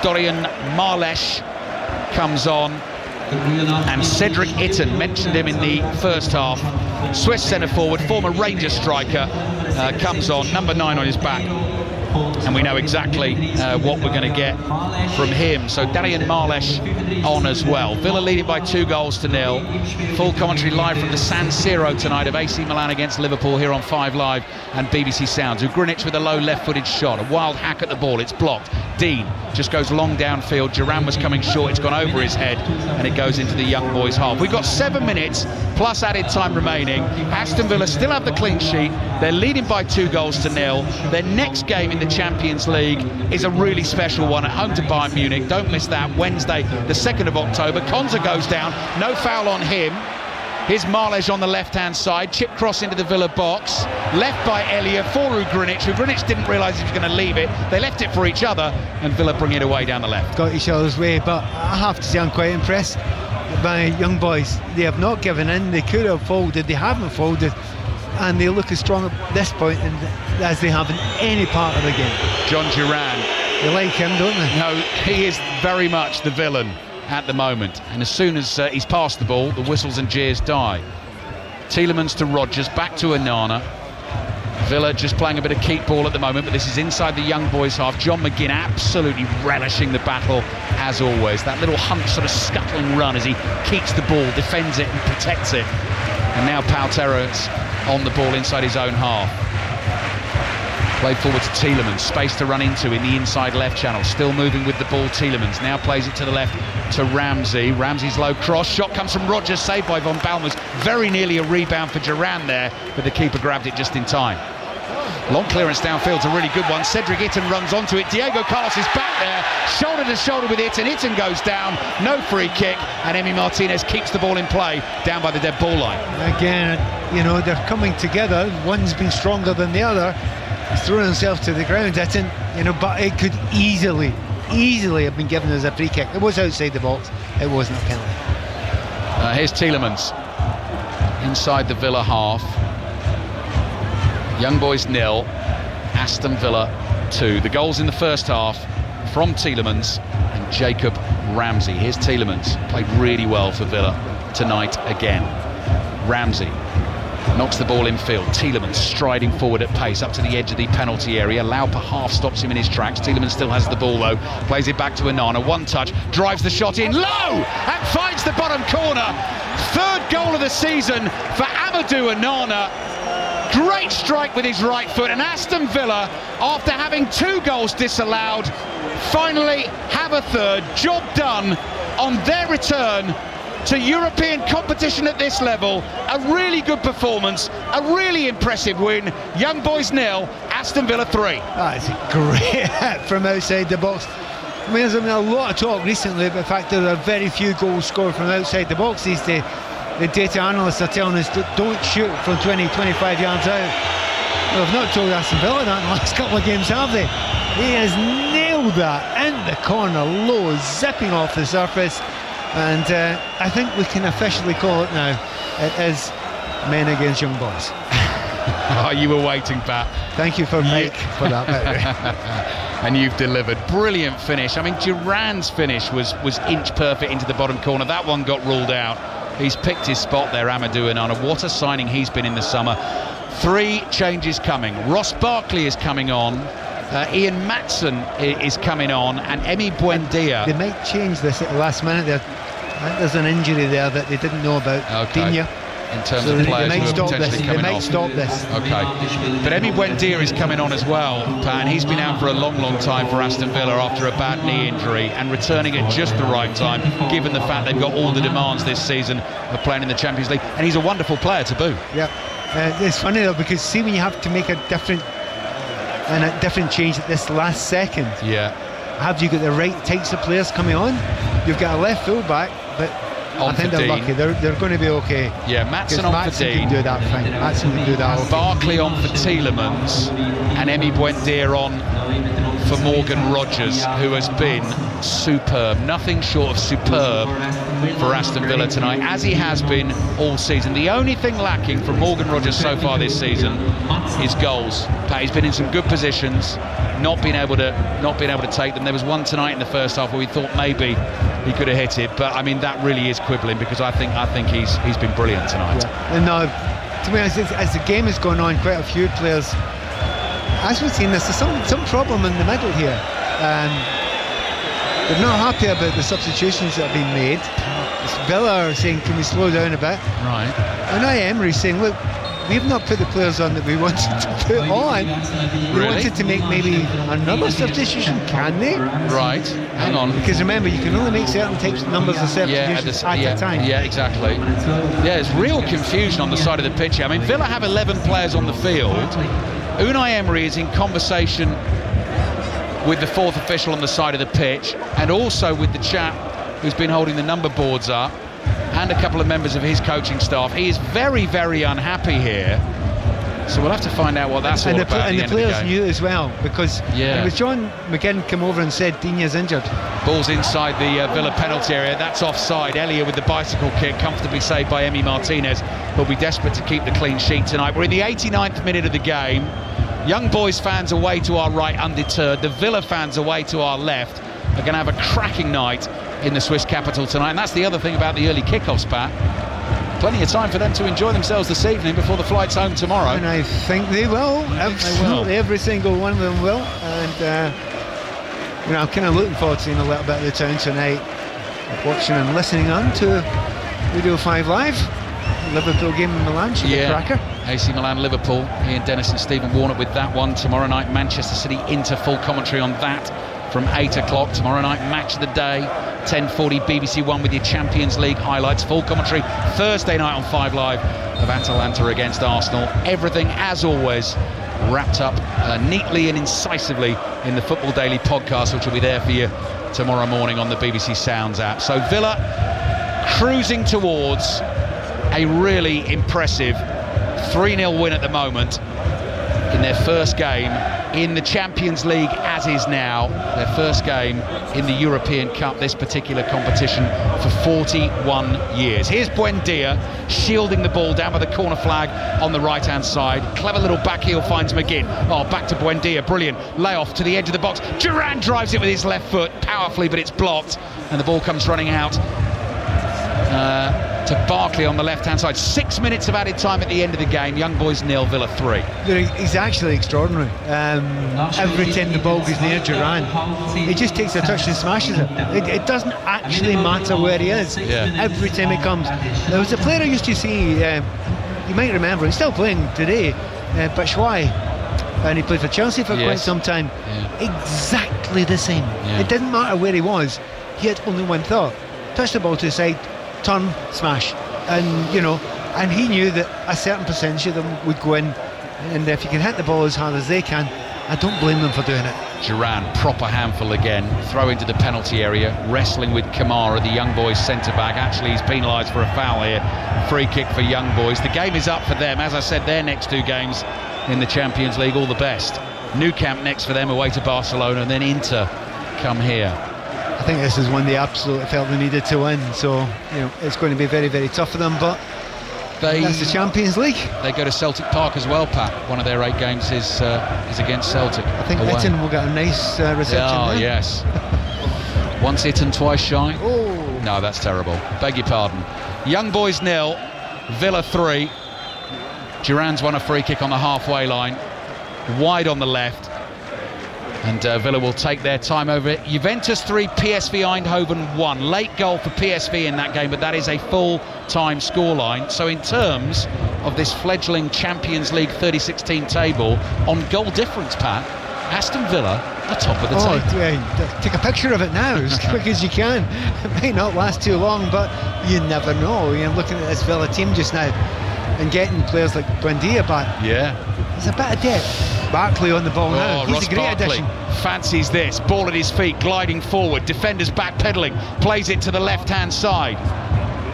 Dorian Marlesh comes on. And Cedric Itten, mentioned him in the first half. Swiss centre-forward, former Rangers striker, comes on. Number 9 on his back. And we know exactly what we're going to get from him. So Dorian Marlesh on as well. Villa leading by 2-0. Full commentary live from the San Siro tonight of AC Milan against Liverpool here on 5 Live and BBC Sounds. Grinic with a low left-footed shot, a wild hack at the ball, it's blocked. Dean just goes long downfield. Duran was coming short, it's gone over his head and it goes into the young boys' half. We've got 7 minutes plus added time remaining. Aston Villa still have the clean sheet. They're leading by 2-0. Their next game in the Champions League is a really special one at home to Bayern Munich. Don't miss that. Wednesday the 2nd of October. Konza goes down, no foul on him. Here's Marlesh on the left-hand side, chip cross into the Villa box, left by Elia for Grinic, who Grinic didn't realise he was going to leave it. They left it for each other, and Villa bring it away down the left. Got each other's way, but I have to say I'm quite impressed by young boys. They have not given in. They could have folded, they haven't folded, and they look as strong at this point as they have in any part of the game. John Duran. They like him, don't they? No, he is very much the villain at the moment, and as soon as he's passed the ball, the whistles and jeers die. Tielemans to Rodgers, back to Onana. Villa just playing a bit of keep ball at the moment, but this is inside the young boys' half. John McGinn absolutely relishing the battle as always. That little hunt, sort of scuttling run as he keeps the ball, defends it and protects it. And now Pau Torres on the ball inside his own half. Played forward to Tielemans, space to run into in the inside left channel, still moving with the ball. Tielemans now plays it to the left to Ramsey. Ramsey's low cross, shot comes from Rodgers, saved by Von Balmers. Very nearly a rebound for Duran there, but the keeper grabbed it just in time. Long clearance downfield's a really good one. Cedric Itten runs onto it. Diego Carlos is back there, shoulder to shoulder with Itten. Itten goes down, no free kick, and Emi Martinez keeps the ball in play down by the dead ball line. Again, they're coming together. One's been stronger than the other. He's thrown himself to the ground, Itten, but it could easily have been given as a free kick. It was outside the box, it wasn't a penalty. Here's Tielemans inside the Villa half. Young boys 0, Aston Villa 2. The goals in the first half from Tielemans and Jacob Ramsey. Here's Tielemans, played really well for Villa tonight again. Ramsey knocks the ball in field. Tielemans striding forward at pace up to the edge of the penalty area. Lauper half stops him in his tracks. Tielemans still has the ball though, plays it back to Onana, one touch, drives the shot in low and finds the bottom corner. Third goal of the season for Amadou Onana. Great strike with his right foot, and Aston Villa, after having 2 goals disallowed, finally have a third. Job done on their return to European competition at this level. A really good performance, a really impressive win. Young Boys 0, Aston Villa 3. It's a great hit from outside the box. I mean, there's been a lot of talk recently about the fact that there are very few goals scored from outside the box these days. The data analysts are telling us that don't shoot from 20-25 yards out. Well, they've not told Aston Villa that in the last couple of games, have they? He has nailed that in the corner, low, zipping off the surface. And I think we can officially call it now. It is men against young boys. Oh, you were waiting, Pat. Thank you for Mike for that bit. And you've delivered. Brilliant finish. I mean, Duran's finish was inch perfect into the bottom corner. That one got ruled out. He's picked his spot there, Amadou Onana. What a signing he's been in the summer. 3 changes coming. Ross Barkley is coming on. Ian Matson is coming on, and Emi Buendia. They might change this at the last minute. I think there's an injury there that they didn't know about. Okay. In terms of players who are potentially coming off. They might stop this. Okay. But Emi Buendia is coming on as well, Pat, and he's been out for a long, long time for Aston Villa after a bad knee injury, and returning at just the right time, given the fact they've got all the demands this season of playing in the Champions League. And he's a wonderful player to boot. Yeah. It's funny though, because see, when you have to make a different change at this last second, have you got the right types of players coming on? You've got a left full back, but I think they're lucky. They're going to be okay. Yeah, Matson on for Dean. Can do that thing. Matson can do that. Okay. Barkley on for Tielemans, and Emi Buendia on for Morgan Rogers, who has been superb. Nothing short of superb for Aston Villa tonight, as he has been all season. The only thing lacking from Morgan Rogers so far this season is goals. He's been in some good positions, not been able to take them. There was one tonight in the first half where we thought maybe he could have hit it, but I mean that really is quibbling, because I think he's been brilliant tonight. Yeah. And to be honest, as the game has gone on, quite a few players, as we've seen, there's some problem in the middle here. They're not happy about the substitutions that have been made. Villa are saying, can we slow down a bit? Right. And Emery's saying, look, we've not put the players on that we wanted to put on. We wanted to make maybe another substitution, can they? Right, hang on. Because remember, you can only make certain numbers of substitutions at a time. Yeah, exactly. Yeah, there's real confusion on the side of the pitch here. I mean, Villa have 11 players on the field. Unai Emery is in conversation with the 4th official on the side of the pitch, and also with the chap who's been holding the number boards up, and a couple of members of his coaching staff. He is very, very unhappy here. So we'll have to find out what that's all about. And the players knew as well, because it was John McGinn came over and said Digne's injured. Ball's inside the Villa penalty area. That's offside. Elliott with the bicycle kick, comfortably saved by Emi Martinez, who'll be desperate to keep the clean sheet tonight. We're in the 89th minute of the game. Young Boys fans away to our right, undeterred. The Villa fans away to our left are going to have a cracking night in the Swiss capital tonight. And that's the other thing about the early kickoffs, Pat. Plenty of time for them to enjoy themselves this evening before the flight's home tomorrow. And I think they will. Absolutely, every single one of them will. And I'm kind of looking forward to seeing a little bit of the town tonight, watching and listening on to Radio 5 Live. Liverpool game in Milan should be a cracker. AC Milan, Liverpool. Ian Dennis and Stephen Warnock with that one. Tomorrow night, Manchester City Inter, full commentary on that from 8 o'clock. Tomorrow night, match of the day, 10:40 BBC One with your Champions League highlights. Full commentary Thursday night on 5 Live of Atalanta against Arsenal. Everything, as always, wrapped up neatly and incisively in the Football Daily podcast, which will be there for you tomorrow morning on the BBC Sounds app. So Villa cruising towards a really impressive 3-0 win at the moment in their first game in the Champions League, as is now their first game in the European Cup, this particular competition, for 41 years. Here's Buendia shielding the ball down by the corner flag on the right-hand side. Clever little back heel finds McGinn. Oh, back to Buendia, brilliant. Layoff to the edge of the box. Duran drives it with his left foot powerfully, but it's blocked, and the ball comes running out to Barkley on the left-hand side. 6 minutes of added time at the end of the game. Young Boys 0, Villa 3. He's actually extraordinary. Every time the ball goes near Duran, he just takes a touch and smashes it. It doesn't actually matter where he is. Every time it comes. There was a player I used to see, you might remember, he's still playing today, Batshuayi, and he played for Chelsea for quite some time. Exactly the same. It didn't matter where he was. He had only one thought: touch the ball to the side, turn, smash. And you know, and he knew that a certain percentage of them would go in, and if you can hit the ball as hard as they can, I don't blame them for doing it. Duran, proper handful again, throw into the penalty area, wrestling with Kamara, the Young Boys centre-back. Actually, he's penalised for a foul here. Free kick for Young Boys. The game is up for them. As I said, their next 2 games in the Champions League, all the best. Nou Camp next for them, away to Barcelona, and then Inter come here. I think this is one they absolutely felt they needed to win, so you know it's going to be very, very tough for them, but that's the Champions League. They go to Celtic Park as well, Pat. One of their 8 games is against Celtic. I think Itten will get a nice reception there. Yes. Once Itten, twice shy. Oh. No, that's terrible. Beg your pardon. Young Boys 0, Villa 3. Duran's won a free kick on the halfway line, wide on the left, and Villa will take their time over it. Juventus 3, PSV Eindhoven 1. Late goal for PSV in that game, but that is a full-time scoreline. So in terms of this fledgling Champions League 3016 table, on goal difference, Pat, Aston Villa are top of the table. Take a picture of it now as quick as you can. It may not last too long, but you never know. You're looking at this Villa team just now and getting players like Buendia back. There's a bit of depth. Barkley on the ball now. He's a great addition. Fancies this. Ball at his feet, gliding forward. Defenders backpedaling. Plays it to the left-hand side.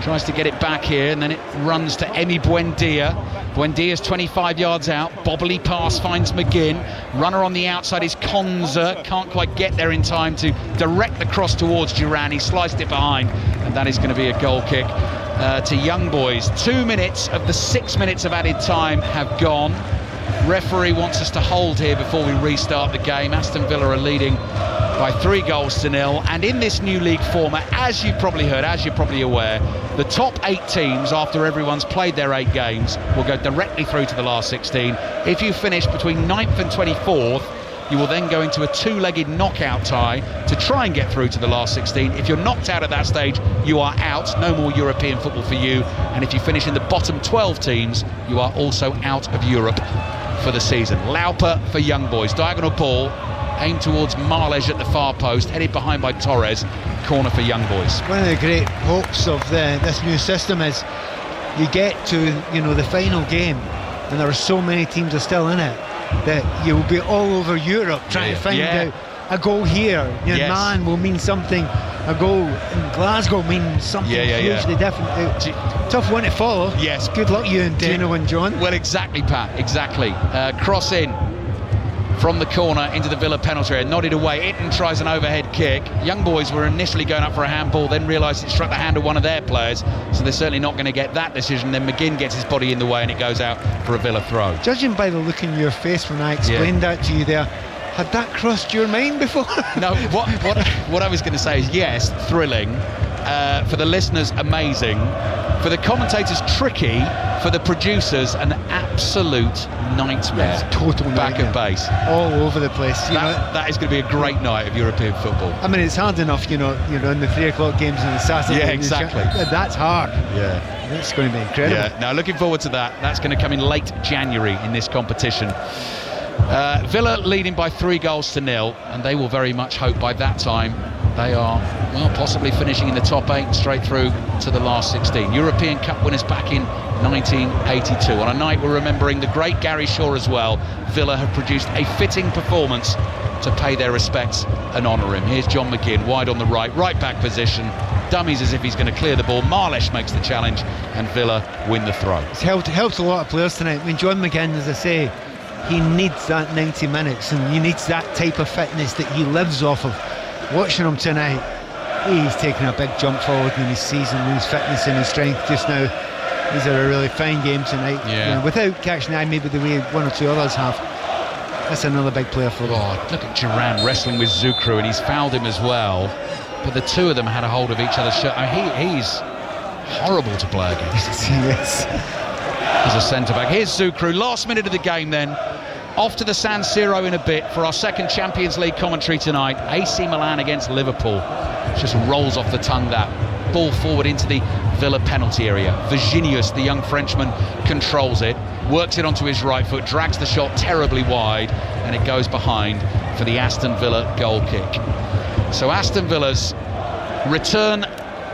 Tries to get it back here, and then it runs to Emi Buendia. Buendia's 25 yards out. Bobbly pass finds McGinn. Runner on the outside is Konza. Can't quite get there in time to direct the cross towards Duran. He sliced it behind, and that is going to be a goal kick to Young Boys. 2 minutes of the 6 minutes of added time have gone. Referee wants us to hold here before we restart the game. Aston Villa are leading by 3-0, and in this new league format, as you've probably heard, as you're probably aware, the top 8 teams, after everyone's played their 8 games, will go directly through to the last 16. If you finish between 9th and 24th, you will then go into a 2-legged knockout tie to try and get through to the last 16. If you're knocked out at that stage, you are out. No more European football for you. And if you finish in the bottom 12 teams, you are also out of Europe for the season. Lauper for Young Boys. Diagonal ball aimed towards Marlej at the far post, headed behind by Torres. Corner for Young Boys. One of the great hopes of this new system is you get to the final game, and there are so many teams are still in it, that you will be all over Europe trying to find out a goal here. Man will mean something. A goal in Glasgow means something hugely different. Tough one to follow. Yes. Good luck you and Dano and John. Well, exactly, Pat. Exactly. Cross in from the corner into the Villa penalty area. Nodded away. Itten tries an overhead kick. Young Boys were initially going up for a handball, then realised it struck the hand of one of their players, so they're certainly not going to get that decision. Then McGinn gets his body in the way and it goes out for a Villa throw. Judging by the look in your face when I explained that to you there, had that crossed your mind before? No, what I was going to say is yes, thrilling. For the listeners, amazing. For the commentators, tricky. For the producers, an absolute nightmare. It's total back nightmare. at base. All over the place. That is going to be a great night of European football. I mean, it's hard enough, in the 3 o'clock games on the Saturday. Yeah, exactly. That's hard. Yeah. It's going to be incredible. Yeah, now looking forward to that. That's going to come in late January in this competition. Villa leading by 3-0, and they will very much hope by that time they are, possibly finishing in the top 8 straight through to the last 16. European Cup winners back in 1982. On a night we're remembering the great Gary Shaw as well. Villa have produced a fitting performance to pay their respects and honour him. Here's John McGinn, wide on the right back position. Dummies as if he's going to clear the ball. Marlej makes the challenge, and Villa win the throw. It's helped a lot of players tonight. I mean, John McGinn, as I say, he needs that 90 minutes, and he needs that type of fitness that he lives off of. Watching him tonight, he's taken a big jump forward in his season, in his fitness and his strength just now. He's had a really fine game tonight. Without catching the eye maybe the way 1 or 2 others have. That's another big player for them. Look at Duran wrestling with Zukru, and he's fouled him as well. But the two of them had a hold of each other's shirt. I mean, horrible to play against. Yes. As a centre-back. Here's Zukru, last minute of the game then. Off to the San Siro in a bit for our second Champions League commentary tonight. AC Milan against Liverpool. Just rolls off the tongue, that. Ball forward into the Villa penalty area. Virginius, the young Frenchman, controls it, works it onto his right foot, drags the shot terribly wide, and it goes behind for the Aston Villa goal kick. So Aston Villa's return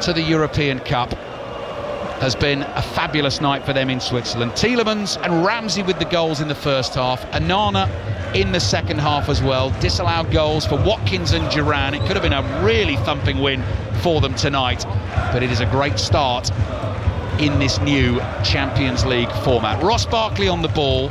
to the European Cup has been a fabulous night for them in Switzerland. Tielemans and Ramsey with the goals in the first half. Onana in the second half as well. Disallowed goals for Watkins and Duran. It could have been a really thumping win for them tonight, but it is a great start in this new Champions League format. Ross Barkley on the ball.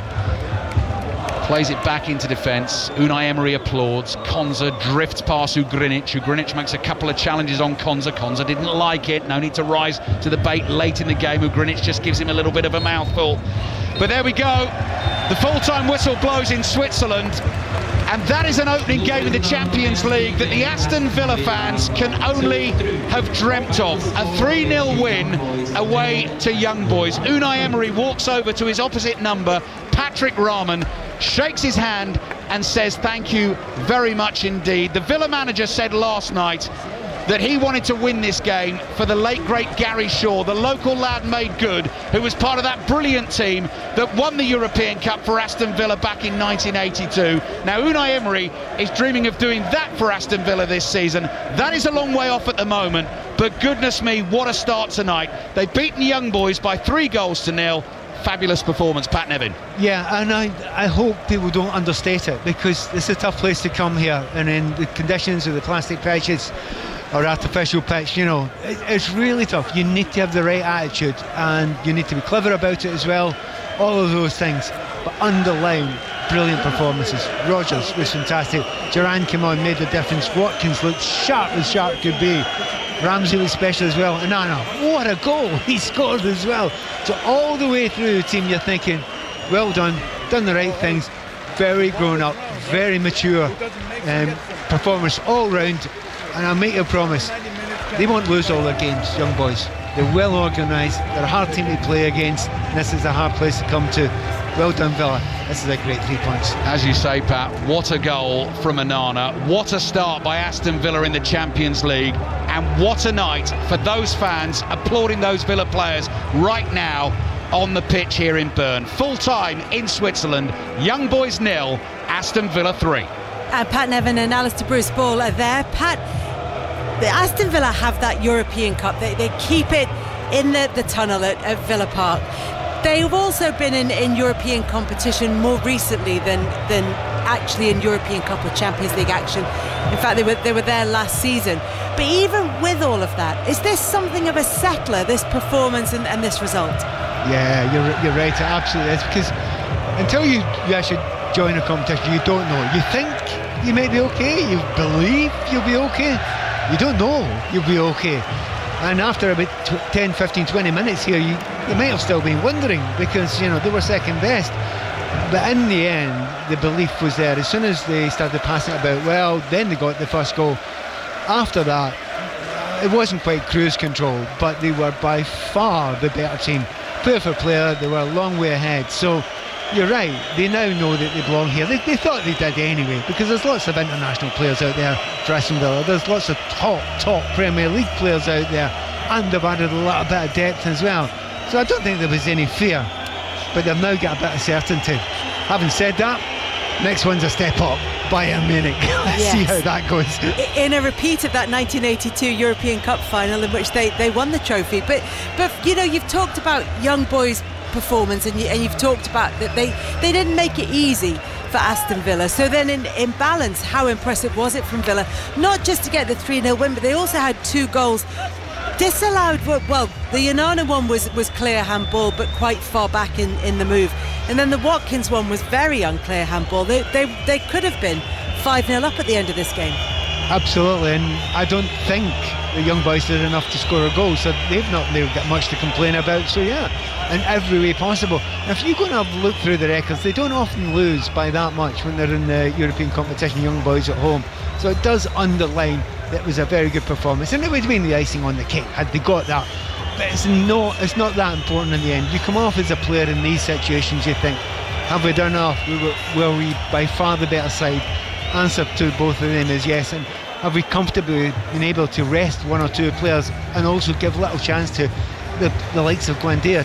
Plays it back into defence. Unai Emery applauds. Konza drifts past Ugrinic. Ugrinic makes a couple of challenges on Konza. Konza didn't like it. No need to rise to the bait late in the game. Ugrinic just gives him a little bit of a mouthful. But there we go. The full-time whistle blows in Switzerland. And that is an opening game in the Champions League that the Aston Villa fans can only have dreamt of. A 3-0 win away to Young Boys. Unai Emery walks over to his opposite number, Patrick Rahman, shakes his hand and says thank you very much indeed. The Villa manager said last night that he wanted to win this game for the late great Gary Shaw, the local lad made good, who was part of that brilliant team that won the European Cup for Aston Villa back in 1982. Now Unai Emery is dreaming of doing that for Aston Villa this season. That is a long way off at the moment, but goodness me, what a start tonight. They've beaten Young Boys by 3-0. Fabulous performance, Pat Nevin. Yeah, and I hope people don't understate it, because it's a tough place to come here, and in the conditions of the plastic pitches or artificial pitch, you know, it's really tough. You need to have the right attitude, and you need to be clever about it as well, all of those things. But underlying, brilliant performances. Rogers was fantastic. Duran came on, made the difference. Watkins looked sharp as sharp could be. Ramsey was special as well. And Onana, what a goal he scored as well. So all the way through the team you're thinking, well done the right things, very grown up, very mature performance all round. And I'll make you a promise, they won't lose all their games, Young Boys. They're well organised, they're a hard team to play against, and this is a hard place to come to. Well done, Villa. This is a great 3 points. As you say, Pat, what a goal from Onana. What a start by Aston Villa in the Champions League. And what a night for those fans applauding those Villa players right now on the pitch here in Bern. Full time in Switzerland. Young Boys 0, Aston Villa 3. Pat Nevin and Alistair Bruce Ball are there. Pat, the Aston Villa have that European Cup. They keep it in the tunnel at Villa Park. They've also been in European competition more recently than actually in European Cup or Champions League action. In fact, they were there last season. But even with all of that, is this something of a settler, this performance and this result? Yeah, you're right, it absolutely is, because until you actually join a competition, you don't know. You think you may be okay, you believe you'll be okay, you don't know you'll be okay. And after about 10, 15, 20 minutes here, you might have still been wondering, because, you know, they were second best. But in the end, the belief was there. As soon as they started passing it about, well, then they got the first goal. After that, it wasn't quite cruise control, but they were by far the better team. Player for player, they were a long way ahead. So you're right, they now know that they belong here. They thought they did anyway, because there's lots of international players out there for Aston Villa. There's lots of top Premier League players out there, and they've added a little bit of depth as well. So I don't think there was any fear, but they've now got a bit of certainty. Having said that, next one's a step up, Bayern Munich. Let's see how that goes. In a repeat of that 1982 European Cup final in which they won the trophy. But you know, you've talked about Young Boys' performance, and you've talked about that they didn't make it easy for Aston Villa. So then in balance, how impressive was it from Villa? Not just to get the 3-0 win, but they also had 2 goals disallowed. Well, the Onana one was clear handball, but quite far back in the move. And then the Watkins one was very unclear handball. They could have been 5-0 up at the end of this game. Absolutely, and I don't think the Young Boys did enough to score a goal, so they've not really got much to complain about. So yeah, in every way possible. Now, if you go and have a look through the records, they don't often lose by that much when they're in the European competition, Young Boys at home. So it does underline that it was a very good performance, and it would have been the icing on the cake had they got that But it's not that important in the end. You come off as a player in these situations, you think, have we done enough? Were we by far the better side? Answer to both of them is yes. And have we comfortably been able to rest one or two players and also give little chance to the likes of Buendia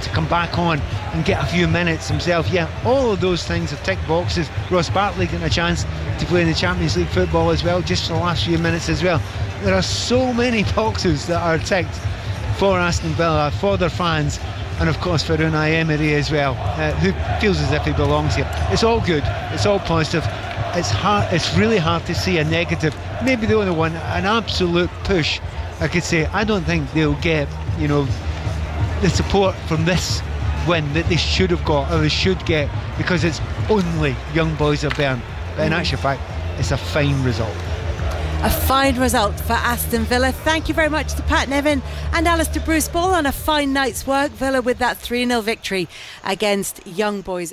to come back on and get a few minutes himself? Yeah, all of those things have ticked boxes. Ross Bartley getting a chance to play in the Champions League football as well, just for the last few minutes as well. There are so many boxes that are ticked for Aston Villa, for their fans, and of course for Unai Emery as well, who feels as if he belongs here. It's all good, it's all positive. It's really hard to see a negative. Maybe the only one, an absolute push, I could say. I don't think they'll get, the support from this win that they should have got, or they should get, because it's only young boys of Bern. But in actual fact, it's a fine result. A fine result for Aston Villa. Thank you very much to Pat Nevin and Alistair Bruce Ball on a fine night's work. Villa with that 3-0 victory against Young Boys.